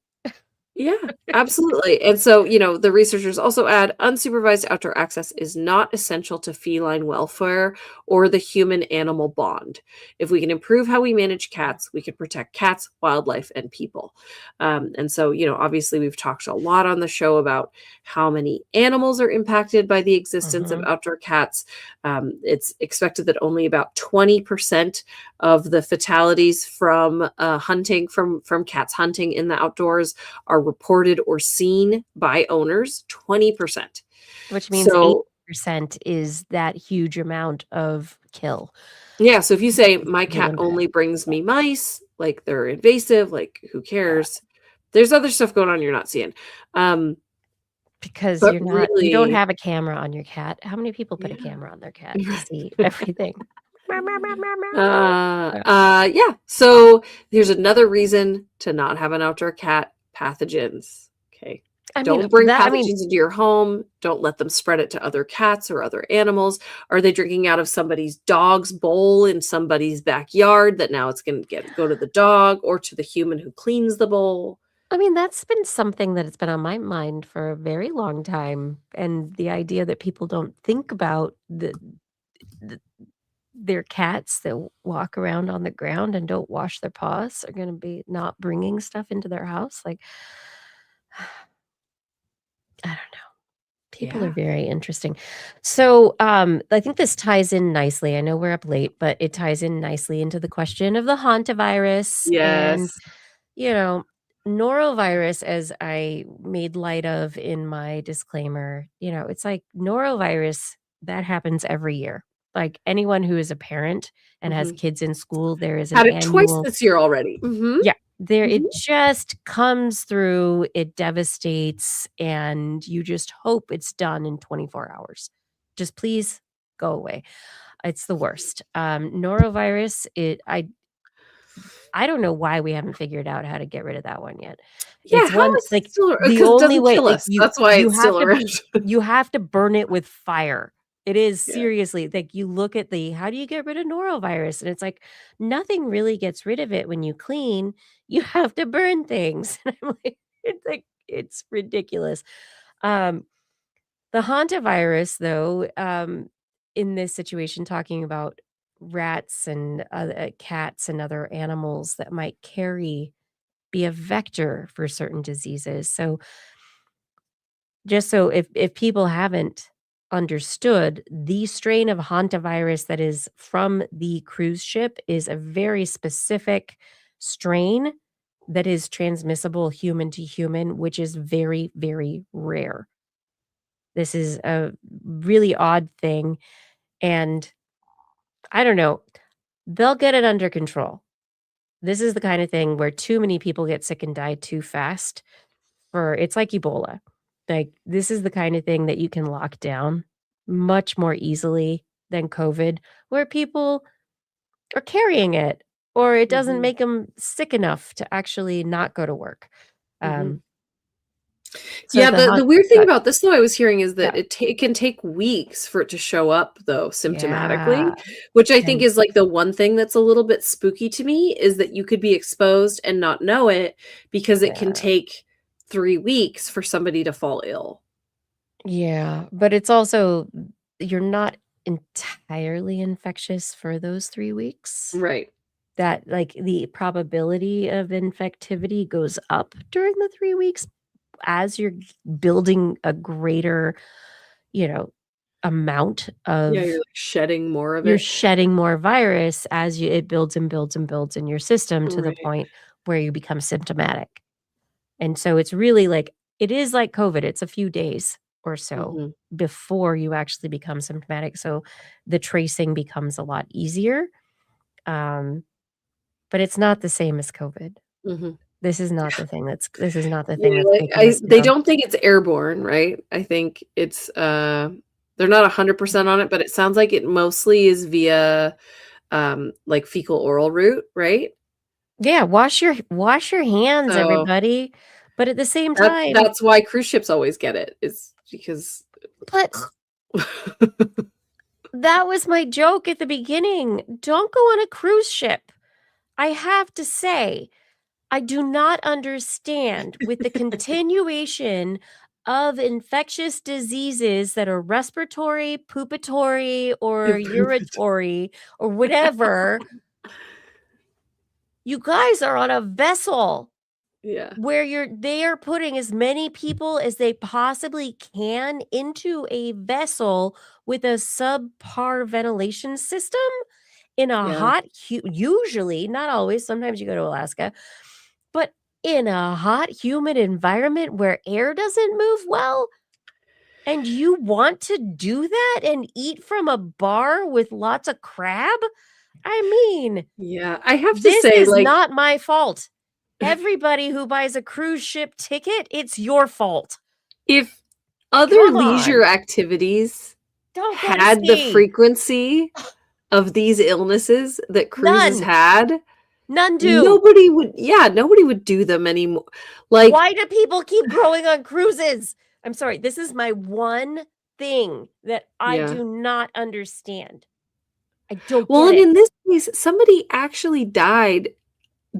yeah, absolutely. And so, the researchers also add unsupervised outdoor access is not essential to feline welfare or the human animal bond. If we can improve how we manage cats, we can protect cats, wildlife, and people. And so, obviously, we've talked a lot on the show about how many animals are impacted by the existence of Mhm. outdoor cats. It's expected that only about 20% of the fatalities from hunting, from cats hunting in the outdoors, are reported or seen by owners. 20%. Which means So 80% is that huge amount of kill. yeah, so if you say my Real cat impact. only brings me mice, like they're invasive, like who cares? There's other stuff going on you're not seeing. Because But you don't really, have a camera on your cat. How many people put a yeah. camera on their cat to see everything? Meow, meow, meow, meow, meow. Yeah. Yeah. So here's another reason to not have an outdoor cat: pathogens. Okay. I mean, Don't bring that I mean, pathogens into your home. Don't let them spread it to other cats or other animals. Are they drinking out of somebody's dog's bowl in somebody's backyard that now it's going to go to the dog or to the human who cleans the bowl? that's been something that has been on my mind for a very long time, and the idea that people don't think about the their cats that walk around on the ground and don't wash their paws are gonna be not bringing stuff into their house, like, I don't know. People are Yeah. very interesting. So, I think this ties in nicely. I know we're up late, but it ties in nicely into the question of the hantavirus and, Yes. you know, norovirus, as I made light of in my disclaimer. It's like norovirus, that happens every year. Like anyone who is a parent and has Mhm. kids in school, there is an Had it twice annual. this year already. Mhm. Yeah, there Mhm. it just comes through, it devastates, and you just hope it's done in 24 hours. Just please go away. It's the worst. Norovirus, I don't know why we haven't figured out how to get rid of that one yet. Yeah, It's how one is it like, still the because it only doesn't way kill like, us. That's why it's still around. you have to burn it with fire. It is Yeah. seriously like, you look at the how do you get rid of norovirus? And it's like, nothing really gets rid of it when you clean. You have to burn things. And I'm like, it's ridiculous. Um, the hantavirus, though, in this situation, talking about rats and cats and other animals that might be a vector for certain diseases. So, just so if people haven't understood, the strain of hantavirus that is from the cruise ship is a very specific strain that is transmissible human to human, which is very, very rare. This is a really odd thing, and I don't know, they'll get it under control. This is the kind of thing where too many people get sick and die too fast. For it's like Ebola. Like, this is the kind of thing that you can lock down much more easily than COVID, where people are carrying it, or it doesn't Mhm. make them sick enough to actually not go to work. Mhm. Um, so Yeah, the the hunt weird thing uh, about this though I was hearing is that yeah. it can take weeks for it to show up though Yeah, symptomatically, which I think and is like the one thing that's a little bit spooky to me is that you could be exposed and not know it because it can yeah. take 3 weeks for somebody to fall ill. Yeah, but it's also you're not entirely infectious for those 3 weeks. Right. That, like, the probability of infectivity goes up during the 3 weeks as you're building a greater, you know, amount Yeah, you're of like shedding more of you're it. shedding more virus as it builds and builds and builds in your system to the Right. point where you become symptomatic. And so it's really like it is like COVID, it's a few days or so Mhm. before you actually become symptomatic, so the tracing becomes a lot easier. but it's not the same as COVID. Mm-hmm. This is not the thing that's Yeah, taking us they down. don't think it's airborne, right? I think it's they're not 100% on it, but it sounds like it mostly is via like fecal oral route, right? Yeah, wash your hands, So everybody. But at the same time, that's why cruise ships always get it. Is because but that was my joke at the beginning. Don't go on a cruise ship. I have to say, I do not understand with the continuation of infectious diseases that are respiratory, poopatory, or uratory, or whatever. You guys are on a vessel yeah. where they are putting as many people as they possibly can into a vessel with a subpar ventilation system in a Yeah. hot, usually, not always, sometimes you go to Alaska, but in a hot, humid environment where air doesn't move well, and you want to do that and eat from a bar with lots of crab? I mean, Yeah. I have to this say, is like, not my fault. Everybody who buys a cruise ship ticket, it's your fault. if other Come leisure on. activities Don't go to had the sea. frequency of these illnesses that cruises None. had, None do. nobody would do them anymore. Like, Why do people keep growing on cruises? I'm sorry. This is my one thing that I yeah. do not understand. I don't Well, get and it. in this case, somebody actually died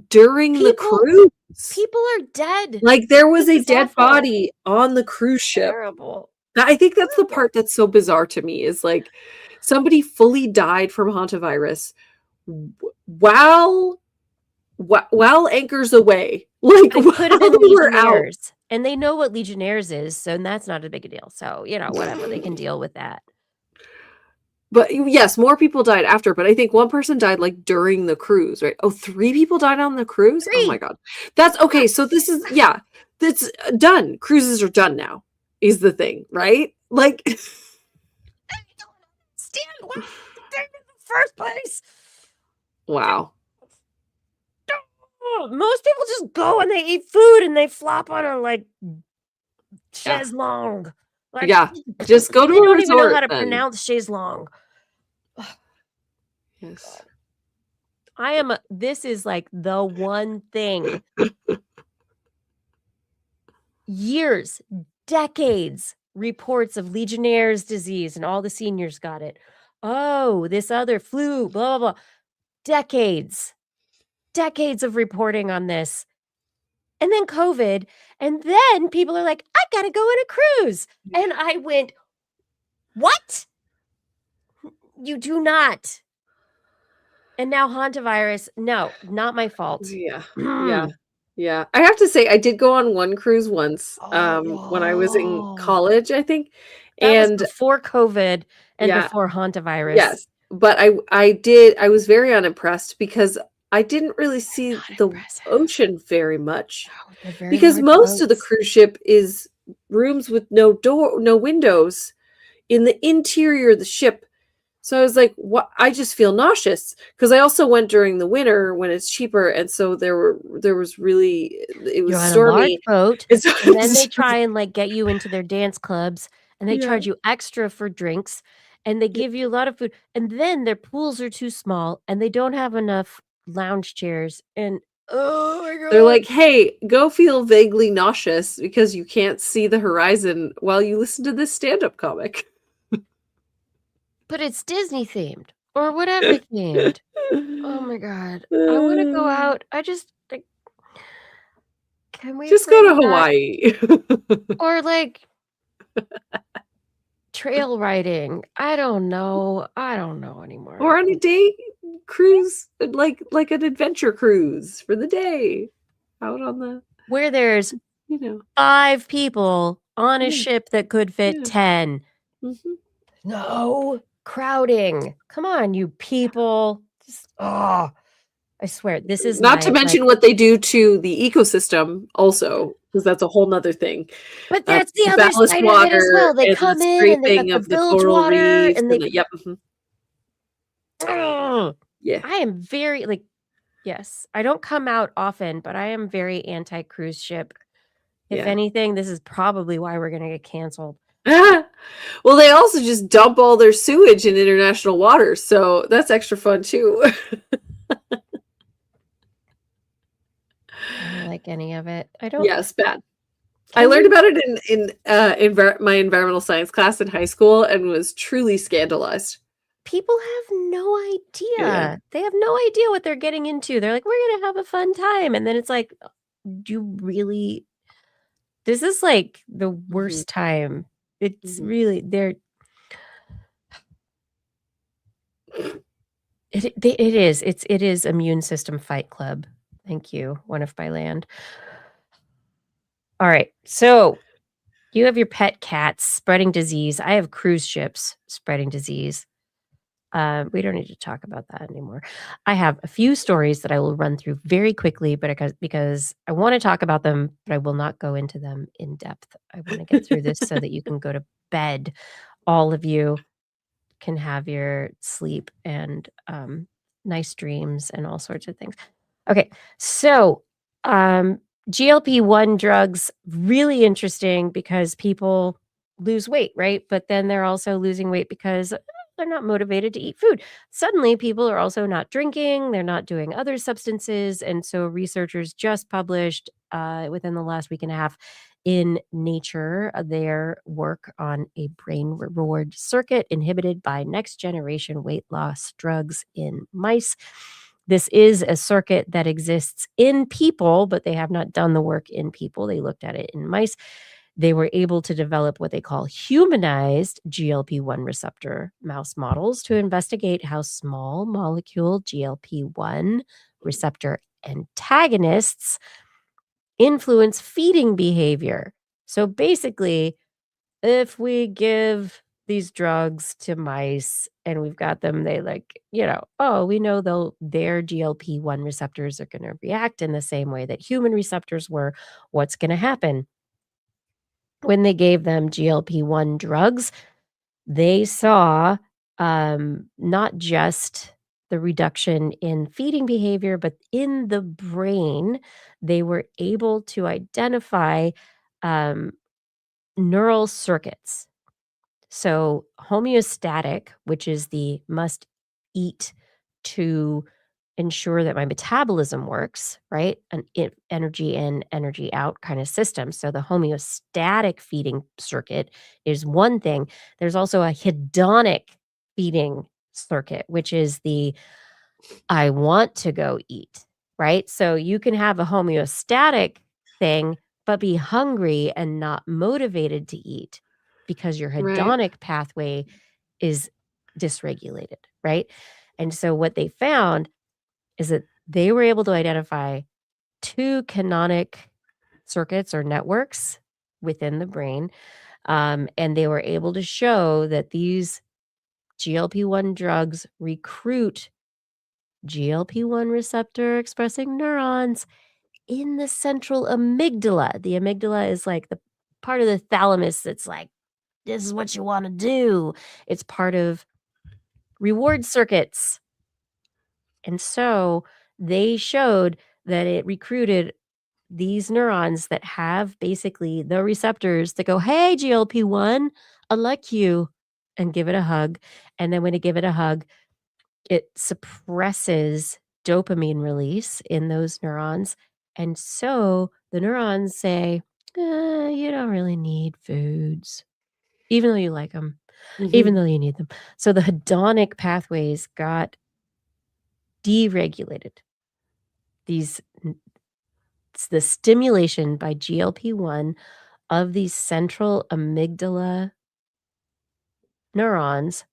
during the People cruise. People are dead. Like, there was This a is dead awful. body on the cruise ship. Terrible. I think that's the Terrible. part that's so bizarre to me, is like somebody fully died from hantavirus while anchors away. Like, It could have been while they were out. Legionnaires, and they know what Legionnaires is, so that's not a big a deal. So, whatever, they can deal with that. But yes, more people died after, but I think one person died like during the cruise, right? Oh, 3 people died on the cruise? Oh my 3. god. That's okay, so this is that's done. Cruises are done now, is the thing, right? Like, I don't understand why they did in the first place. wow. Most people just go and they eat food and they flop on a chaise-longue. Like, Yeah, just go to they a don't even know resort how to then. pronounce chaise-longue. Yes. This is like the one thing. Years, decades, reports of Legionnaire's disease and all the seniors got it. Oh, this other flu, blah, blah, blah. Decades of reporting on this. And then COVID. And then people are like, I gotta go on a cruise. And I went, what? You do not. And now hantavirus. No, not my fault. Yeah. Yeah. I have to say, I did go on one cruise once, when I was in college, I think. That was And before COVID and yeah, before hantavirus. yes, but I was very unimpressed because I didn't really see the ocean very much. Because most of the cruise ship is rooms with no windows in the interior of the ship. So I was like, what? I just feel nauseous, because I also went during the winter when it's cheaper, and so it was stormy. A large boat, and then they try and get you into their dance clubs, and they charge you extra for drinks, and they give you a lot of food, and then their pools are too small, and they don't have enough lounge chairs, and oh my god, they're like, hey, go feel vaguely nauseous because you can't see the horizon while you listen to this stand-up comic. But it's Disney themed or whatever themed. Oh my god, I want to go out. I just can we just go to Hawaii or trail riding? I don't know anymore. Or on a day cruise, like an adventure cruise for the day, out on the where there's 5 people on a ship that could fit 10. Mm-hmm. No crowding. Come on, you people. I swear, this is not to mention what they do to the ecosystem also, because that's a whole nother thing. But that's the other side of it as well. They come in and they got the bilge water and they yeah. I am very Yes. I don't come out often, but I am very anti cruise ship. If Yeah. anything, this is probably why we're gonna get canceled. Well, they also just dump all their sewage in international waters, so that's extra fun too. I don't like any of it. I don't Yes, bad. I can learned you about it in my environmental science class in high school and was truly scandalized. people have no Yeah. idea. They have no idea what they're getting into. They're like, "We're gonna have a fun time," and then it's like, "Do you really this is, like, the Mhm, worst time." It's mhm. really they're it is. It is immune system fight club. Thank you, One If by Land. Alright, so you have your pet cats spreading disease. I have cruise ships spreading disease. We don't need to talk about that anymore. I have a few stories that I will run through very quickly, but because I want to talk about them, but I will not go into them in depth. I want to get through this so that you can go to bed. All of you can have your sleep and nice dreams and all sorts of things. Okay, so GLP-1 drugs, really interesting because people lose weight, right? But then they're also losing weight because they're not motivated to eat food. Suddenly, people are also not drinking, they're not doing other substances. And so, researchers just published within the last week and a half in Nature their work on a brain reward circuit inhibited by next generation weight loss drugs in mice. This is a circuit that exists in people, but they have not done the work in people. They looked at it in mice. They were able to develop what they call humanized GLP-1 receptor mouse models to investigate how small molecule GLP-1 receptor antagonists influence feeding behavior. So basically, if we give these drugs to mice and we've got them, they like, oh, we know their GLP-1 receptors are going to react in the same way that human receptors were. What's going to happen? When they gave them GLP-1 drugs, they saw not just the reduction in feeding behavior, but in the brain, they were able to identify um, neural circuits. So, homeostatic, which is the must eat to ensure that my metabolism works, right? An energy in, energy out kind of system. So, the homeostatic feeding circuit is one thing. There's also a hedonic feeding circuit, which is the I want to go eat, right? So, you can have a homeostatic thing, but be hungry and not motivated to eat because your Right. hedonic pathway is dysregulated, right? And so what they found is that they were able to identify two canonic circuits or networks within the brain. And they were able to show that these GLP-1 drugs recruit GLP-1 receptor expressing neurons in the central amygdala. The amygdala is like the part of the thalamus that's like, this is what you want to do. It's part of reward circuits. And so they showed that it recruited these neurons that have basically the receptors that go, hey, GLP-1, I like you, and give it a hug. And then when you give it a hug, it suppresses dopamine release in those neurons. And so the neurons say, you don't really need foods, even though you like them, even Mhm. though you need them. So the hedonic pathways got deregulated. These it's the stimulation by GLP-1 of these central amygdala neurons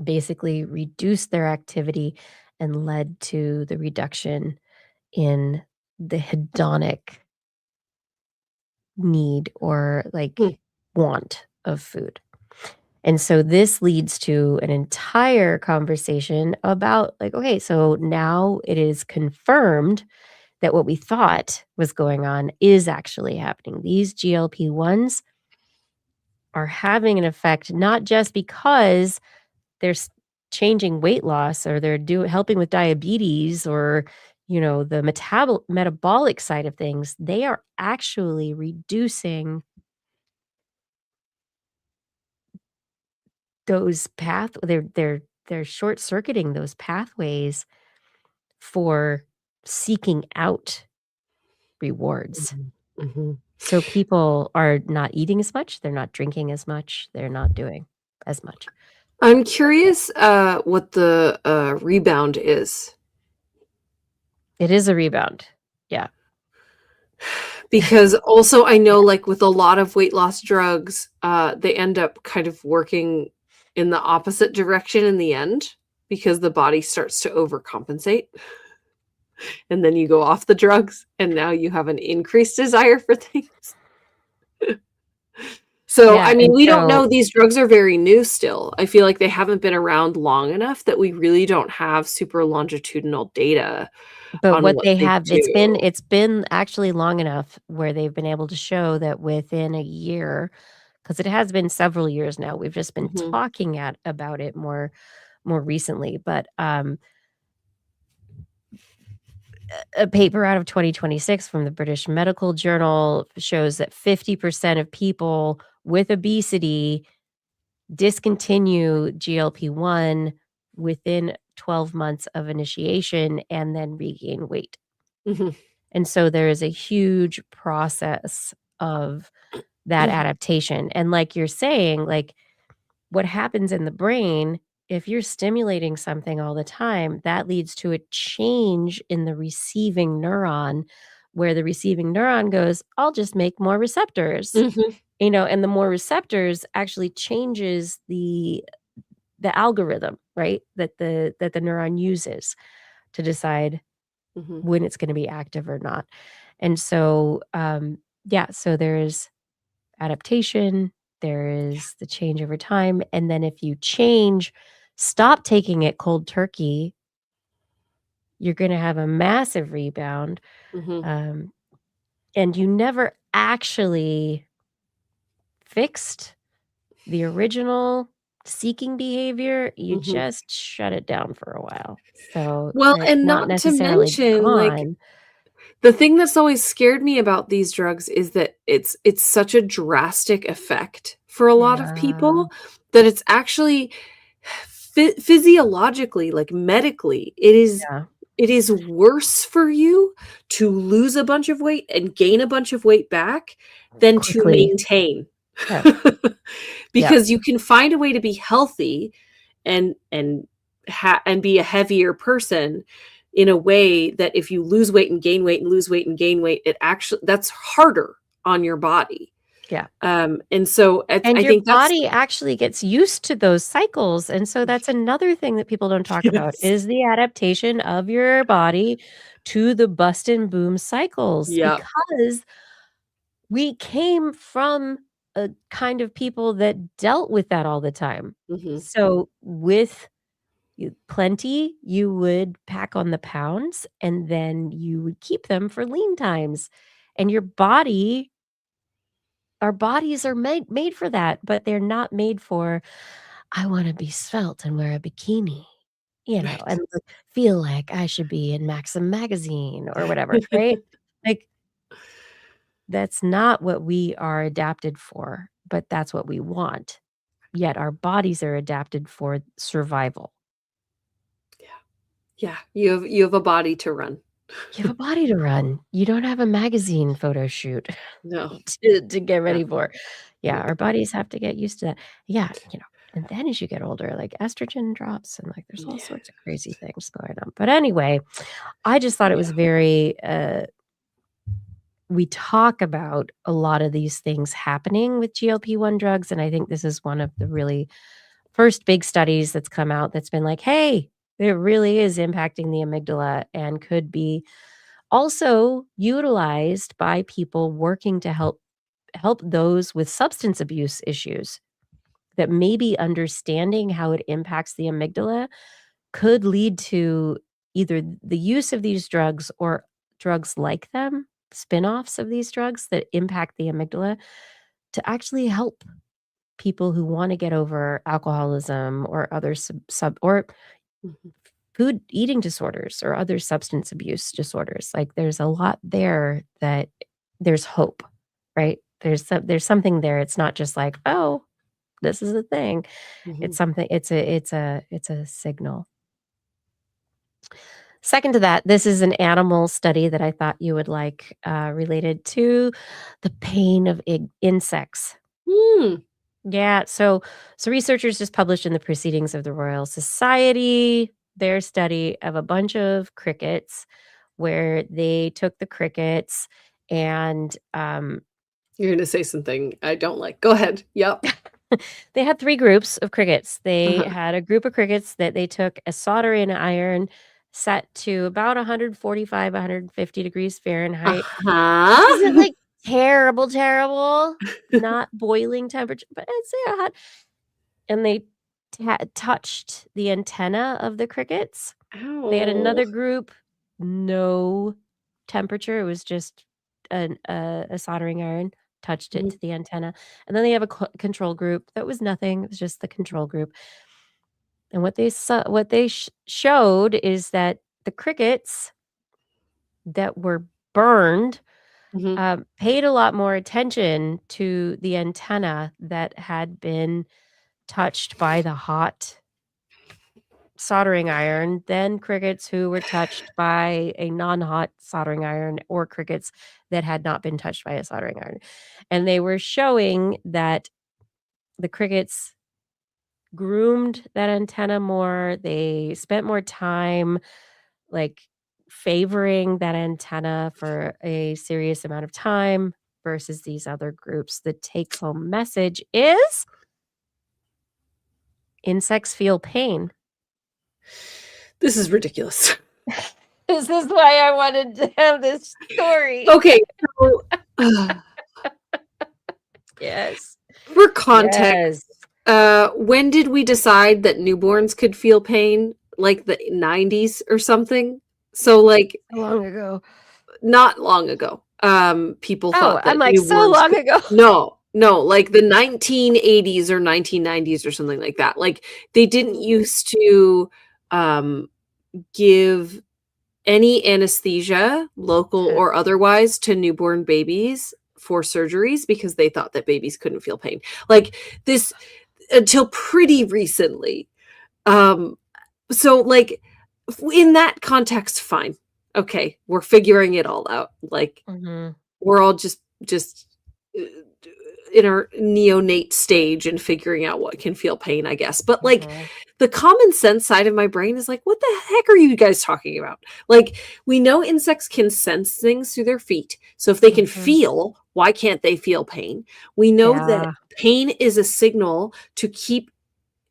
basically reduced their activity and led to the reduction in the hedonic need or Hmm. want of food. And so this leads to an entire conversation about okay, so now it is confirmed that what we thought was going on is actually happening. These GLP-1s are having an effect not just because they're changing weight loss or they're helping with diabetes or, the metabolic side of things, they are actually reducing those they're short-circuiting those pathways for seeking out rewards. Mhm. Mhm. So people are not eating as much, they're not drinking as much, they're not doing as much. I'm curious, what the, rebound is. It is a rebound. Yeah. Because also I know, like, with a lot of weight loss drugs, they end up kind of working in the opposite direction in the end because the body starts to overcompensate, and then you go off the drugs, and now you have an increased desire for things. So, Yeah, I mean, and we don't so know, these drugs are very new still. I feel like they haven't been around long enough that we really don't have super longitudinal data but on what what they they have do. it's been actually long enough where they've been able to show that within a year, because it has been several years now, we've just been Mhm, talking about it more recently, but, a paper out of 2026 from the British Medical Journal shows that 50% of people with obesity discontinue GLP-1 within 12 months of initiation and then regain weight. mhm, And so there is a huge process of that adaptation. And like you're saying, like what happens in the brain, if you're stimulating something all the time, that leads to a change in the receiving neuron, where the receiving neuron goes, I'll just make more receptors. mhm, And the more receptors actually changes the algorithm, right? That the neuron uses to decide mhm. when it's going to be active or not. And so yeah, so there's adaptation, there is the change over time, and then if you stop taking it cold turkey, you're going to have a massive rebound. Mhm, Um, and you never actually fixed the original seeking behavior, you mhm. just shut it down for a while. So Well, it's and not not to necessarily mention, like, gone. the thing that's always scared me about these drugs is that it's such a drastic effect for a lot of Yeah, people that it's actually physiologically, like, medically, yeah, it is worse for you to lose a bunch of weight and gain a bunch of weight back than to quickly. maintain. Yes, yep, Because you can find a way to be healthy and be a heavier person in a way that if you lose weight and gain weight and lose weight and gain weight, it actually that's harder on your body. yeah. And so And I your think that's body actually gets used to those cycles, and so that's another thing that people don't talk about yes. is the adaptation of your body to the bust and boom cycles, Yeah. because we came from a kind of people that dealt with that all the time. Mhm. So, with plenty, you would pack on the pounds, and then you would keep them for lean times, and our bodies are made for that, but they're not made for, "I wanna be svelte and wear a bikini," Right. and feel like I should be in Maxim magazine or whatever, right? Like, that's not what we are adapted for, but that's what we want, yet our bodies are adapted for survival. Yeah. Yeah. You have a body to run. You have a body to run. You don't have a magazine photo shoot No. to get Yeah. ready for. Yeah, Nope. our bodies have to get used to that. Yeah, and then as you get older, like, estrogen drops and, like, there's all Yeah. sorts of crazy things going on. But anyway, I just thought it Yeah. was very, we talk about a lot of these things happening with GLP-1 drugs, and I think this is one of the really first big studies that's come out that's been like, "Hey, it really is impacting the amygdala and could be also utilized by people working to help those with substance abuse issues, that maybe understanding how it impacts the amygdala could lead to either the use of these drugs or drugs like them, spin-offs of these drugs that impact the amygdala to actually help people who want to get over alcoholism or other food eating disorders or other substance abuse disorders. Like there's a lot there that there's hope, right? There's something there. It's not just like, oh, this is a thing. It's something, it's a signal. Second to that, this is an animal study that I thought you would like, related to the pain of insects. Yeah, so researchers just published in the Proceedings of the Royal Society their study of a bunch of crickets, where they took the crickets and You're going to say something I don't like. Go ahead. Yep. they had 3 groups of crickets. They had a group of crickets that they took a soldering iron set to about 145, 150 degrees Fahrenheit. Is it like terrible, not boiling temperature, but I'd say hot. And they touched the antenna of the crickets. They had another group, no temperature. It was just a soldering iron, touched it to the antenna. And then they have a control group that was nothing. It was just the control group. And what they showed is that the crickets that were burned paid a lot more attention to the antenna that had been touched by the hot soldering iron than crickets who were touched by a non-hot soldering iron, or crickets that had not been touched by a soldering iron. And they were showing that the crickets groomed that antenna more. They spent more time like favoring that antenna for a serious amount of time versus these other groups. The take-home message is insects feel pain. This is ridiculous. This is why I wanted to have this story. Okay. So, yes. For context, when did we decide that newborns could feel pain? Like the 90s or something? So like long ago. Not long ago. People thought that I'm like, so long ago. No, like the 1980s or 1990s or something like that. Like they didn't used to give any anesthesia, local or otherwise, to newborn babies for surgeries because they thought that babies couldn't feel pain. Like this until pretty recently. So like in that context, fine. Okay, we're figuring it all out. Like we're all just in our neonate stage and figuring out what can feel pain, I guess. But like the common sense side of my brain is like, what the heck are you guys talking about? Like we know insects can sense things through their feet. So if they can feel, why can't they feel pain? We know that pain is a signal to keep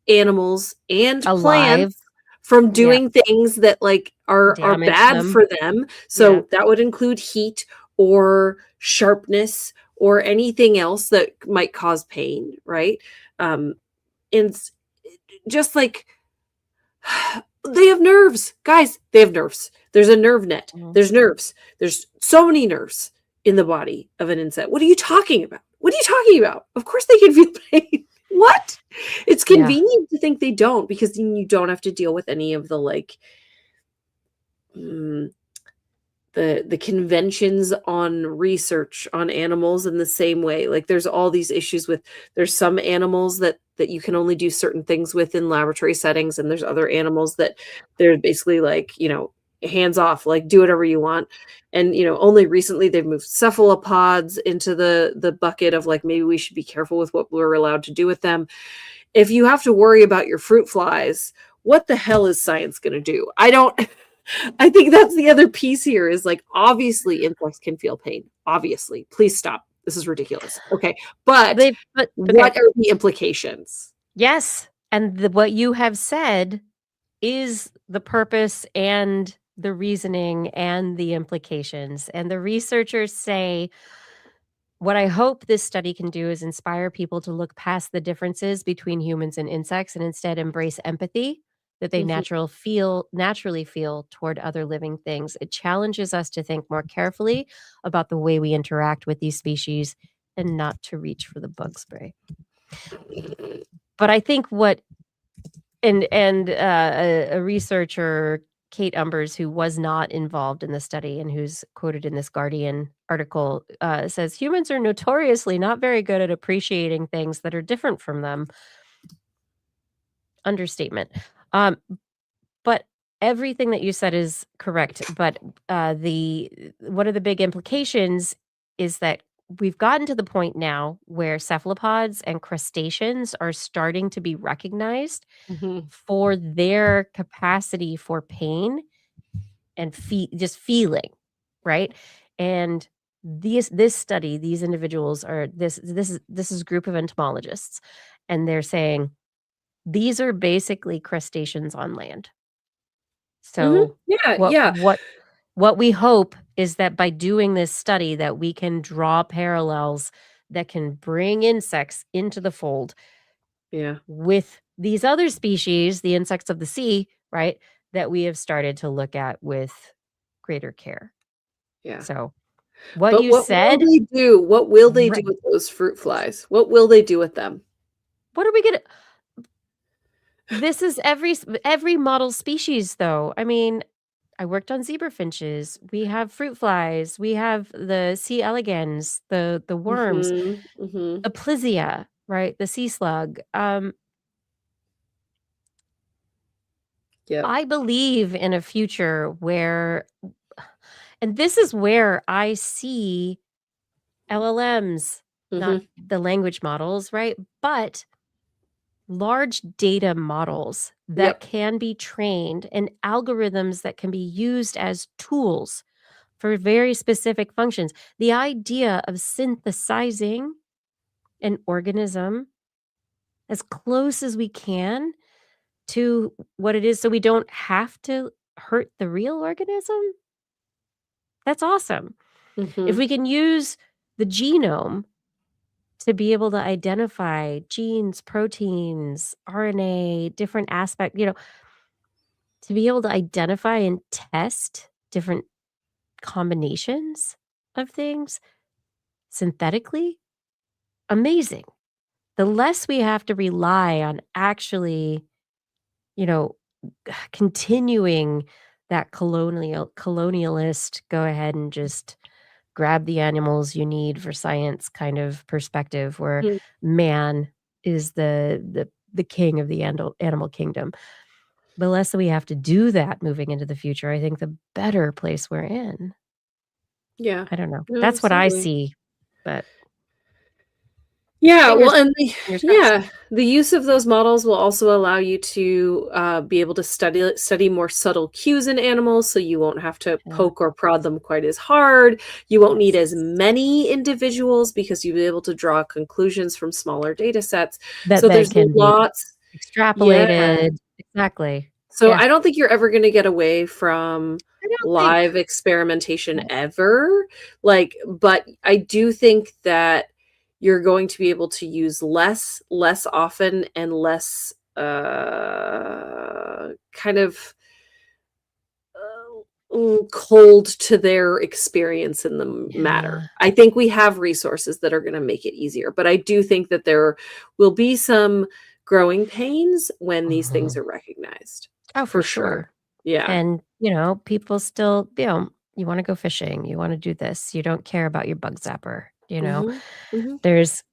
animals and plants from doing things that like are bad for them. So that would include heat or sharpness or anything else that might cause pain, right? And just like they have nerves, guys, they have nerves. There's a nerve net. There's nerves. There's so many nerves in the body of an insect. What are you talking about? What are you talking about? Of course they can feel pain. What? It's convenient to think they don't, because then you don't have to deal with any of the like the conventions on research on animals in the same way. Like there's all these issues with, there's some animals that you can only do certain things with in laboratory settings, and there's other animals that they're basically like, you know, hands off, like do whatever you want. And you know, only recently they've moved cephalopods into the bucket of like, maybe we should be careful with what we're allowed to do with them. If you have to worry about your fruit flies, what the hell is science going to do? I think that's the other piece here is like, obviously insects can feel pain. Obviously. Please stop. This is ridiculous. Okay. But what are the implications? Yes. And what you have said is the purpose and the reasoning and the implications. And the researchers say, what I hope this study can do is inspire people to look past the differences between humans and insects and instead embrace empathy that they naturally feel toward other living things. It challenges us to think more carefully about the way we interact with these species and not to reach for the bug spray. But I think what a researcher, Kate Umbers, who was not involved in the study and who's quoted in this Guardian article, says humans are notoriously not very good at appreciating things that are different from them. Understatement. But everything that you said is correct. But one of the big implications is that we've gotten to the point now where cephalopods and crustaceans are starting to be recognized for their capacity for pain and just feeling, right? And this study, these individuals are this is a group of entomologists, and they're saying these are basically crustaceans on land. So Yeah, what yeah. what we hope is that by doing this study that we can draw parallels that can bring insects into the fold Yeah. with these other species, the insects of the sea, right, that we have started to look at with greater care. Yeah. So what But you what said, will they do? What will they do right. with those fruit flies? What will they do with them? What are we gonna this is every model species though. I mean, I worked on zebra finches. We have fruit flies. We have the C. elegans, the worms, the plizia, right? The sea slug. Yeah. I believe in a future where, and this is where I see LLMs, not the language models, right? But large data models that Yep. can be trained and algorithms that can be used as tools for very specific functions. The idea of synthesizing an organism as close as we can to what it is so we don't have to hurt the real organism, that's awesome. If we can use the genome to be able to identify genes, proteins, RNA, different aspect, to be able to identify and test different combinations of things synthetically, amazing. The less we have to rely on actually, you know, continuing that colonialist, go ahead and just grab the animals you need for science kind of perspective where man is the king of the animal kingdom. The less that we have to do that moving into the future, I think the better place we're in. Yeah. I don't know. No, That's what I absolutely. see, but Yeah, well, fingers and fingers crossed. the use of those models will also allow you to be able to study more subtle cues in animals, so you won't have to Yeah. poke or prod them quite as hard. You won't need as Yes. many individuals because you'll be able to draw conclusions from smaller data sets. That So then there's can be lots. Yeah. extrapolated. Exactly. So Yeah. I don't think you're ever going to get away from I don't think live experimentation that ever. But I do think that you're going to be able to use less often and less kind of cold to their experience in the matter. yeah. I think we have resources that are going to make it easier, but I do think that there will be some growing pains when these things Mhm. are recognized. Oh, for For sure. sure. Yeah. And, people still, you wanna go fishing, you wanna do this, you don't care about your bug zapper, Mhm. Mhm. There's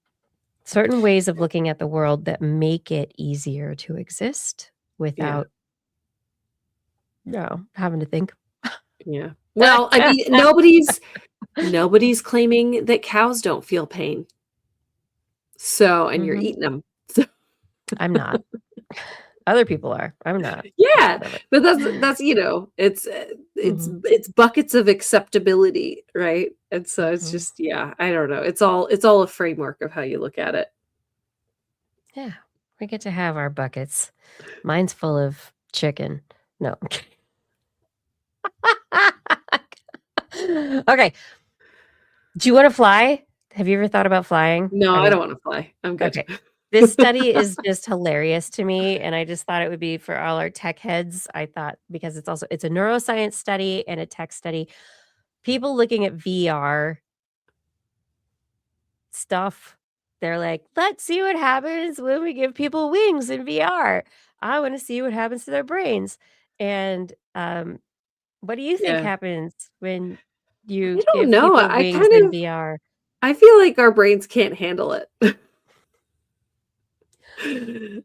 certain ways of looking at the world that make it easier to exist Yeah. without, having to think. Yeah. Well, I mean, nobody's claiming that cows don't feel pain. So, and you're Mhm. eating them. So, I'm not. Other people are. I'm not. But yeah, whatever. but that's, Mhm. it's buckets of acceptability, right? And so it's Mhm. just, yeah, I don't know. It's all a framework of how you look at it. Yeah. We get to have our buckets. Mine's full of chicken. No. I'm kidding. Okay. Do you wanna fly? Have you ever thought about flying? No, I I don't mean, wanna fly. I'm good. okay. This study is just hilarious to me, and I just thought it would be for all our tech heads. I thought because it's a neuroscience study and a tech study. People looking at VR stuff they're like, let's see what happens when we give people wings in VR. I want to see what happens to their brains. And what do you think Yeah. happens when I you don't give know. people I wings kind in of VR? I feel like our brains can't handle it.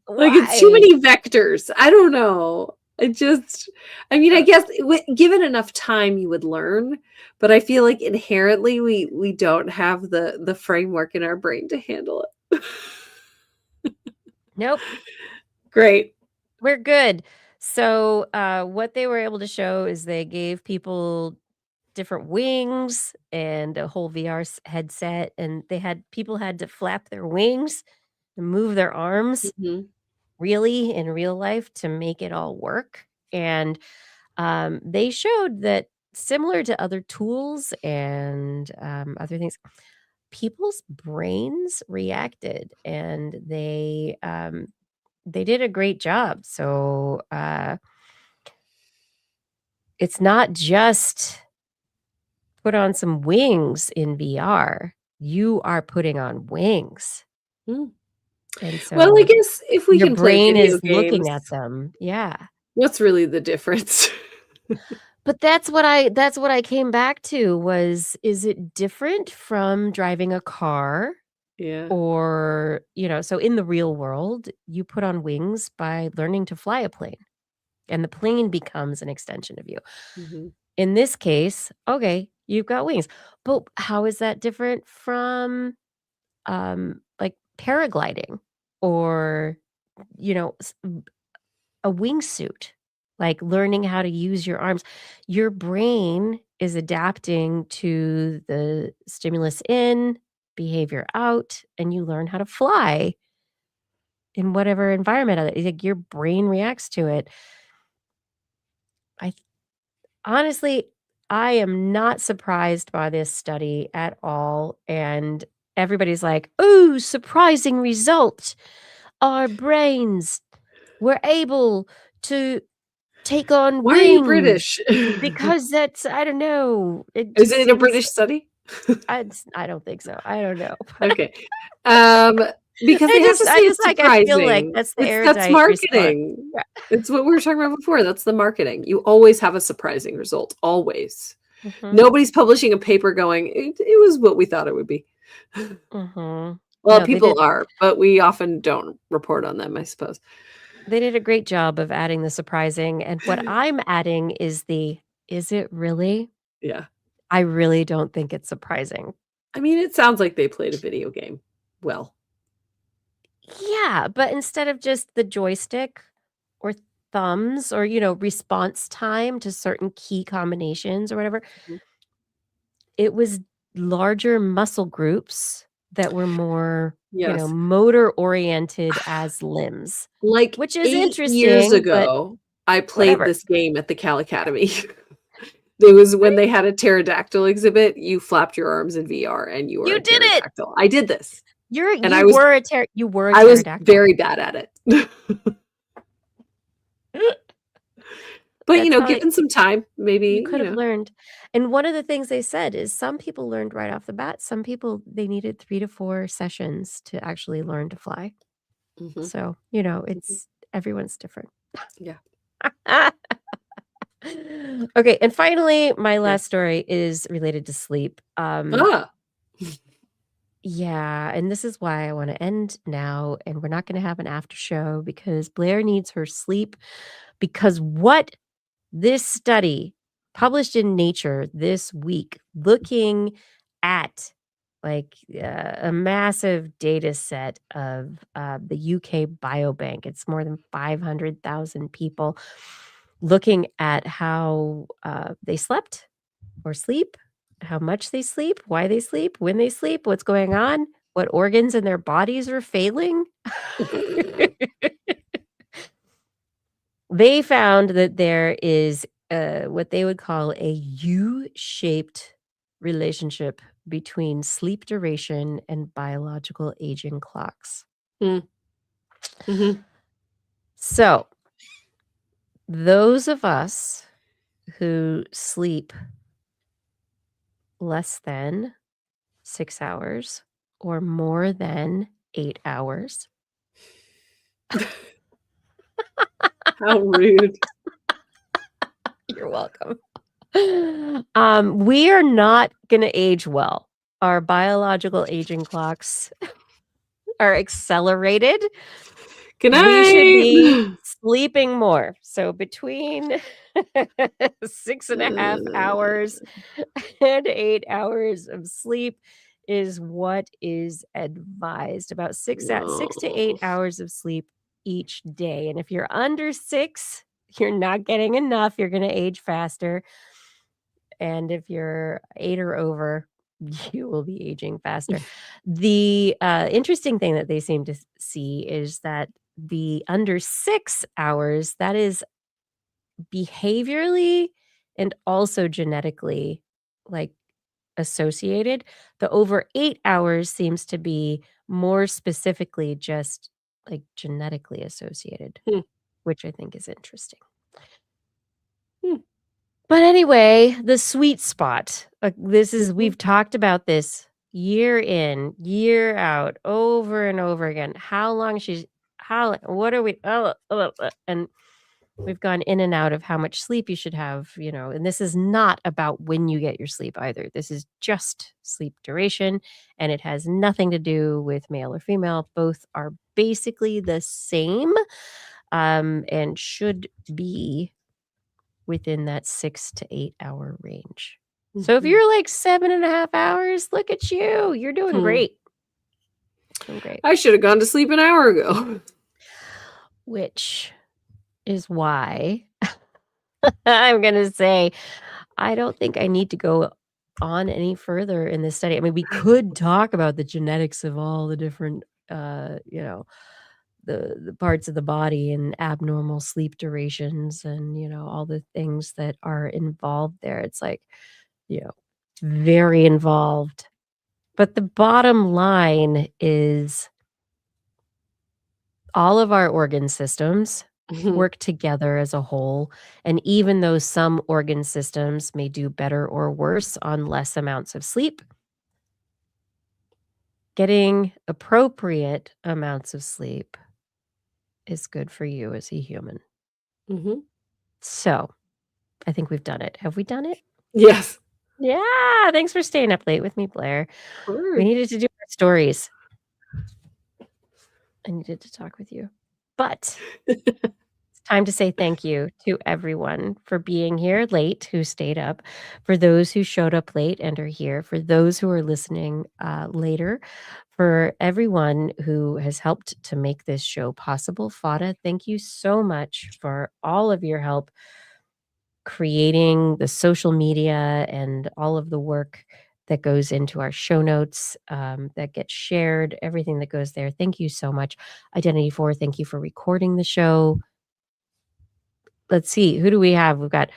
Like it's too Why? many vectors. I don't know. I mean, I guess given enough time you would learn, but I feel like inherently we don't have the framework in our brain to handle it. Nope. Great. We're good. So, what they were able to show is they gave people different wings and a whole VR headset, and people had to flap their wings and move their arms Mhm. really in real life to make it all work. And they showed that similar to other tools and other things, people's brains reacted, and they did a great job. So it's not just put on some wings in VR. You are putting on wings. Mm. And Well, I so guess if we your can play brain video is games, looking at them. Yeah. what's really the difference? But that's what I came back to was, is it different from driving a car? Yeah. Or, so in the real world, you put on wings by learning to fly a plane, and the plane becomes an extension of you. Mhm. In this case, okay, you've got wings. But how is that different from like paragliding or, you know, s- a wingsuit? Like learning how to use your arms. Your brain is adapting to the stimulus in, behavior out, and you learn how to fly in whatever environment like your brain reacts to it. I honestly, I am not surprised by this study at all, and everybody's like, "Ooh, surprising result. Our brains were able to take on Why are you wings British? because that's I don't know, it Is just it a seems British study? I don't think so. I don't know. Okay. Um, because they have to say I just it's like I feel like surprising. that's the That's erudite response. marketing. Yeah. It's what we were talking about before. That's the marketing. You always have a surprising result. Always. Mhm. Nobody's publishing a paper going, it was what we thought it would be. Mhm. Well, No, they people did are, but we often don't report on them, I suppose. They did a great job of adding the surprising, and what I'm adding is "Is it really?" Yeah. I really don't think it's surprising. I mean, it sounds like they played a video game. Well. Yeah, but instead of just the joystick or thumbs or, response time to certain key combinations or whatever, Mhm. it was larger muscle groups that were more, Yes. motor oriented as limbs, Like which is 8 years interesting, but ago, I played whatever. this game at the Cal Academy. It was when they had a pterodactyl exhibit, you flapped your arms in VR and you were You a did it! pterodactyl. I did this, and You were a I was pterodactyl. very bad at it. But, That's how given some time, you maybe, could have learned. And one of the things they said is some people learned right off the bat. Some people, they needed 3 to 4 sessions to actually learn to fly. Mhm, So, mhm. it's everyone's different. Yeah, Okay, and finally, my yeah. last story is related to sleep. Ah! Yeah, and this is why I wanna end now, and we're not gonna have an after show because Blair needs her sleep, because what this study published in Nature this week, looking at a massive data set of the UK Biobank. It's more than 500,000 people looking at how they slept or sleep, how much they sleep, why they sleep, when they sleep, what's going on, what organs in their bodies are failing. They found that there is what they would call a U-shaped relationship between sleep duration and biological aging clocks. Mm, mhm. So, those of us who sleep less than 6 hours or more than 8 hours. How rude. You're welcome. We are not gonna age well. Our biological aging clocks are accelerated. Good We should be night. sleeping more. So between 6.5 hours and 8 hours of sleep is what is advised. About 6 to 8 hours of sleep each day. And if you're under 6, you're not getting enough. You're gonna age faster. And if you're 8 or over, you will be aging faster. The interesting thing that they seem to see is that the under 6 hours, that is behaviorally and also genetically, like, associated. The over 8 hours seems to be more specifically just, like, genetically associated, Hmm. which I think is interesting. Hmm. But anyway, the sweet spot. We've talked about this year in, year out, over and over again. What are we, and we've gone in and out of how much sleep you should have, and this is not about when you get your sleep either. This is just sleep duration, and it has nothing to do with male or female. Both are basically the same, and should be within that 6 to 8 hour range. So if you're like 7.5 hours, look at you. You're doing great. Doing great. I should have gone to sleep an hour ago. Which is why I'm going to say I don't think I need to go on any further in this study. I mean, we could talk about the genetics of all the different, the parts of the body and abnormal sleep durations and, all the things that are involved there. It's like, very involved. But the bottom line is all of our organ systems work together as a whole. And even though some organ systems may do better or worse on less amounts of sleep, getting appropriate amounts of sleep is good for you as a human. So I think we've done it. Have we done it? Yes. Yeah. Thanks for staying up late with me, Blair. We needed to do our stories. I needed to talk with you. But it's time to say thank you to everyone for being here late who stayed up, for those who showed up late and are here, for those who are listening later, for everyone who has helped to make this show possible. Fada, thank you so much for all of your help creating the social media and all of the work that goes into our show notes, that gets shared, everything that goes there. Thank you so much. Identity 4, thank you for recording the show. Let's see, who do we have? We've got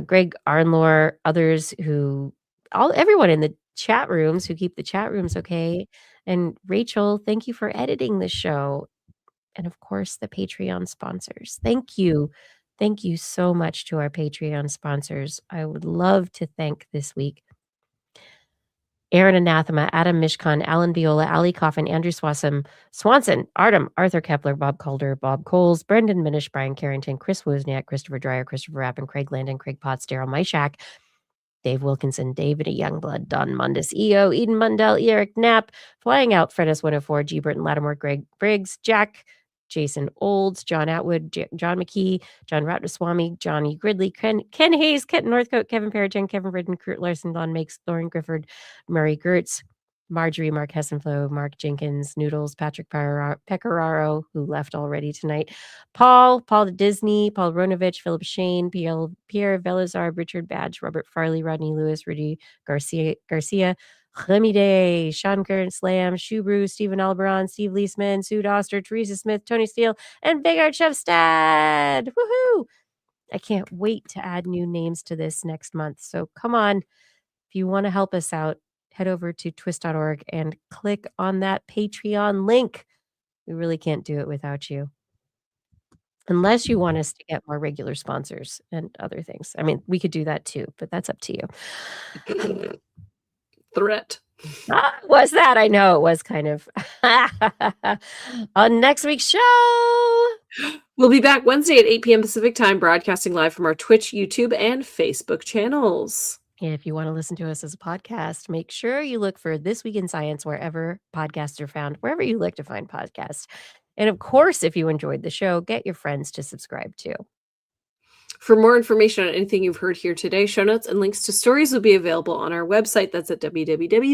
Greg Arnlore, others everyone in the chat rooms who keep the chat rooms okay. And Rachel, thank you for editing the show. And of course, the Patreon sponsors. Thank you. Thank you so much to our Patreon sponsors. I would love to thank this week Aaron Anathema, Adam Mishkan, Alan Viola, Ali Coffin, Andrew Swanson, Artem, Arthur Kepler, Bob Calder, Bob Coles, Brendan Minish, Brian Carrington, Chris Wozniak, Christopher Dreyer, Christopher Rappin, Craig Landon, Craig Potts, Daryl Myshak, Dave Wilkinson, David Youngblood, Don Mundus, EO, Eden Mundell, Eric Knapp, Flying Out, Fredis 104, G. Burton Lattimore, Greg Briggs, Jack, Jason Olds, John Atwood, John McKee, John Ratnaswamy, Johnny Gridley, Ken Hayes, Kent Northcote, Kevin Perriton, Kevin Ridden, Kurt Larson, Don Makes, Lauren Grifford, Murray Gertz, Marjorie, Mark Hessenflow, Mark Jenkins, Noodles, Patrick Pecoraro, who left already tonight, Paul Disney, Paul Ronovich, Philip Shane, Pierre Velazar, Richard Badge, Robert Farley, Rodney Lewis, Rudy Garcia, Remy Day, Sean Kern, Slam, Shubrew, Stephen Alberon, Steve Leisman, Sue Doster, Teresa Smith, Tony Steele, and Vigard Shevstad. Woohoo! I can't wait to add new names to this next month. So come on, if you want to help us out, head over to twist.org and click on that Patreon link. We really can't do it without you. Unless you want us to get more regular sponsors and other things. I mean, we could do that too, but that's up to you. Threat. Was that? I know it was kind of. On next week's show. We'll be back Wednesday at 8 p.m. Pacific time, broadcasting live from our Twitch, YouTube, and Facebook channels. If you want to listen to us as a podcast, make sure you look for This Week in Science wherever podcasts are found, wherever you like to find podcasts. And of course, if you enjoyed the show, get your friends to subscribe too. For more information on anything you've heard here today, show notes and links to stories will be available on our website. That's at www.twis.org.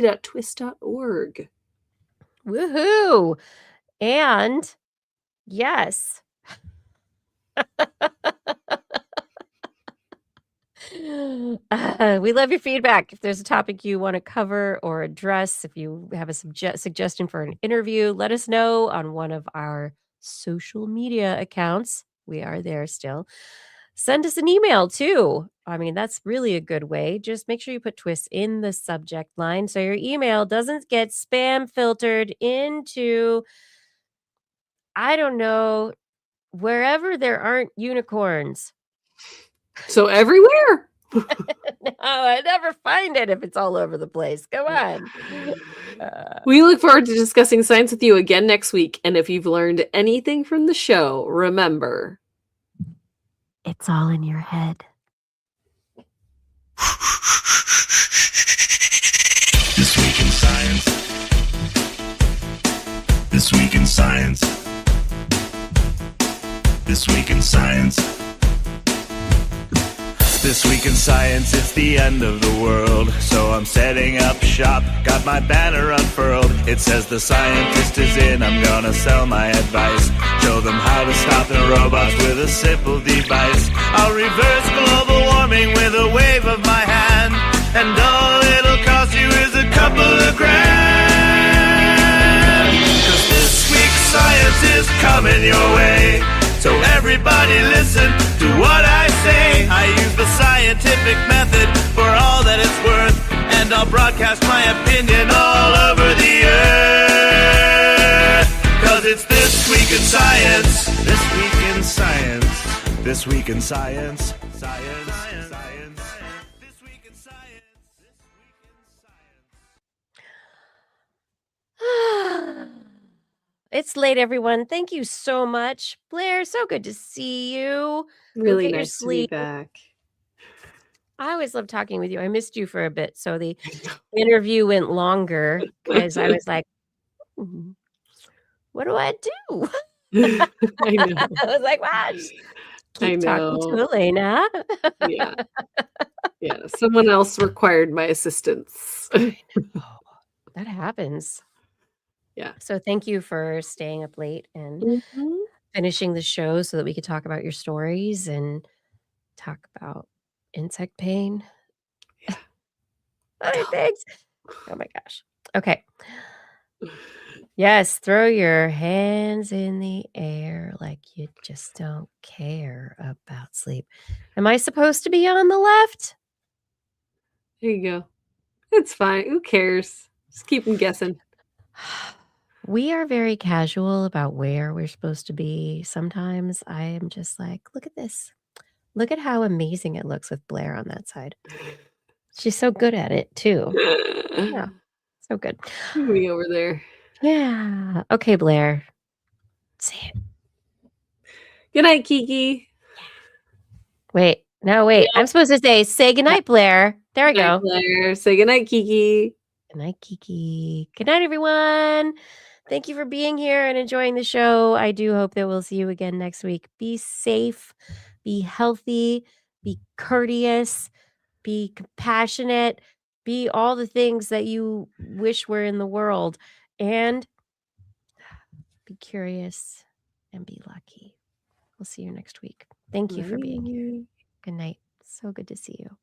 Woohoo! And yes. We love your feedback. If there's a topic you want to cover or address, if you have a suggestion for an interview, let us know on one of our social media accounts. We are there still. Send us an email too. I mean, that's really a good way. Just make sure you put TWIS in the subject line so your email doesn't get spam filtered into, I don't know, wherever there aren't unicorns. So everywhere. No, I never find it if it's all over the place. Come on. We look forward to discussing science with you again next week. And if you've learned anything from the show, remember, it's all in your head. This week in science. This week in science. This week in science. This week in science, it's the end of the world. So I'm setting up shop, got my banner unfurled. It says the scientist is in, I'm gonna sell my advice. Show them how to stop the robots with a simple device. I'll reverse global warming with a wave of my hand. And all it'll cost you is a couple of grand. 'Cause this week's science is coming your way. So everybody listen to what I say. I use the scientific method for all that it's worth. And I'll broadcast my opinion all over the earth. 'Cause it's This Week in Science. This Week in Science. This Week in Science. Science. Science. This Week in Science. This Week in Science. It's late, everyone. Thank you so much. Blair, so good to see you. really get your nice to be sleep. back. I always love talking with you. I missed you for a bit. So the interview went longer because I was like, what do I do? I know. I was like, wow, just keep talking to Elena. Yeah. Yeah. Someone else required my assistance. That happens. Yeah. So thank you for staying up late and finishing the show so that we could talk about your stories and talk about insect pain. Yeah. All right, thanks. Oh my gosh. Okay. Yes, throw your hands in the air like you just don't care about sleep. Am I supposed to be on the left? There you go. It's fine. Who cares? Just keep them guessing. We are very casual about where we're supposed to be. Sometimes I am just like, look at this. Look at how amazing it looks with Blair on that side. She's so good at it too. Yeah, so good. Me over there. Yeah. Okay, Blair. Say it. Good night, Kiki. Wait. No, wait. Yeah. I'm supposed to say goodnight, Blair. There we Good night, go. Blair. Say good night, Kiki. Good night, Kiki. Good night, everyone. Thank you for being here and enjoying the show. I do hope that we'll see you again next week. Be safe, be healthy, be courteous, be compassionate, be all the things that you wish were in the world, and be curious and be lucky. We'll see you next week. Thank you for being here. Good night. So good to see you.